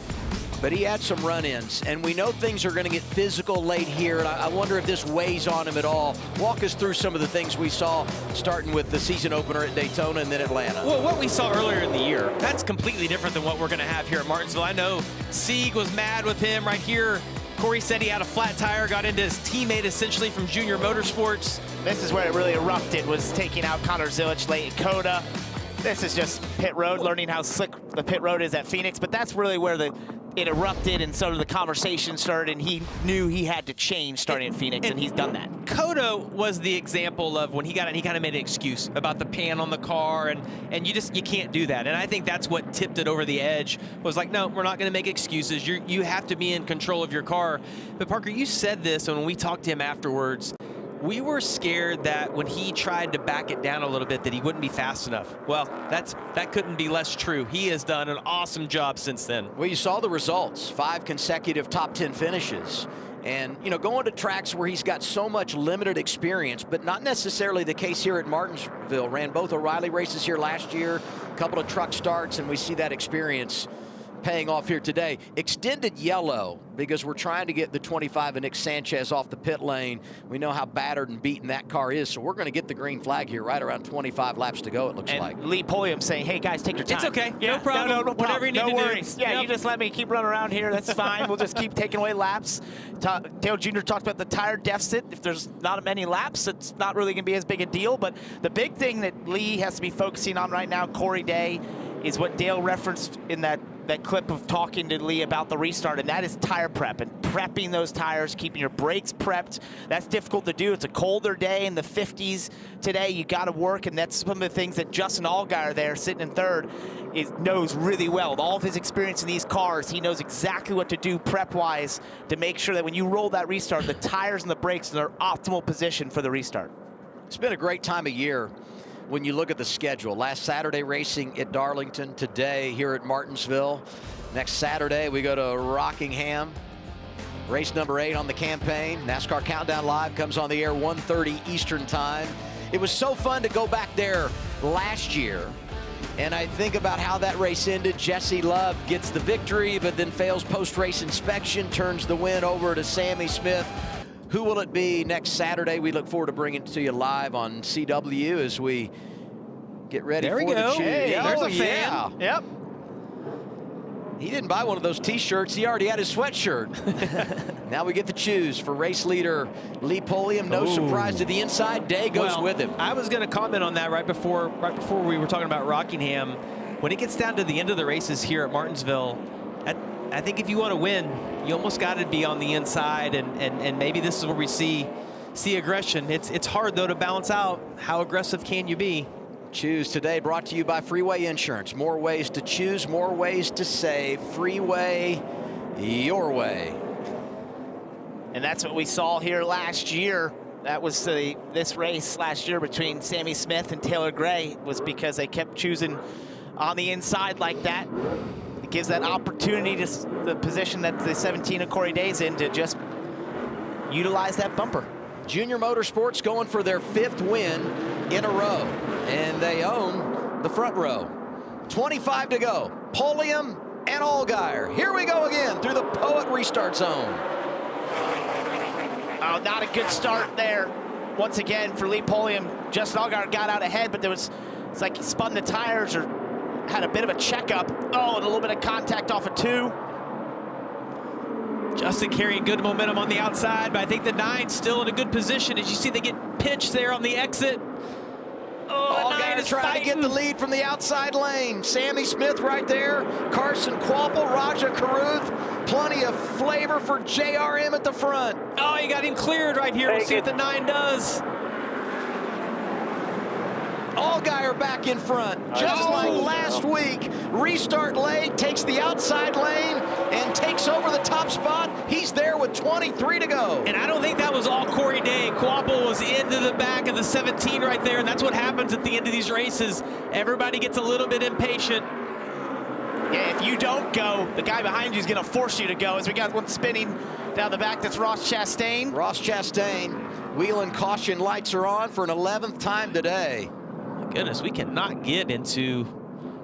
but he had some run-ins, and we know things are going to get physical late here, and I wonder if this weighs on him at all. Walk us through some of the things we saw, starting with the season opener at Daytona and then Atlanta. Well, what we saw earlier in the year, that's completely different than what we're going to have here at Martinsville. I know Sieg was mad with him right here. Corey said he had a flat tire, got into his teammate essentially from Junior Motorsports. This is where it really erupted, was taking out Connor Zilich late in Coda. This is just pit road, learning how slick the pit road is at Phoenix, but that's really where it erupted, and so the conversation started, and he knew he had to change starting at Phoenix, and he's done that. Coda was the example of when he got in, he kind of made an excuse about the pan on the car, and you can't do that. And I think that's what tipped it over the edge, was like, no, we're not going to make excuses. You have to be in control of your car. But Parker, you said this, and when we talked to him afterwards, we were scared that when he tried to back it down a little bit that he wouldn't be fast enough. Well, that couldn't be less true. He has done an awesome job since then. Well, you saw the results, 5 consecutive top 10 finishes. And, you know, going to tracks where he's got so much limited experience, but not necessarily the case here at Martinsville. Ran both O'Reilly races here last year, a couple of truck starts, and we see that experience paying off here today. Extended yellow because we're trying to get the 25 of Nick Sanchez off the pit lane. We know how battered and beaten that car is, so we're going to get the green flag here right around 25 laps to go, it looks like. Lee Pulliam saying, hey, guys, take your time. It's okay. Yeah, no problem. No problem. Whatever you need no to worries. do. Yeah, Yep. you just let me keep running around here. That's fine. We'll just keep taking away laps. Dale Jr. talked about the tire deficit. If there's not many laps, it's not really going to be as big a deal. But the big thing that Lee has to be focusing on right now, Corey Day, is what Dale referenced in that clip of talking to Lee about the restart, and that is tire prep and prepping those tires, keeping your brakes prepped. That's difficult to do. It's a colder day in the 50s today. You got to work, and that's some of the things that Justin Allgaier there, sitting in third, knows really well. With all of his experience in these cars, he knows exactly what to do prep-wise to make sure that when you roll that restart, the tires and the brakes are in their optimal position for the restart. It's been a great time of year when you look at the schedule. Last Saturday racing at Darlington, today here at Martinsville. Next Saturday we go to Rockingham. Race number 8 on the campaign. NASCAR Countdown Live comes on the air 1:30 Eastern time. It was so fun to go back there last year. And I think about how that race ended. Jesse Love gets the victory, but then fails post-race inspection, turns the win over to Sammy Smith. Who will it be next Saturday? We look forward to bringing it to you live on CW as we get ready for the choose. Hey, there's a fan. Yep. He didn't buy one of those T-shirts. He already had his sweatshirt. Now we get to choose for race leader Lee Pulliam. No surprise to the inside. Day goes with him. I was going to comment on that right before we were talking about Rockingham. When it gets down to the end of the races here at Martinsville, I think if you want to win, you almost got to be on the inside, and maybe this is where we see aggression. It's hard, though, to balance out how aggressive can you be. Choose today brought to you by Freeway Insurance. More ways to choose, more ways to save. Freeway, your way. And that's what we saw here last year. That was this race last year between Sammy Smith and Taylor Gray, was because they kept choosing on the inside like that. It gives that opportunity to the position that the 17 of Corey Day's in to just utilize that bumper. Junior Motorsports going for their 5th win in a row, and they own the front row. 25 to go. Pulliam and Allgaier. Here we go again through the Poet restart zone. Oh, not a good start there. Once again for Lee Pulliam. Justin Allgaier got out ahead, but it's like he spun the tires or had a bit of a checkup. Oh, and a little bit of contact off of 2. Justin carrying good momentum on the outside, but I think the 9's still in a good position. As you see, they get pinched there on the exit. Oh, the 9 is trying to get the lead from the outside lane. Sammy Smith right there. Carson Quapple, Raja Carruth. Plenty of flavor for JRM at the front. Oh, he got him cleared right here. We'll see what the 9 does. Allgaier back in front, just like last week. Restart late, takes the outside lane, and takes over the top spot. He's there with 23 to go. And I don't think that was all Corey Day. Quapple was into the back of the 17 right there, and that's what happens at the end of these races. Everybody gets a little bit impatient. Yeah, if you don't go, the guy behind you is going to force you to go. As we got one spinning down the back, that's Ross Chastain. Ross Chastain, wheel and caution lights are on for an 11th time today. Goodness, we cannot get into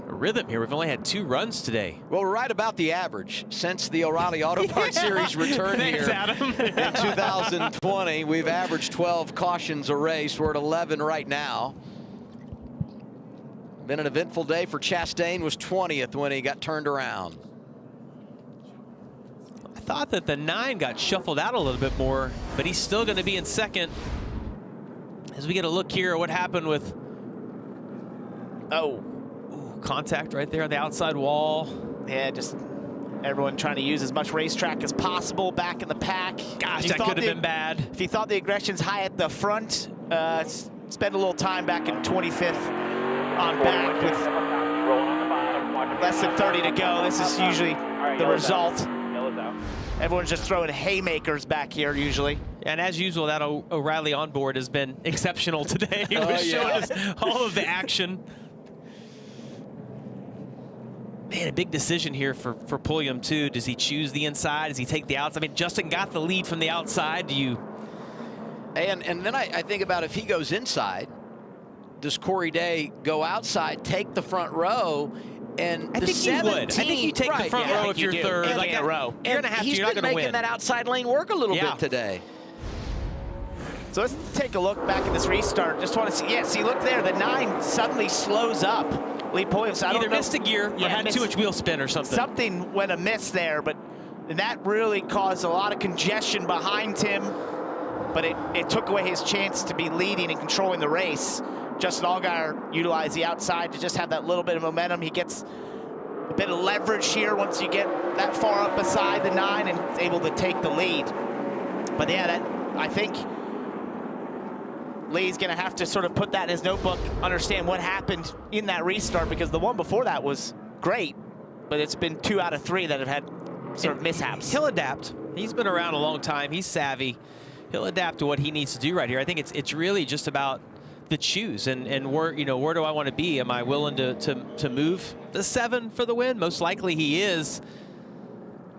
a rhythm here. We've only had 2 runs today. Well, we're right about the average since the O'Reilly Auto Parts Series returned here Adam. in 2020. We've averaged 12 cautions a race. We're at 11 right now. Been an eventful day for Chastain. Was 20th when he got turned around. I thought that the 9 got shuffled out a little bit more, but he's still going to be in second. As we get a look here at what happened with contact right there on the outside wall. Yeah, just everyone trying to use as much racetrack as possible back in the pack. Gosh, that could have been bad. If you thought the aggression's high at the front, spend a little time back in 25th on back with less than 30 to go. This is usually the result. Everyone's just throwing haymakers back here usually. And as usual, that O'Reilly onboard has been exceptional today. It was showing us all of the action. Man, a big decision here for Pulliam too. Does he choose the inside? Does he take the outside? I mean, Justin got the lead from the outside. Do you? And then I think about if he goes inside, does Corey Day go outside, take the front row? And I think you would. I think you take the front row if you're third. Like that row. You're gonna have to. You're not gonna win. He's been win. making that outside lane work a little bit today. So let's take a look back at this restart. Just want to see. Yeah, see, look there. The 9 suddenly slows up. Lee Pulliam. So either missed a gear or had too much wheel spin or something. Something went amiss there, but that really caused a lot of congestion behind him. But it took away his chance to be leading and controlling the race. Justin Allgaier utilized the outside to just have that little bit of momentum. He gets a bit of leverage here once you get that far up beside the 9 and is able to take the lead. But yeah, I think Lee's going to have to sort of put that in his notebook, understand what happened in that restart, because the one before that was great, but it's been 2 out of 3 that have had sort of mishaps. He'll adapt. He's been around a long time. He's savvy. He'll adapt to what he needs to do right here. I think it's really just about the choose and where do I want to be? Am I willing to move the 7 for the win? Most likely he is.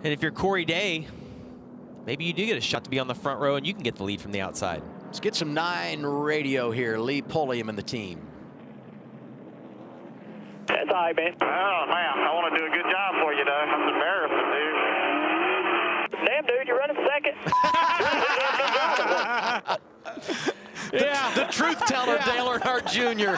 And if you're Corey Day, maybe you do get a shot to be on the front row and you can get the lead from the outside. Let's get some 9 radio here. Lee Pulliam and the team. That's all right, man. Oh, man, I want to do a good job for you, though. That's embarrassing, dude. Damn, dude, you're running second. The truth teller, Dale Earnhardt Jr.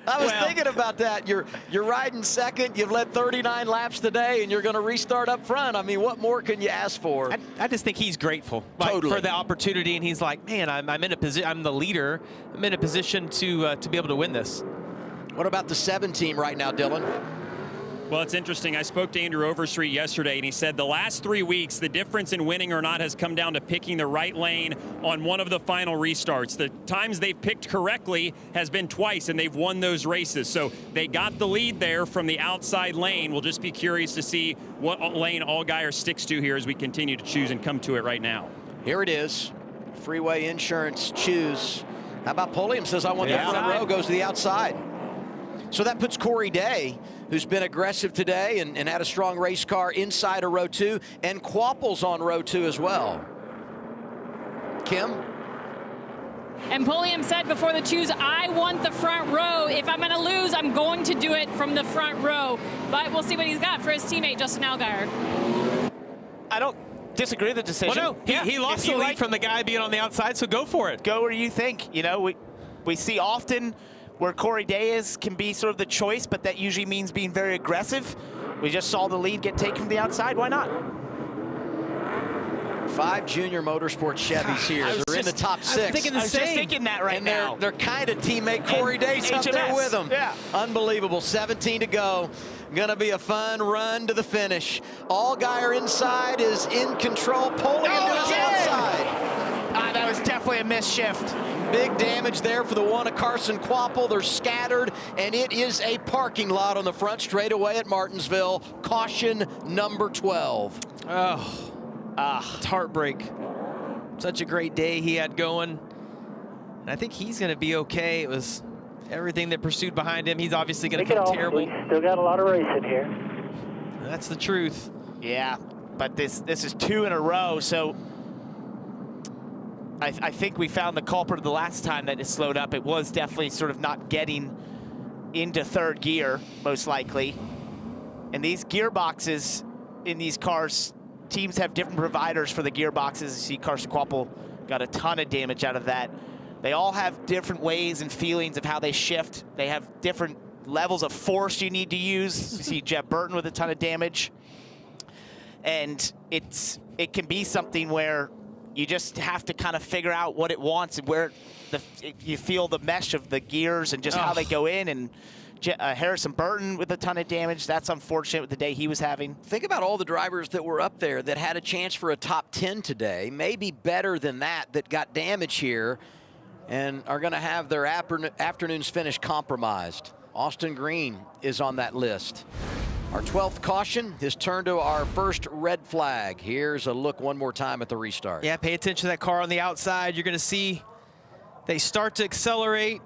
I was thinking about that. You're riding second. You've led 39 laps today, and you're going to restart up front. I mean, what more can you ask for? I just think he's grateful Totally. for the opportunity, and he's like, man, I'm in a position. I'm the leader. I'm in a position to be able to win this. What about the 7 team right now, Dylan? Well, it's interesting. I spoke to Andrew Overstreet yesterday, and he said the last 3 weeks, the difference in winning or not has come down to picking the right lane on one of the final restarts. The times they've picked correctly has been twice, and they've won those races. So they got the lead there from the outside lane. We'll just be curious to see what lane Allgaier sticks to here as we continue to choose and come to it right now. Here it is. Freeway Insurance choose. How about Pulliam says, I want the front row, goes to the outside. So that puts Corey Day, who's been aggressive today and had a strong race car, inside of row 2, and Quapple's on row 2 as well. Kim? And Pulliam said before the choose, I want the front row. If I'm going to lose, I'm going to do it from the front row. But we'll see what he's got for his teammate, Justin Allgaier. I don't disagree with the decision. Well, no, he lost the lead from the guy being on the outside, so go for it. Go where you think. You know, we see often where Corey Day can be sort of the choice, but that usually means being very aggressive. We just saw the lead get taken from the outside. Why not? 5 Junior Motorsports Chevys here. They're in the top 6. I was just thinking that right now. They're kind of teammate Corey Day's up there with them. Yeah. Unbelievable. 17 to go. Going to be a fun run to the finish. Allgaier inside is in control. Pulliam to the outside. That was definitely a missed shift. Big damage there for the one of Carson Quapple. They're scattered, and it is a parking lot on the front straightaway at Martinsville. Caution number 12. It's heartbreak. Such a great day he had going. And I think he's going to be okay. It was everything that pursued behind him. He's obviously going to feel terrible. We still got a lot of racing here. That's the truth. Yeah, but this is 2 in a row, so I think we found the culprit of the last time that it slowed up. It was definitely sort of not getting into 3rd gear, most likely. And these gearboxes in these cars, teams have different providers for the gearboxes. You see Carson Quapple got a ton of damage out of that. They all have different ways and feelings of how they shift. They have different levels of force you need to use. You see Jeff Burton with a ton of damage. And it can be something where you just have to kind of figure out what it wants and where you feel the mesh of the gears and just how they go in. And Harrison Burton with a ton of damage. That's unfortunate with the day he was having. Think about all the drivers that were up there that had a chance for a top 10 today, maybe better than that got damage here and are going to have their afternoon's finish compromised. Austin Green is on that list. Our 12th caution has turned to our first red flag. Here's a look one more time at the restart. Yeah, pay attention to that car on the outside. You're going to see they start to accelerate.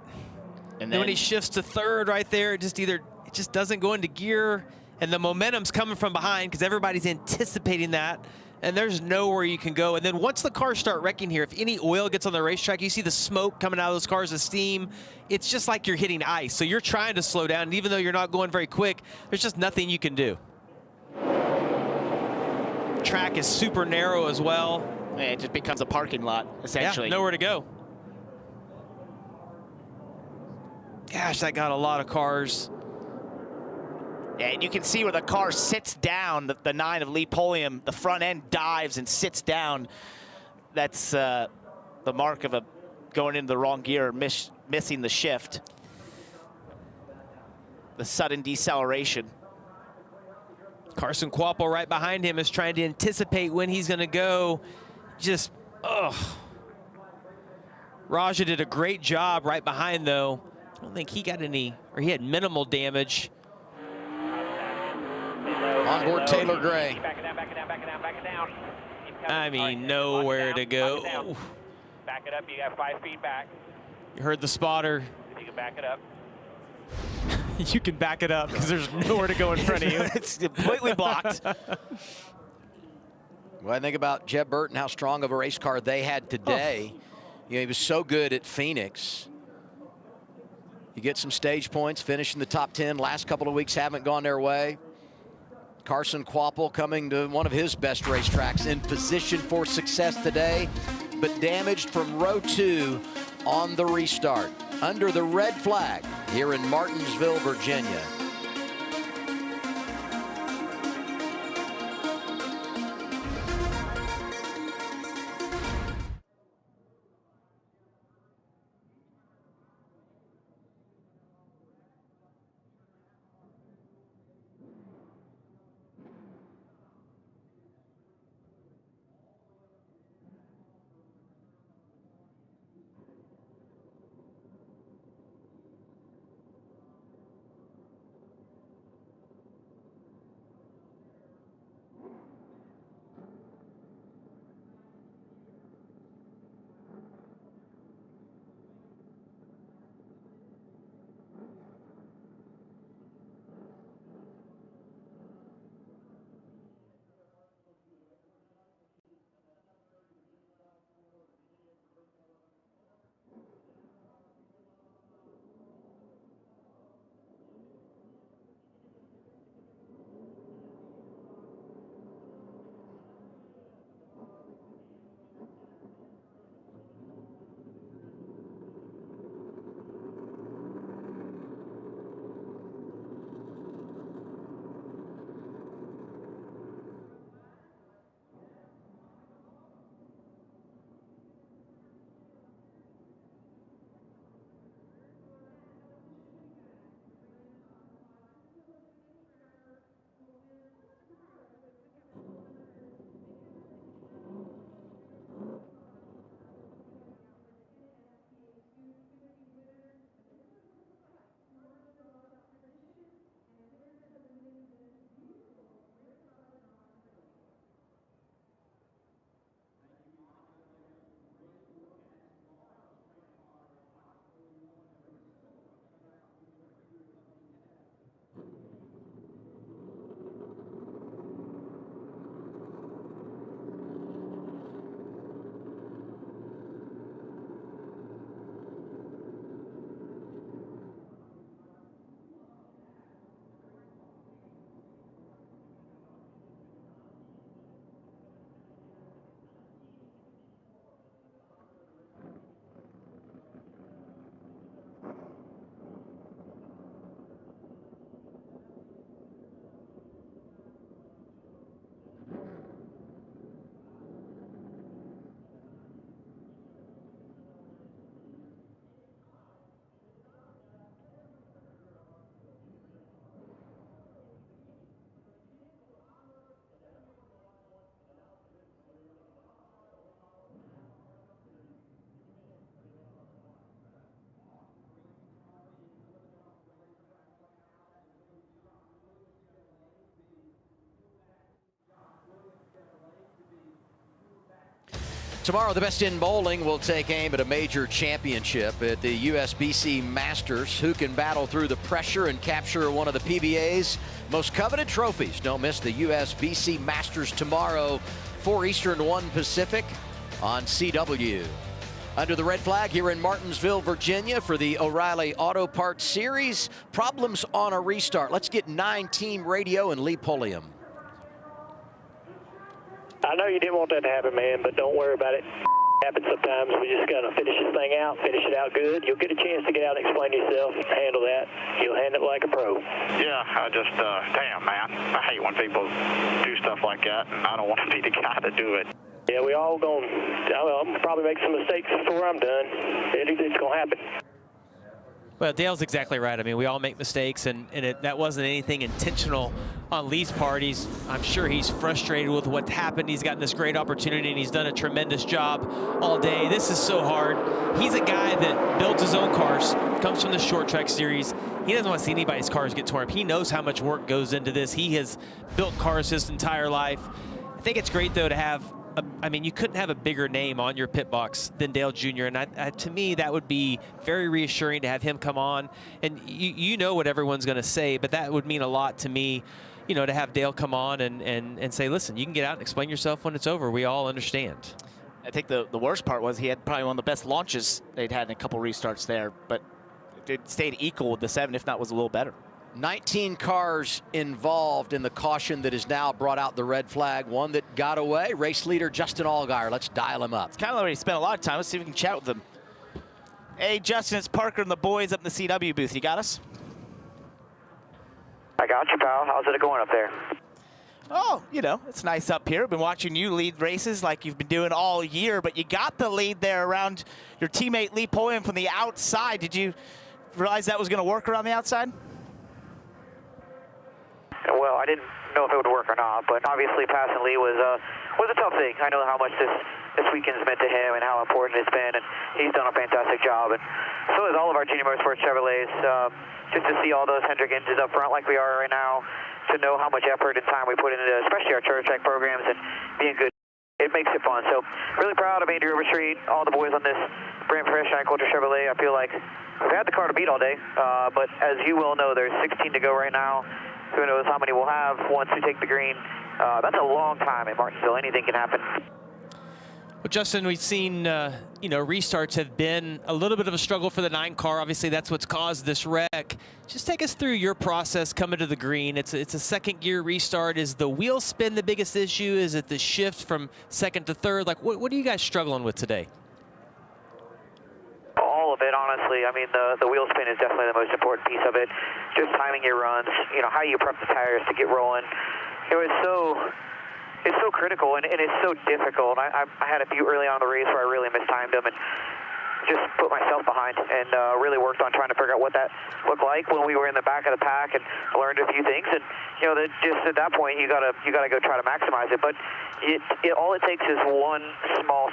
And then when he shifts to 3rd right there, it just doesn't go into gear. And the momentum's coming from behind because everybody's anticipating that. And there's nowhere you can go. And then once the cars start wrecking here, if any oil gets on the racetrack, you see the smoke coming out of those cars, the steam. It's just like you're hitting ice. So you're trying to slow down. And even though you're not going very quick, there's just nothing you can do. Track is super narrow as well. Yeah, it just becomes a parking lot, essentially. Yeah, nowhere to go. Gosh, that got a lot of cars. Yeah, and you can see where the car sits down, the 9 of Lee Pulliam, the front end dives and sits down. That's the mark of going into the wrong gear, missing the shift. The sudden deceleration. Carson Kvapil right behind him is trying to anticipate when he's going to go. Just, ugh. Raja did a great job right behind, though. I don't think he got any, or he had minimal damage. On board Taylor Gray. Back it down, back it down, back it down, back it down. I mean, nowhere to go. Back it up, you got 5 feet back. You heard the spotter. If you can back it up. You can back it up because there's nowhere to go in front of you. It's completely blocked. Well, I think about Jeb Burton, how strong of a race car they had today. You know, he was so good at Phoenix. You get some stage points, finish in the top 10. Last couple of weeks haven't gone their way. Carson Kvapil coming to one of his best racetracks, in position for success today, but damaged from row 2 on the restart. Under the red flag here in Martinsville, Virginia. Tomorrow, the best in bowling will take aim at a major championship at the USBC Masters. Who can battle through the pressure and capture one of the PBA's most coveted trophies? Don't miss the USBC Masters tomorrow, 4 Eastern, 1 Pacific on CW. Under the red flag here in Martinsville, Virginia for the O'Reilly Auto Parts Series. Problems on a restart. Let's get 9-team radio and Lee Pulliam. I know you didn't want that to happen, man, but don't worry about it. Happens sometimes. We just got to finish this thing out, finish it out good. You'll get a chance to get out and explain yourself, handle that. You'll handle it like a pro. Yeah, I just, damn, man. I hate when people do stuff like that, and I don't want to be the guy to do it. Yeah, we all going to, I'm going to probably make some mistakes before I'm done. It's going to happen. Well, Dale's exactly right. I mean, we all make mistakes, and that wasn't anything intentional on Lee's part. I'm sure he's frustrated with what happened. He's gotten this great opportunity, and he's done a tremendous job all day. This is so hard. He's a guy that builds his own cars, comes from the short track series. He doesn't want to see anybody's cars get torn up. He knows how much work goes into this. He has built cars his entire life. I think it's great, though, to have I mean, you couldn't have a bigger name on your pit box than Dale Jr. And to me, that would be very reassuring to have him come on. And you know what everyone's going to say, but that would mean a lot to me, you know, to have Dale come on and say, listen, you can get out and explain yourself when it's over. We all understand. I think the worst part was he had probably one of the best launches they'd had in a couple restarts there, but it stayed equal with the 7, if not was a little better. 19 cars involved in the caution that has now brought out the red flag. One that got away, race leader Justin Allgaier. Let's dial him up. It's kind of like he spent a lot of time. Let's see if we can chat with him. Hey, Justin, it's Parker and the boys up in the CW booth. You got us? I got you, pal. How's it going up there? Oh, you know, it's nice up here. I've been watching you lead races like you've been doing all year, but you got the lead there around your teammate Lee Pulliam from the outside. Did you realize that was going to work around the outside? Well, I didn't know if it would work or not, but obviously passing Lee was a tough thing. I know how much this weekend's meant to him and how important it's been, and he's done a fantastic job. And so has all of our Junior Motorsports Chevrolets. Just to see all those Hendrick engines up front like we are right now, to know how much effort and time we put into, especially our short track programs and being good, it makes it fun. So really proud of Andy Overstreet, all the boys on this brand fresh Culture Chevrolet. I feel like we've had the car to beat all day, but as you well know, there's 16 to go right now. Who knows how many we'll have once we take the green. That's a long time in Martinsville. Anything can happen. Well, Justin, we've seen, you know, restarts have been a little bit of a struggle for the 9 car. Obviously, that's what's caused this wreck. Just take us through your process coming to the green. It's a second gear restart. Is the wheel spin the biggest issue? Is it the shift from second to third? Like, what are you guys struggling with today? All of it, honestly. I mean, the wheel spin is definitely the most important piece of it. Just timing your runs, you know, how you prep the tires to get rolling. It was it's so critical and it's so difficult. I had a few early on in the race where I really mistimed them and just put myself behind and really worked on trying to figure out what that looked like when we were in the back of the pack, and learned a few things. And you know, just at that point, you gotta go try to maximize it. But all it takes is one small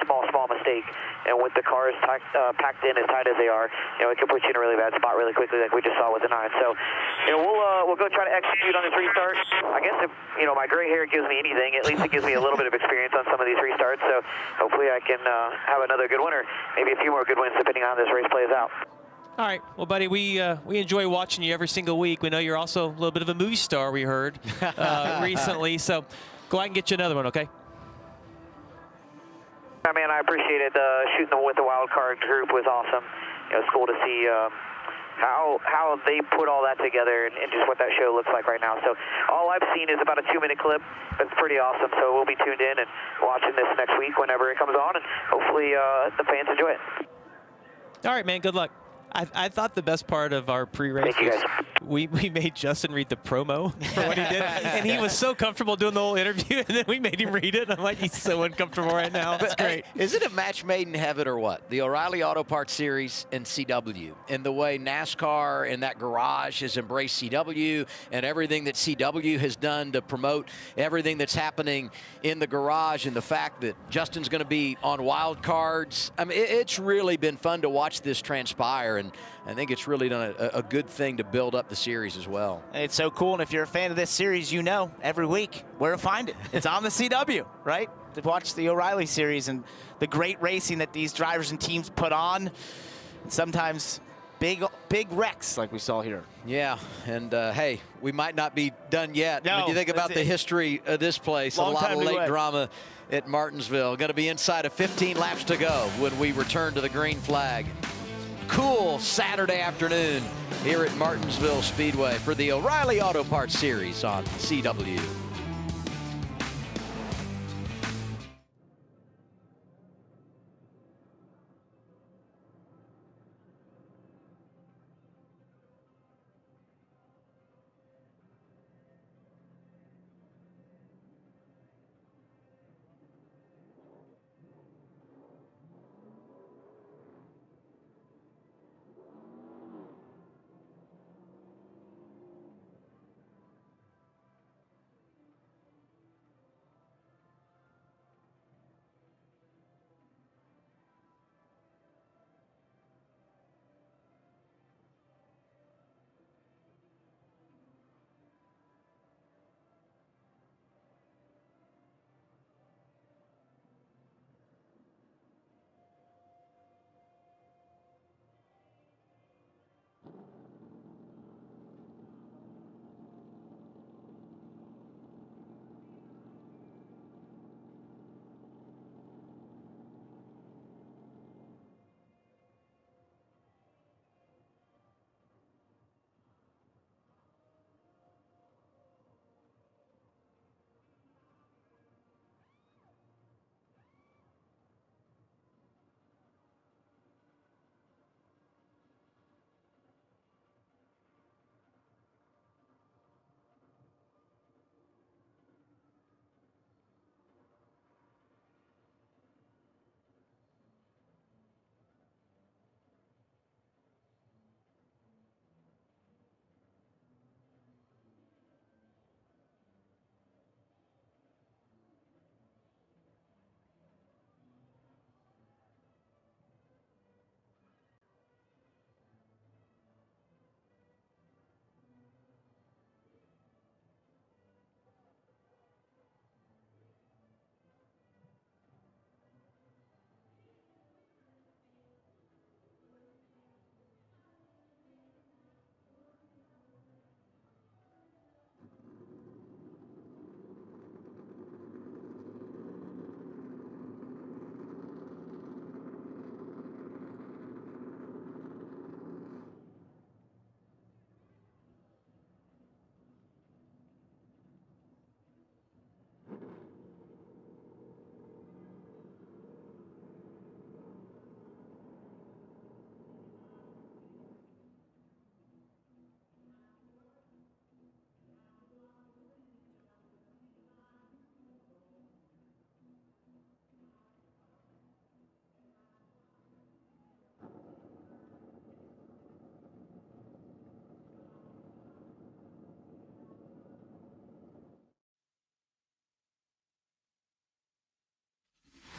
mistake, and with the cars packed in as tight as they are, you know, it can put you in a really bad spot really quickly, like we just saw with the 9. So, you know, we'll go try to execute on this restart. I guess if, you know, my gray hair gives me anything, at least it gives me a little bit of experience on some of these restarts. So hopefully I can have another good one, or maybe a few more good wins depending on how this race plays out. All right, well, buddy, we enjoy watching you every single week. We know you're also a little bit of a movie star, we heard recently. So go out and get you another one, okay? I mean, I appreciate it. Shooting with the wild card group was awesome. You know, it's cool to see how they put all that together and just what that show looks like right now. So all I've seen is about a 2-minute clip. It's pretty awesome. So we'll be tuned in and watching this next week whenever it comes on, and hopefully the fans enjoy it. All right, man, good luck. I thought the best part of our pre-race was we made Justin read the promo for what he did, and he was so comfortable doing the whole interview, and then we made him read it. I'm like, he's so uncomfortable right now. That's great. Is it a match made in heaven or what? The O'Reilly Auto Parts Series and CW, and the way NASCAR and that garage has embraced CW, and everything that CW has done to promote everything that's happening in the garage, and the fact that Justin's going to be on wild cards. I mean, it's really been fun to watch this transpire, and I think it's really done a good thing to build up the series as well. It's so cool, and if you're a fan of this series, you know every week where to find it. It's on the CW, right? To watch the O'Reilly series and the great racing that these drivers and teams put on, and sometimes big wrecks like we saw here. Yeah, and hey, we might not be done yet. No, when you think about the history of this place, a lot of late drama at Martinsville. Going to be inside of 15 laps to go when we return to the green flag. Cool Saturday afternoon here at Martinsville Speedway for the O'Reilly Auto Parts Series on CW.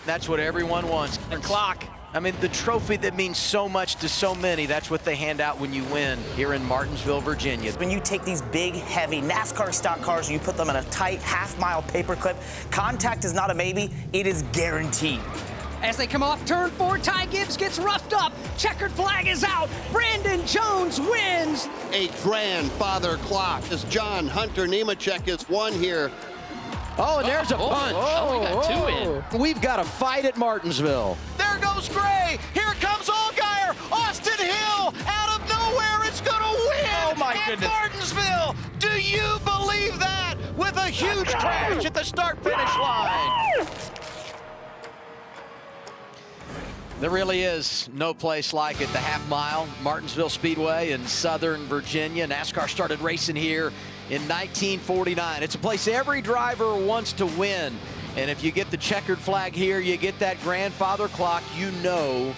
That's what everyone wants. The clock. I mean, the trophy that means so much to so many, that's what they hand out when you win here in Martinsville, Virginia. When you take these big, heavy NASCAR stock cars and you put them in a tight half-mile paperclip, contact is not a maybe, it is guaranteed. As they come off turn 4, Ty Gibbs gets roughed up. Checkered flag is out. Brandon Jones wins. A grandfather clock as John Hunter Nemechek is won here. Oh, and there's a punch. Oh, we got two in. We've got a fight at Martinsville. There goes Gray. Here comes Allgaier. Austin Hill out of nowhere. It's going to win. Oh, my goodness. Martinsville. Do you believe that? With a huge crash at the start-finish line. There really is no place like it. The half mile, Martinsville Speedway in Southern Virginia. NASCAR started racing here in 1949. It's a place every driver wants to win. And if you get the checkered flag here, you get that grandfather clock, you know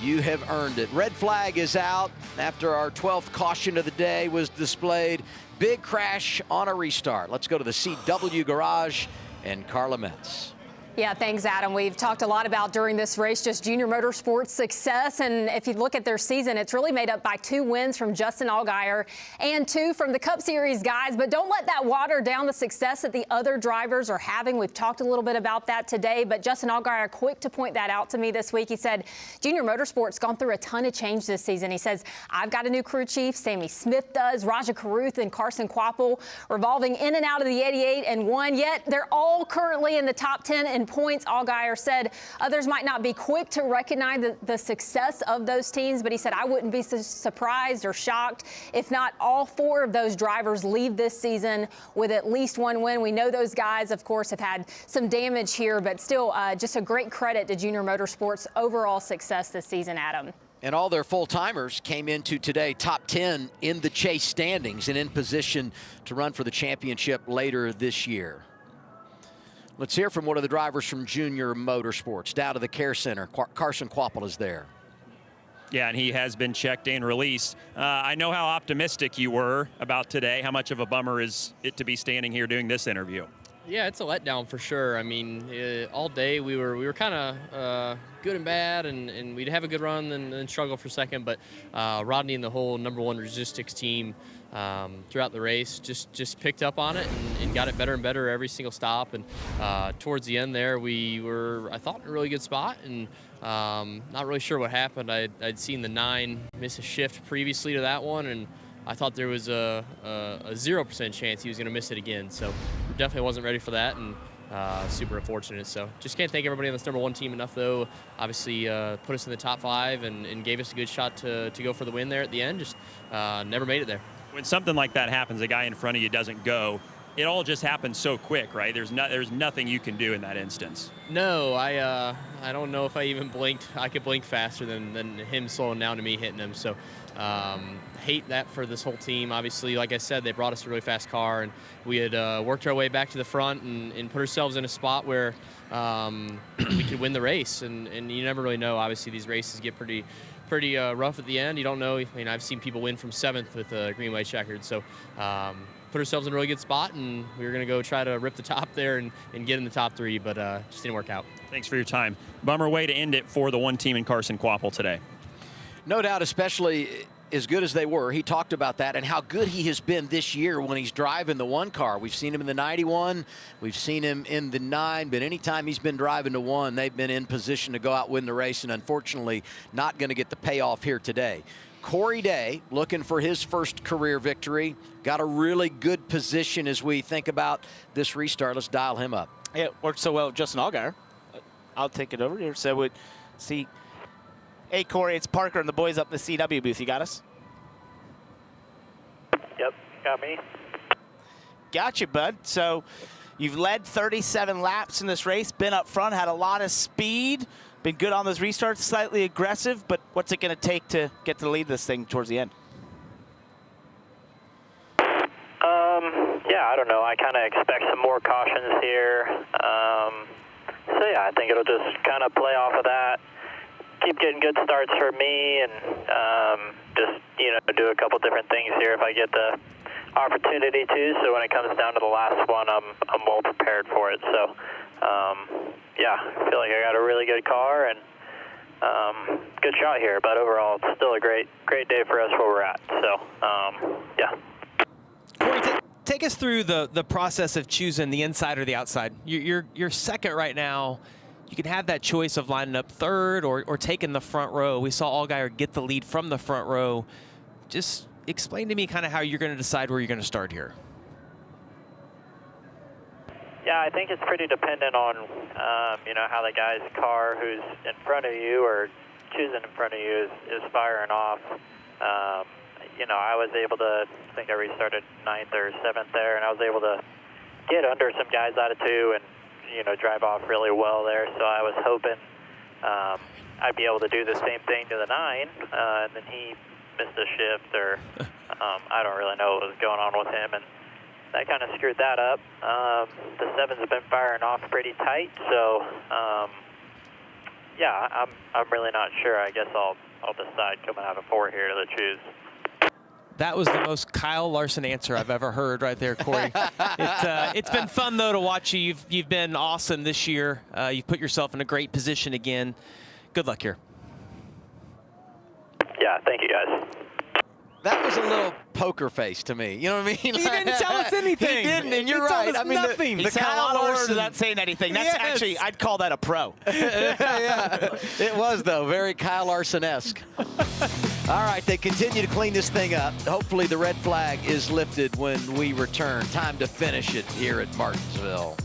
you have earned it. Red flag is out after our 12th caution of the day was displayed. Big crash on a restart. Let's go to the CW garage and Carla Metz. Yeah, thanks, Adam. We've talked a lot about during this race just Junior Motorsports' success, and if you look at their season, it's really made up by 2 wins from Justin Allgaier and 2 from the Cup Series guys. But don't let that water down the success that the other drivers are having. We've talked a little bit about that today, but Justin Allgaier quick to point that out to me this week. He said, Junior Motorsports gone through a ton of change this season. He says, I've got a new crew chief, Sammy Smith does, Raja Carruth and Carson Quapple revolving in and out of the 88 and 1, yet they're all currently in the top 10 in points. Allgaier said others might not be quick to recognize the success of those teams, but he said, I wouldn't be surprised or shocked if not all 4 of those drivers leave this season with at least 1 win. We know those guys, of course, have had some damage here, but still just a great credit to Junior Motorsports' overall success this season, Adam. And all their full-timers came into today top 10 in the chase standings and in position to run for the championship later this year. Let's hear from one of the drivers from Junior Motorsports. Down to the care center, Carson Quapple is there. Yeah, and he has been checked and released. I know how optimistic you were about today. How much of a bummer is it to be standing here doing this interview? Yeah, it's a letdown for sure. I mean, all day we were kind of good and bad, and we'd have a good run and then struggle for a second. But Rodney and the whole #1 logistics team throughout the race just picked up on it and got it better and better every single stop. And towards the end there, we were, I thought, in a really good spot. And not really sure what happened. I'd seen the 9 miss a shift previously to that one, and I thought there was a 0% chance he was going to miss it again. So definitely wasn't ready for that, and super unfortunate. So just can't thank everybody on this #1 team enough, though. Obviously put us in the top 5 and gave us a good shot to go for the win there at the end. Just never made it there. When something like that happens, a guy in front of you doesn't go, it all just happens so quick, right? There's nothing you can do in that instance. No, I don't know if I even blinked. I could blink faster than him slowing down to me hitting him. So hate that for this whole team. Obviously, like I said, they brought us a really fast car, and we had worked our way back to the front and put ourselves in a spot where we could win the race. And you never really know. Obviously, these races get pretty rough at the end. You don't know. I mean, I've seen people win from 7th with green, white, checkered. So put ourselves in a really good spot, and we were going to go try to rip the top there and get in the top 3, but just didn't work out. Thanks for your time. Bummer way to end it for the 1 team in Carson Quapple today. No doubt, especially as good as they were. He talked about that and how good he has been this year when he's driving the 1 car. We've seen him in the 91, we've seen him in the 9, but anytime he's been driving the 1, they've been in position to go out win the race, and unfortunately not going to get the payoff here today. Corey Day looking for his first career victory. Got a really good position as we think about this restart. Let's dial him up. Yeah, it worked so well with Justin Allgaier. I'll take it over here. So we'd see. Hey, Corey, it's Parker and the boys up in the CW booth. You got us? Yep, got me. Got you, bud. So you've led 37 laps in this race, been up front, had a lot of speed, been good on those restarts, slightly aggressive, but what's it going to take to get to lead this thing towards the end? Yeah, I don't know. I kind of expect some more cautions here. So, yeah, I think it'll just kind of play off of that. Keep getting good starts for me, and just, do a couple different things here if I get the opportunity too. So when it comes down to the last one, I'm well prepared for it. So yeah, I feel like I got a really good car and good shot here. But overall, it's still a great day for us where we're at. So yeah. Corey, take us through the process of choosing the inside or the outside. You're second right now. You can have that choice of lining up third or taking the front row. We saw Allgaier get the lead from the front row. Just explain to me kind of how you're going to decide where you're going to start here. Yeah, I think it's pretty dependent on, you know, how the guy's car who's in front of you or choosing in front of you is firing off. You know, I was able to, I think I restarted 9th or 7th there, and I was able to get under some guys out of 2 and, you know, drive off really well there. So I was hoping I'd be able to do the same thing to the 9, and then he missed a shift, or I don't really know what was going on with him, and that kind of screwed that up. The 7s have been firing off pretty tight, so yeah, I'm really not sure. I guess I'll decide coming out of 4 here to choose. That was the most Kyle Larson answer I've ever heard right there, Corey. It's been fun, though, to watch you. You've been awesome this year. You've put yourself in a great position again. Good luck here. Yeah, thank you, guys. That was a little poker face to me. You know what I mean? He didn't tell us anything. He didn't, and you're right. I mean, nothing. He said a lot of words without saying anything. That's actually, I'd call that a pro. Yeah, it was, though, very Kyle Larson-esque. All right, they continue to clean this thing up. Hopefully the red flag is lifted when we return. Time to finish it here at Martinsville.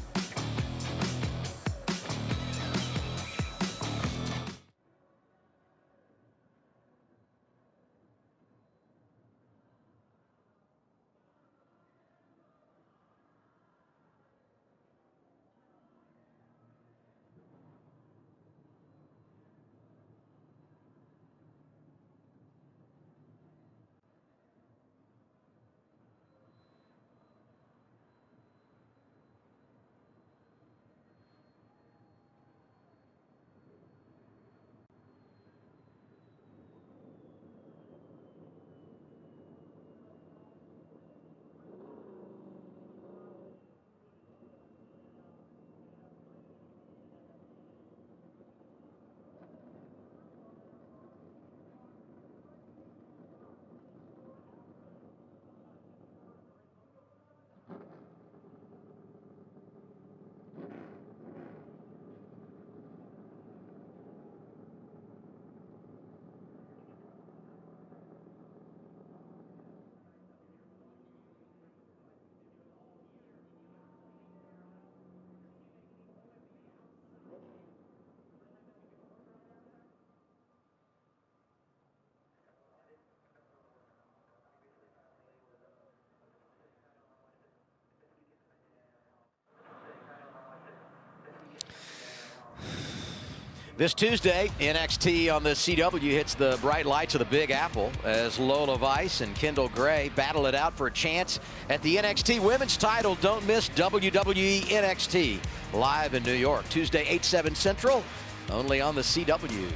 This Tuesday, NXT on the CW hits the bright lights of the Big Apple as Lola Weiss and Kendall Gray battle it out for a chance at the NXT Women's title. Don't miss WWE NXT live in New York. Tuesday, 8/7 Central, only on the CW.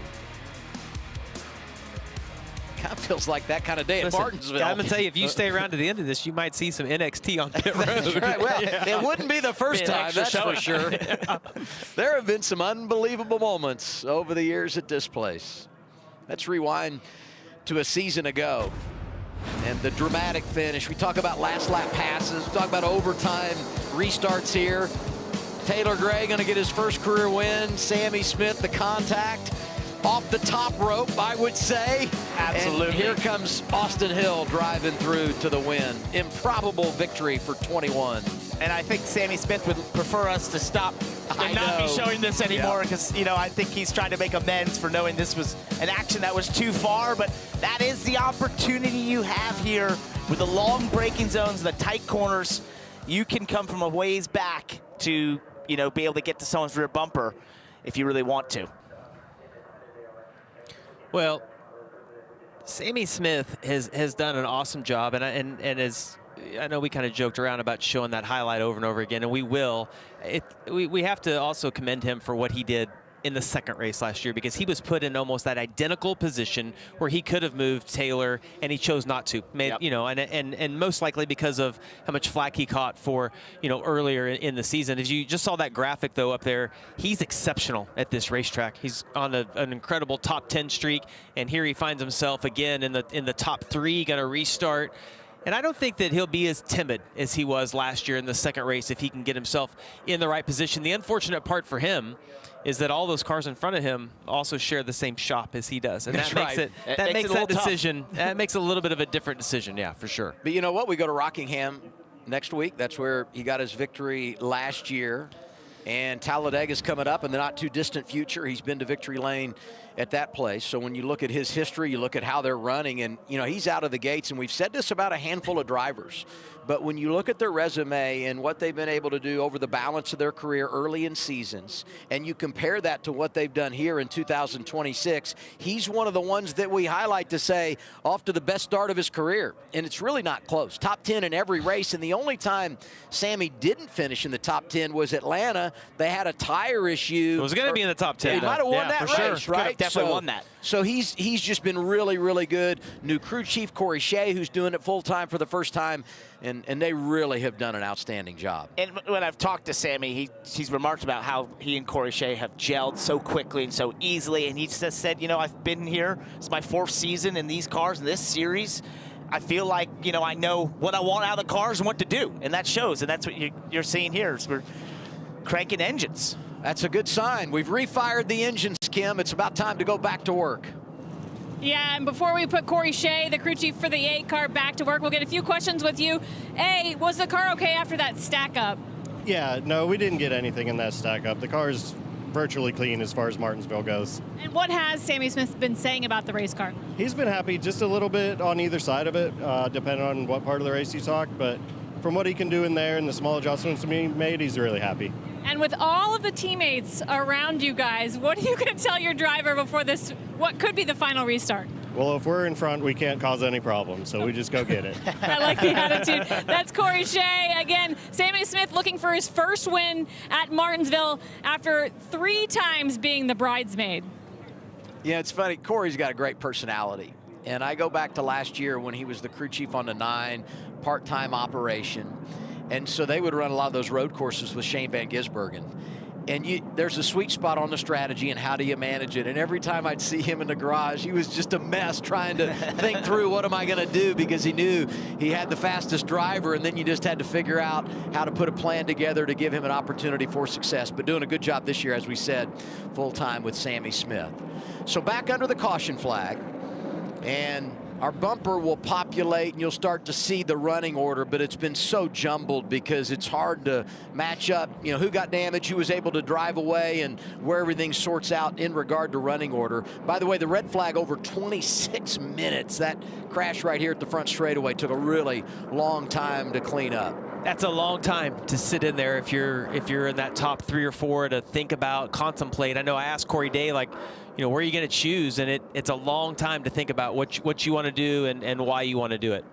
Kind of feels like that kind of day at Martinsville. I'm going to tell you, if you stay around to the end of this, you might see some NXT on pit road. That's right. Well, it wouldn't be the first time, that's for sure. There have been some unbelievable moments over the years at this place. Let's rewind to a season ago and the dramatic finish. We talk about last lap passes. We talk about overtime restarts here. Taylor Gray going to get his first career win. Sammy Smith, the contact. Off the top rope, I would say. Absolutely. And here comes Austin Hill driving through to the win. Improbable victory for 21. And I think Sammy Smith would prefer us to stop and not be showing this anymore because, you know, I think he's trying to make amends for knowing this was an action that was too far. But that is the opportunity you have here with the long braking zones, the tight corners. You can come from a ways back to, you know, be able to get to someone's rear bumper if you really want to. Well, Sammy Smith has done an awesome job, and as I know we kind of joked around about showing that highlight over and over again, and we will. We have to also commend him for what he did in the second race last year, because he was put in almost that identical position where he could have moved Taylor, and he chose not to. You know, and most likely because of how much flack he caught for, you know, earlier in the season. As you just saw that graphic though up there, he's exceptional at this racetrack. He's on an incredible top 10 streak, and here he finds himself again in the top 3, going to restart. And I don't think that he'll be as timid as he was last year in the second race if he can get himself in the right position. The unfortunate part for him is that all those cars in front of him also share the same shop as he does. And that makes it, that makes that decision, that makes a little bit of a different decision, yeah, for sure. But you know what? We go to Rockingham next week. That's where he got his victory last year. And Talladega's coming up in the not too distant future. He's been to victory lane at that place. So when you look at his history, you look at how they're running, and you know, he's out of the gates, and we've said this about a handful of drivers. But when you look at their resume and what they've been able to do over the balance of their career early in seasons, and you compare that to what they've done here in 2026, he's one of the ones that we highlight to say off to the best start of his career. And it's really not close. Top 10 in every race. And the only time Sammy didn't finish in the top 10 was Atlanta. They had a tire issue. It was going to be in the top 10. He might have won that race, sure. right? Definitely won that. So he's just been really, really good. New crew chief Corey Shea, who's doing it full time for the first time, and they really have done an outstanding job. And when I've talked to Sammy, he's remarked about how he and Corey Shea have gelled so quickly and so easily, and he just said, you know, I've been here. It's my 4th season in these cars, in this series. I feel like, you know, I know what I want out of the cars and what to do, and that shows, and that's what you're seeing here. Is we're cranking engines. That's a good sign. We've refired the engines, Kim. It's about time to go back to work. Yeah, and before we put Corey Shea, the crew chief for the 8 car, back to work, we'll get a few questions with you. A, was the car okay after that stack up? Yeah, no, we didn't get anything in that stack up. The car's virtually clean as far as Martinsville goes. And what has Sammy Smith been saying about the race car? He's been happy just a little bit on either side of it, depending on what part of the race you talk, but from what he can do in there and the small adjustments he made, he's really happy. And with all of the teammates around you guys, what are you going to tell your driver before this, what could be the final restart? Well, if we're in front, we can't cause any problems, so we just go get it. I like the attitude. That's Corey Shea. Again, Sammy Smith looking for his first win at Martinsville after 3 times being the bridesmaid. Yeah, it's funny. Corey's got a great personality. And I go back to last year when he was the crew chief on the 9, part-time operation. And so they would run a lot of those road courses with Shane Van Gisbergen. And there's a sweet spot on the strategy and how do you manage it. And every time I'd see him in the garage, he was just a mess trying to think through what am I going to do, because he knew he had the fastest driver, and then you just had to figure out how to put a plan together to give him an opportunity for success. But doing a good job this year, as we said, full-time with Sammy Smith. So back under the caution flag, and our bumper will populate and you'll start to see the running order, but it's been so jumbled because it's hard to match up, you know, who got damaged, who was able to drive away, and where everything sorts out in regard to running order. By the way, the red flag over 26 minutes. That crash right here at the front straightaway took a really long time to clean up. That's a long time to sit in there if you're in that top 3 or 4 to think about, contemplate. I know I asked Corey Day, like, you know, where are you going to choose? And it's a long time to think about what you want to do and why you want to do it.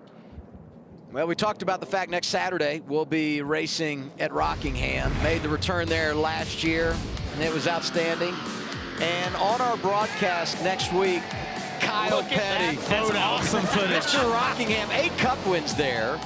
Well, we talked about the fact next Saturday we'll be racing at Rockingham. Made the return there last year, and it was outstanding. And on our broadcast next week, Kyle Petty. That's awesome footage. Mr. Rockingham, 8 Cup wins there.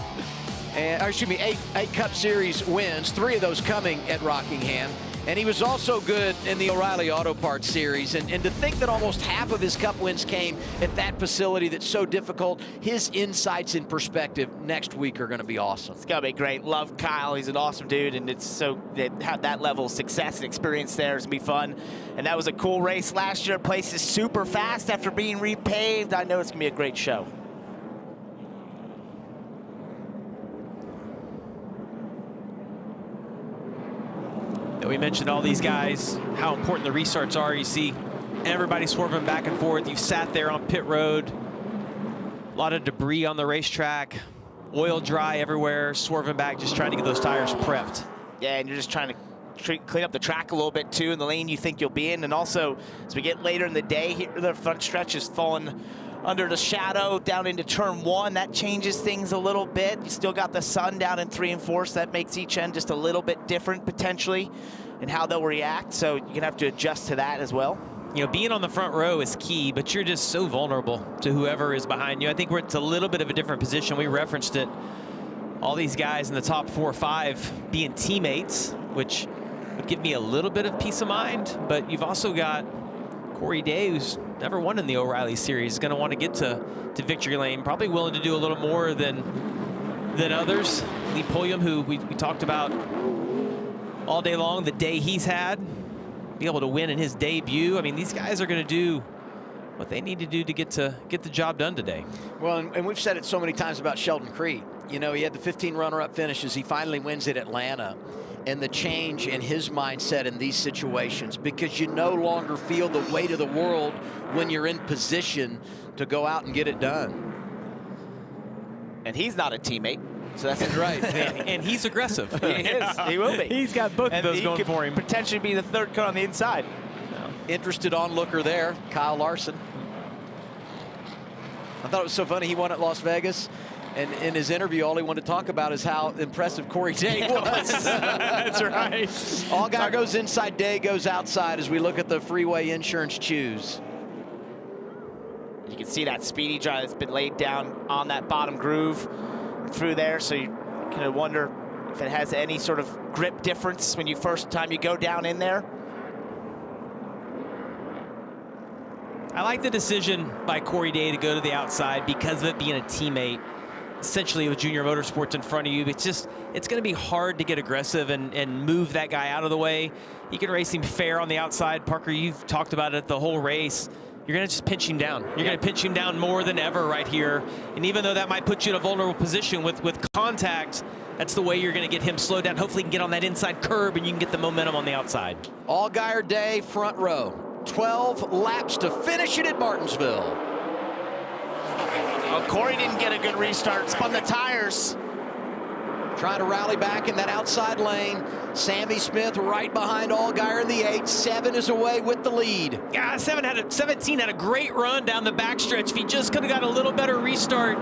And, or excuse me, 8 Cup Series wins, 3 of those coming at Rockingham. And he was also good in the O'Reilly Auto Parts Series. And to think that almost half of his Cup wins came at that facility that's so difficult, his insights and perspective next week are going to be awesome. It's going to be great. Love Kyle. He's an awesome dude, and it's so that have that level of success and experience there is going to be fun. And that was a cool race last year. Place is super fast after being repaved. I know it's going to be a great show. We mentioned all these guys, how important the restarts are. You see everybody swerving back and forth. You've sat there on pit road. A lot of debris on the racetrack. Oil dry everywhere, swerving back, just trying to get those tires prepped. Yeah, and you're just trying to clean up the track a little bit too in the lane you think you'll be in. And also, as we get later in the day, here the front stretch is falling under the shadow down into turn 1. That changes things a little bit. You still got the sun down in 3 and 4, so that makes each end just a little bit different potentially. and how they'll react. So you're gonna have to adjust to that as well. You know, being on the front row is key, but you're just so vulnerable to whoever is behind you. I think it's a little bit of a different position. We referenced it. All these guys in the top 4 or 5 being teammates, which would give me a little bit of peace of mind. But you've also got Corey Day, who's never won in the O'Reilly Series, is going to want to get to victory lane, probably willing to do a little more than others. Lee Pulliam, who we talked about all day long, the day he's had, be able to win in his debut. I mean, these guys are going to do what they need to do to get the job done today. Well, and we've said it so many times about Sheldon Creed. You know, he had the 15 runner-up finishes. He finally wins at Atlanta. And the change in his mindset in these situations, because you no longer feel the weight of the world when you're in position to go out and get it done. And he's not a teammate, so that's right. And he's aggressive. He is. He will be. He's got both of those going for him. Potentially be the third car on the inside. Interested onlooker there, Kyle Larson. I thought it was so funny. He won at Las Vegas. And in his interview, all he wanted to talk about is how impressive Corey Day was. That's right. Allgaier goes inside, Day goes outside as we look at the freeway insurance choose. You can see that speedy drive that's been laid down on that bottom groove through there. So you kind of wonder if it has any sort of grip difference when you first time you go down in there. I like the decision by Corey Day to go to the outside because of it being a teammate. Essentially with Junior Motorsports in front of you, it's going to be hard to get aggressive and move that guy out of the way. You can race him fair on the outside. Parker, you've talked about it the whole race. You're going to just pinch him down. You're going to pinch him down more than ever right here. And even though that might put you in a vulnerable position with contact, that's the way you're going to get him slowed down. Hopefully you can get on that inside curb and you can get the momentum on the outside. Allgaier Day, front row. 12 laps to finish it at Martinsville. Oh, Corey didn't get a good restart, spun the tires. Trying to rally back in that outside lane. Sammy Smith right behind Allgaier in the 8. 7 is away with the lead. Yeah, 17 had a great run down the backstretch. If he just could have got a little better restart,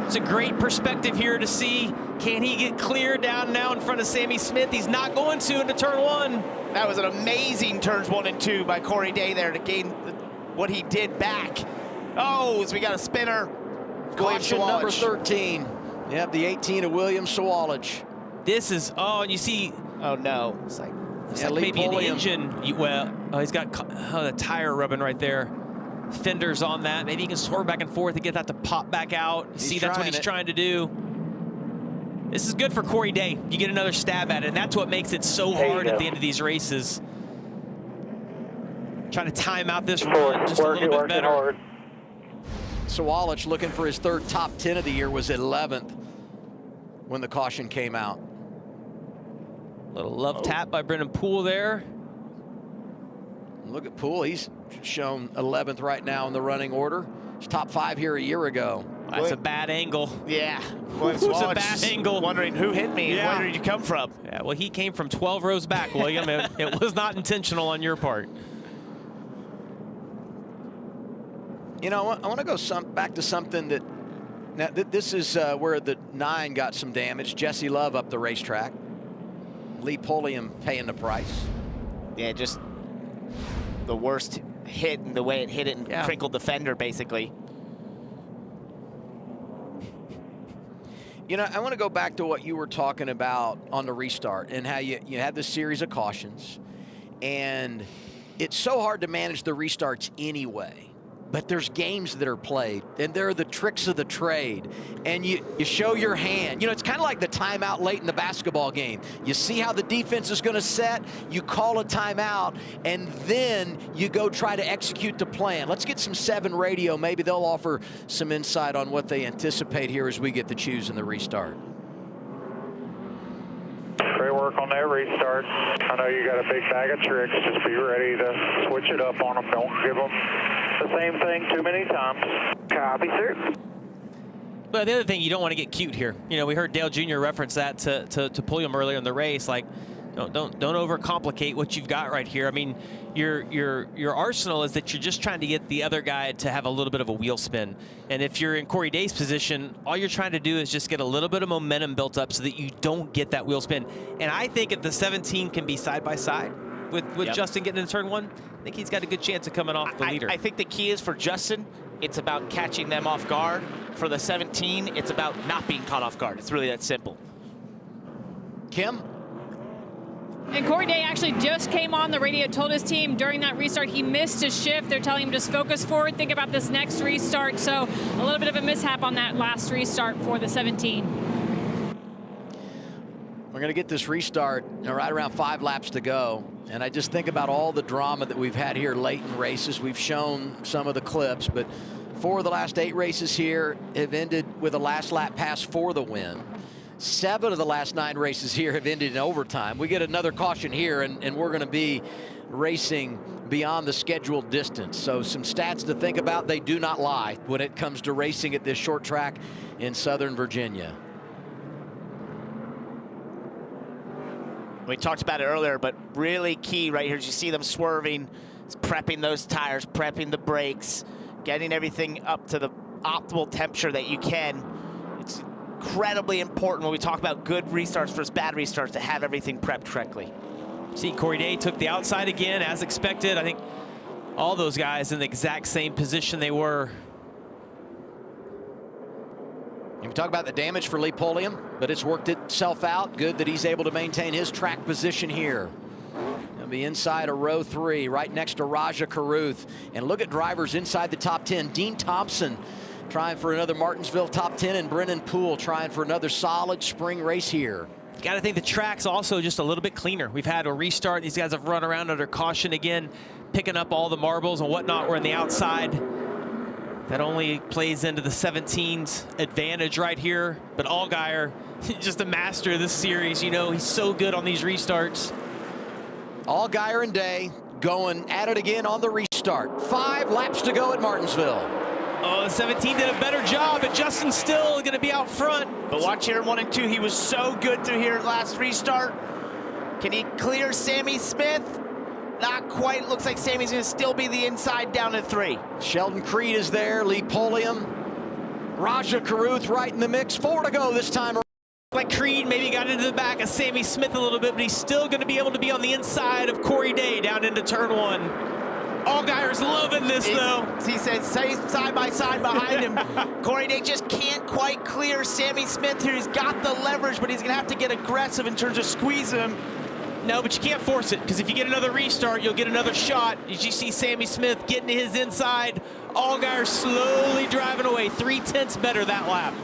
it's a great perspective here to see. Can he get clear down now in front of Sammy Smith? He's not going to into turn 1. That was an amazing turns 1 and 2 by Corey Day there to gain what he did back. Oh, so we got a spinner. Caution number 13. Yep, the 18 of William Sawalich. This is, oh, and you see. Oh, no. It's like, maybe an engine. Well, he's got the tire rubbing right there. Fenders on that. Maybe he can swerve back and forth and get that to pop back out. You see, that's what he's trying to do. This is good for Corey Day. You get another stab at it, and that's what makes it so hard at the end of these races. Trying to time out this run just a little bit better. Hard. Sawalich looking for his 3rd top 10 of the year, was 11th when the caution came out. Little love tap by Brendan Poole there. Look at Poole, he's shown 11th right now in the running order. He's top 5 here a year ago. That's a bad angle. Yeah. It was a bad angle. Wondering who hit me and where did you come from? Yeah, well, he came from 12 rows back, William. It was not intentional on your part. You know, I want to go back to something that, now this is where the 9 got some damage. Jesse Love up the racetrack. Lee Pulliam paying the price. Yeah, just the worst hit and the way it hit it and crinkled the fender, basically. You know, I want to go back to what you were talking about on the restart and how you had this series of cautions. And it's so hard to manage the restarts anyway. But there's games that are played, and there are the tricks of the trade, and you show your hand. You know, it's kind of like the timeout late in the basketball game. You see how the defense is going to set, you call a timeout, and then you go try to execute the plan. Let's get some 7 radio. Maybe they'll offer some insight on what they anticipate here as we get to choose in the restart. Great work on that restart. I know you got a big bag of tricks. Just be ready to switch it up on them. Don't give them the same thing too many times. Copy, sir. But the other thing, you don't want to get cute here. You know, we heard Dale Jr. reference that to Pulliam earlier in the race. Like, don't overcomplicate what you've got right here. I mean, your arsenal is that you're just trying to get the other guy to have a little bit of a wheel spin. And if you're in Corey Day's position, all you're trying to do is just get a little bit of momentum built up so that you don't get that wheel spin. And I think if the 17 can be side by side, with Justin getting into turn 1, I think he's got a good chance of coming off the leader. I think the key is for Justin, it's about catching them off guard. For the 17, it's about not being caught off guard. It's really that simple. Kim? And Corey Day actually just came on the radio, told his team during that restart he missed his shift. They're telling him just focus forward, think about this next restart. So a little bit of a mishap on that last restart for the 17. We're going to get this restart right around 5 laps to go. And I just think about all the drama that we've had here late in races. We've shown some of the clips, but 4 of the last 8 races here have ended with a last lap pass for the win. 7 of the last 9 races here have ended in overtime. We get another caution here, and we're going to be racing beyond the scheduled distance. So some stats to think about. They do not lie when it comes to racing at this short track in Southern Virginia. We talked about it earlier, but really key right here is you see them swerving, prepping those tires, prepping the brakes, getting everything up to the optimal temperature that you can. It's incredibly important when we talk about good restarts versus bad restarts to have everything prepped correctly. See, Corey Day took the outside again, as expected. I think all those guys in the exact same position they were. And we talk about the damage for Lee Pulliam, but it's worked itself out. Good that he's able to maintain his track position here. He'll be inside of row 3, right next to Raja Caruth. And look at drivers inside the top 10. Dean Thompson trying for another Martinsville top 10, and Brennan Poole trying for another solid spring race here. You got to think the track's also just a little bit cleaner. We've had a restart. These guys have run around under caution again, picking up all the marbles and whatnot. We're on the outside. That only plays into the 17's advantage right here. But Allgaier, just a master of this series. You know, he's so good on these restarts. Allgaier and Day going at it again on the restart. 5 laps to go at Martinsville. Oh, the 17 did a better job, but Justin's still going to be out front. But watch here, 1 and 2. He was so good through here last restart. Can he clear Sammy Smith? Not quite. Looks like Sammy's going to still be the inside down to 3. Sheldon Creed is there. Lee Pulliam. Raja Caruth right in the mix. 4 to go this time. Like Creed maybe got into the back of Sammy Smith a little bit, but he's still going to be able to be on the inside of Corey Day down into turn 1. Allgaier's loving this, though. He said side by side behind him. Corey Day just can't quite clear Sammy Smith here. He's got the leverage, but he's going to have to get aggressive in terms of squeezing him. No, but you can't force it, because if you get another restart, you'll get another shot. As you see Sammy Smith getting to his inside, Allgaier slowly driving away. 3/10 better that lap.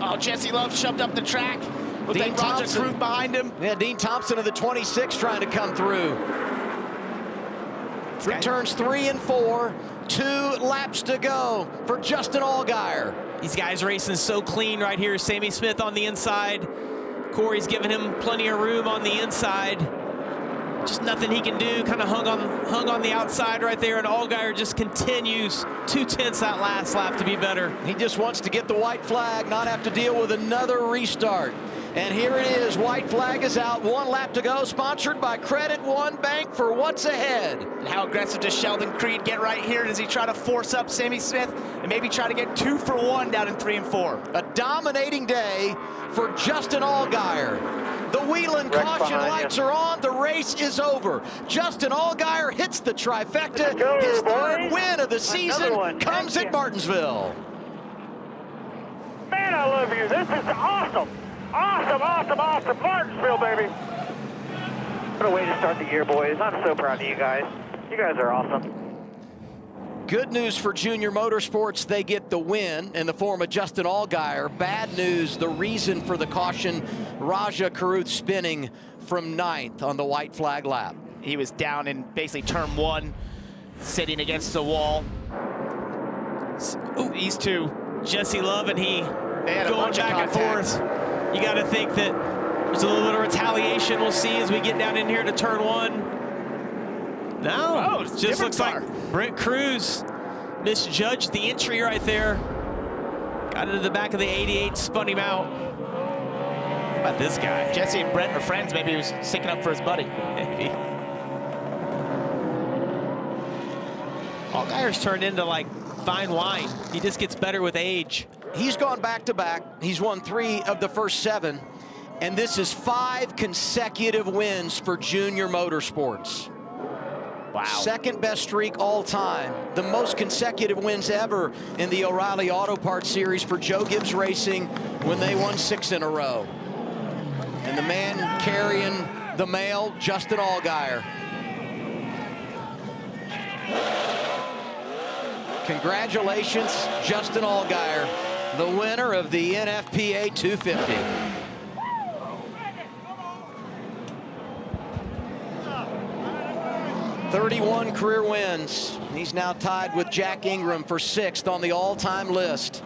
Oh, Jesse Love shoved up the track. With Dean Thompson Crew behind him. Yeah, Dean Thompson of the 26 trying to come through. Through turns 3 and 4, 2 laps to go for Justin Allgaier. These guys racing so clean right here. Sammy Smith on the inside. Corey's giving him plenty of room on the inside. Just nothing he can do. Kind of hung on the outside right there, and Allgaier just continues 2/10 that last lap to be better. He just wants to get the white flag, not have to deal with another restart. And here it is, white flag is out, 1 lap to go, sponsored by Credit One Bank for what's ahead. And how aggressive does Sheldon Creed get right here? Does he try to force up Sammy Smith and maybe try to get 2 for 1 down in 3 and 4? A dominating day for Justin Allgaier. The Wheeling caution lights are on, the race is over. Justin Allgaier hits the trifecta. His 3rd win of the season comes at Martinsville. Man, I love you. This is awesome. Awesome, awesome, awesome. Martinsville, baby. What a way to start the year, boys. I'm so proud of you guys. You guys are awesome. Good news for Junior Motorsports, they get the win in the form of Justin Allgaier. Bad news, the reason for the caution, Raja Caruth spinning from 9th on the white flag lap. He was down in basically turn 1, sitting against the wall. Ooh, these two, Jesse Love and he, going back and forth. You got to think that there's a little bit of retaliation we'll see as we get down in here to turn 1. No, it just looks like Brent Cruz misjudged the entry right there. Got into the back of the 88, spun him out. How about this guy? Jesse and Brent are friends. Maybe he was sticking up for his buddy. Maybe. Allgaier's turned into like fine wine. He just gets better with age. He's gone back-to-back. He's won 3 of the first 7. And this is 5 consecutive wins for Junior Motorsports. Wow. Second best streak all time. The most consecutive wins ever in the O'Reilly Auto Parts Series for Joe Gibbs Racing when they won 6 in a row. And the man carrying the mail, Justin Allgaier. Congratulations, Justin Allgaier, the winner of the NFPA 250. "31 career wins. He's now tied with Jack Ingram for 6th on the all-time list.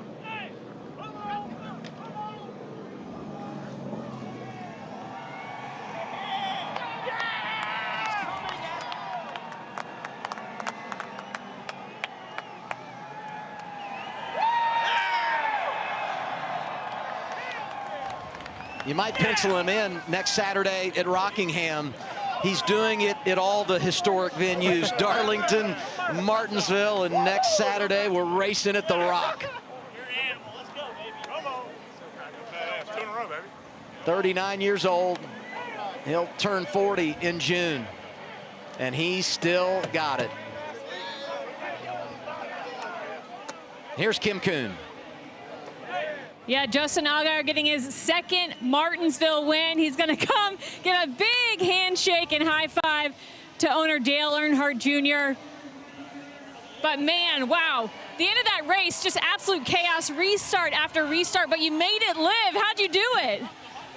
You might pencil him in next Saturday at Rockingham. He's doing it at all the historic venues, Darlington, Martinsville, and next Saturday we're racing at the Rock. 39 years old. He'll turn 40 in June, and he's still got it. Here's Kim Kuhn. Yeah, Justin Allgaier getting his 2nd Martinsville win. He's going to come give a big handshake and high five to owner Dale Earnhardt Jr. But man, wow, the end of that race, just absolute chaos, restart after restart, but you made it live. How'd you do it?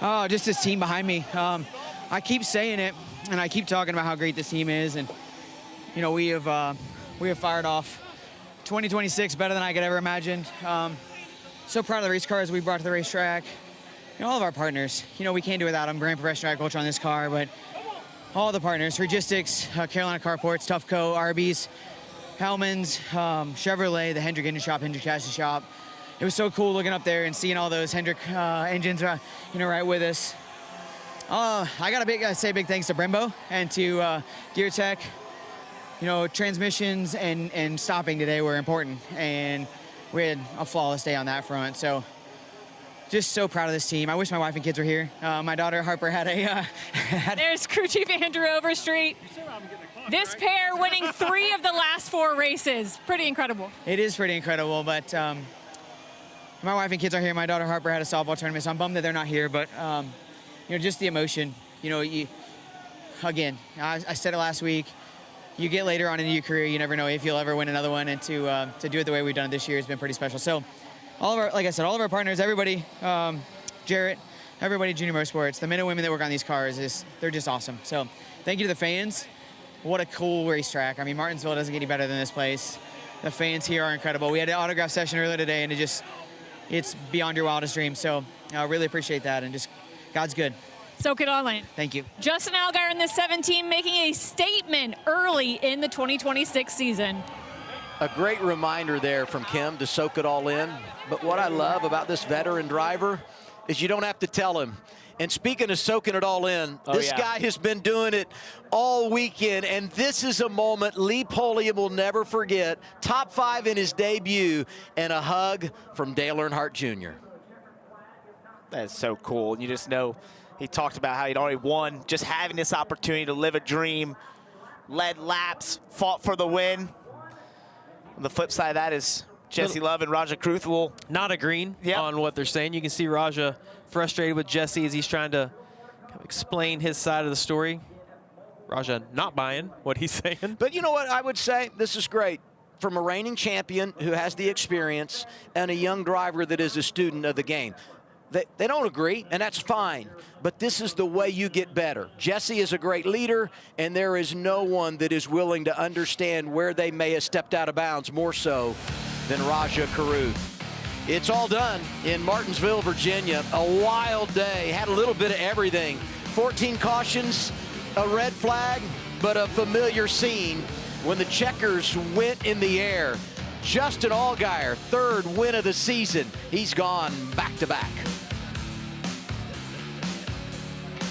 Oh, just this team behind me. I keep saying it, and I keep talking about how great this team is, and you know, we have fired off 2026 better than I could ever imagine. So proud of the race cars we brought to the racetrack. You know, all of our partners. You know, we can't do without them. Grand Professional Agriculture on this car, but all the partners: Registics, Carolina Carports, Tufco, Arby's, Hellman's, Chevrolet, the Hendrick Engine Shop, Hendrick Chassis Shop. It was so cool looking up there and seeing all those Hendrick engines, you know, right with us. I gotta say big thanks to Brembo and to Gear Tech. You know, transmissions and stopping today were important, and we had a flawless day on that front. So just so proud of this team. I wish my wife and kids were here. My daughter Harper had a... There's Crew Chief Andrew Overstreet. This pair winning 3 of the last 4 races. Pretty incredible. It is pretty incredible, but my wife and kids are here. My daughter Harper had a softball tournament, so I'm bummed that they're not here, but you know, just the emotion. You know, again, I said it last week, you get later on in your career, you never know if you'll ever win another one, and to do it the way we've done it this year has been pretty special. So all of our, like I said, all of our partners, everybody, Jarrett, everybody at Junior Motorsports, the men and women that work on these cars, they're just awesome. So thank you to the fans. What a cool racetrack. I mean, Martinsville doesn't get any better than this place. The fans here are incredible. We had an autograph session earlier today, and it's beyond your wildest dreams. So I really appreciate that, and just God's good. Soak it all in. Thank you. Justin Allgaier in the 17 making a statement early in the 2026 season. A great reminder there from Kim to soak it all in. But what I love about this veteran driver is you don't have to tell him. And speaking of soaking it all in, this guy has been doing it all weekend, and this is a moment Lee Pulliam will never forget. Top 5 in his debut, and a hug from Dale Earnhardt Jr. That's so cool. You just know, he talked about how he'd already won, just having this opportunity to live a dream, led laps, fought for the win. On the flip side of that is Jesse Love and Raja Kruthwal. Not agreeing on what they're saying. You can see Raja frustrated with Jesse as he's trying to explain his side of the story. Raja not buying what he's saying. But you know what I would say? This is great. From a reigning champion who has the experience and a young driver that is a student of the game. They don't agree, and that's fine, but this is the way you get better. Jesse is a great leader, and there is no one that is willing to understand where they may have stepped out of bounds more so than Raja Caruth. It's all done in Martinsville, Virginia. A wild day, had a little bit of everything. 14 cautions, a red flag, but a familiar scene when the checkers went in the air. Justin Allgaier, 3rd win of the season. He's gone back-to-back.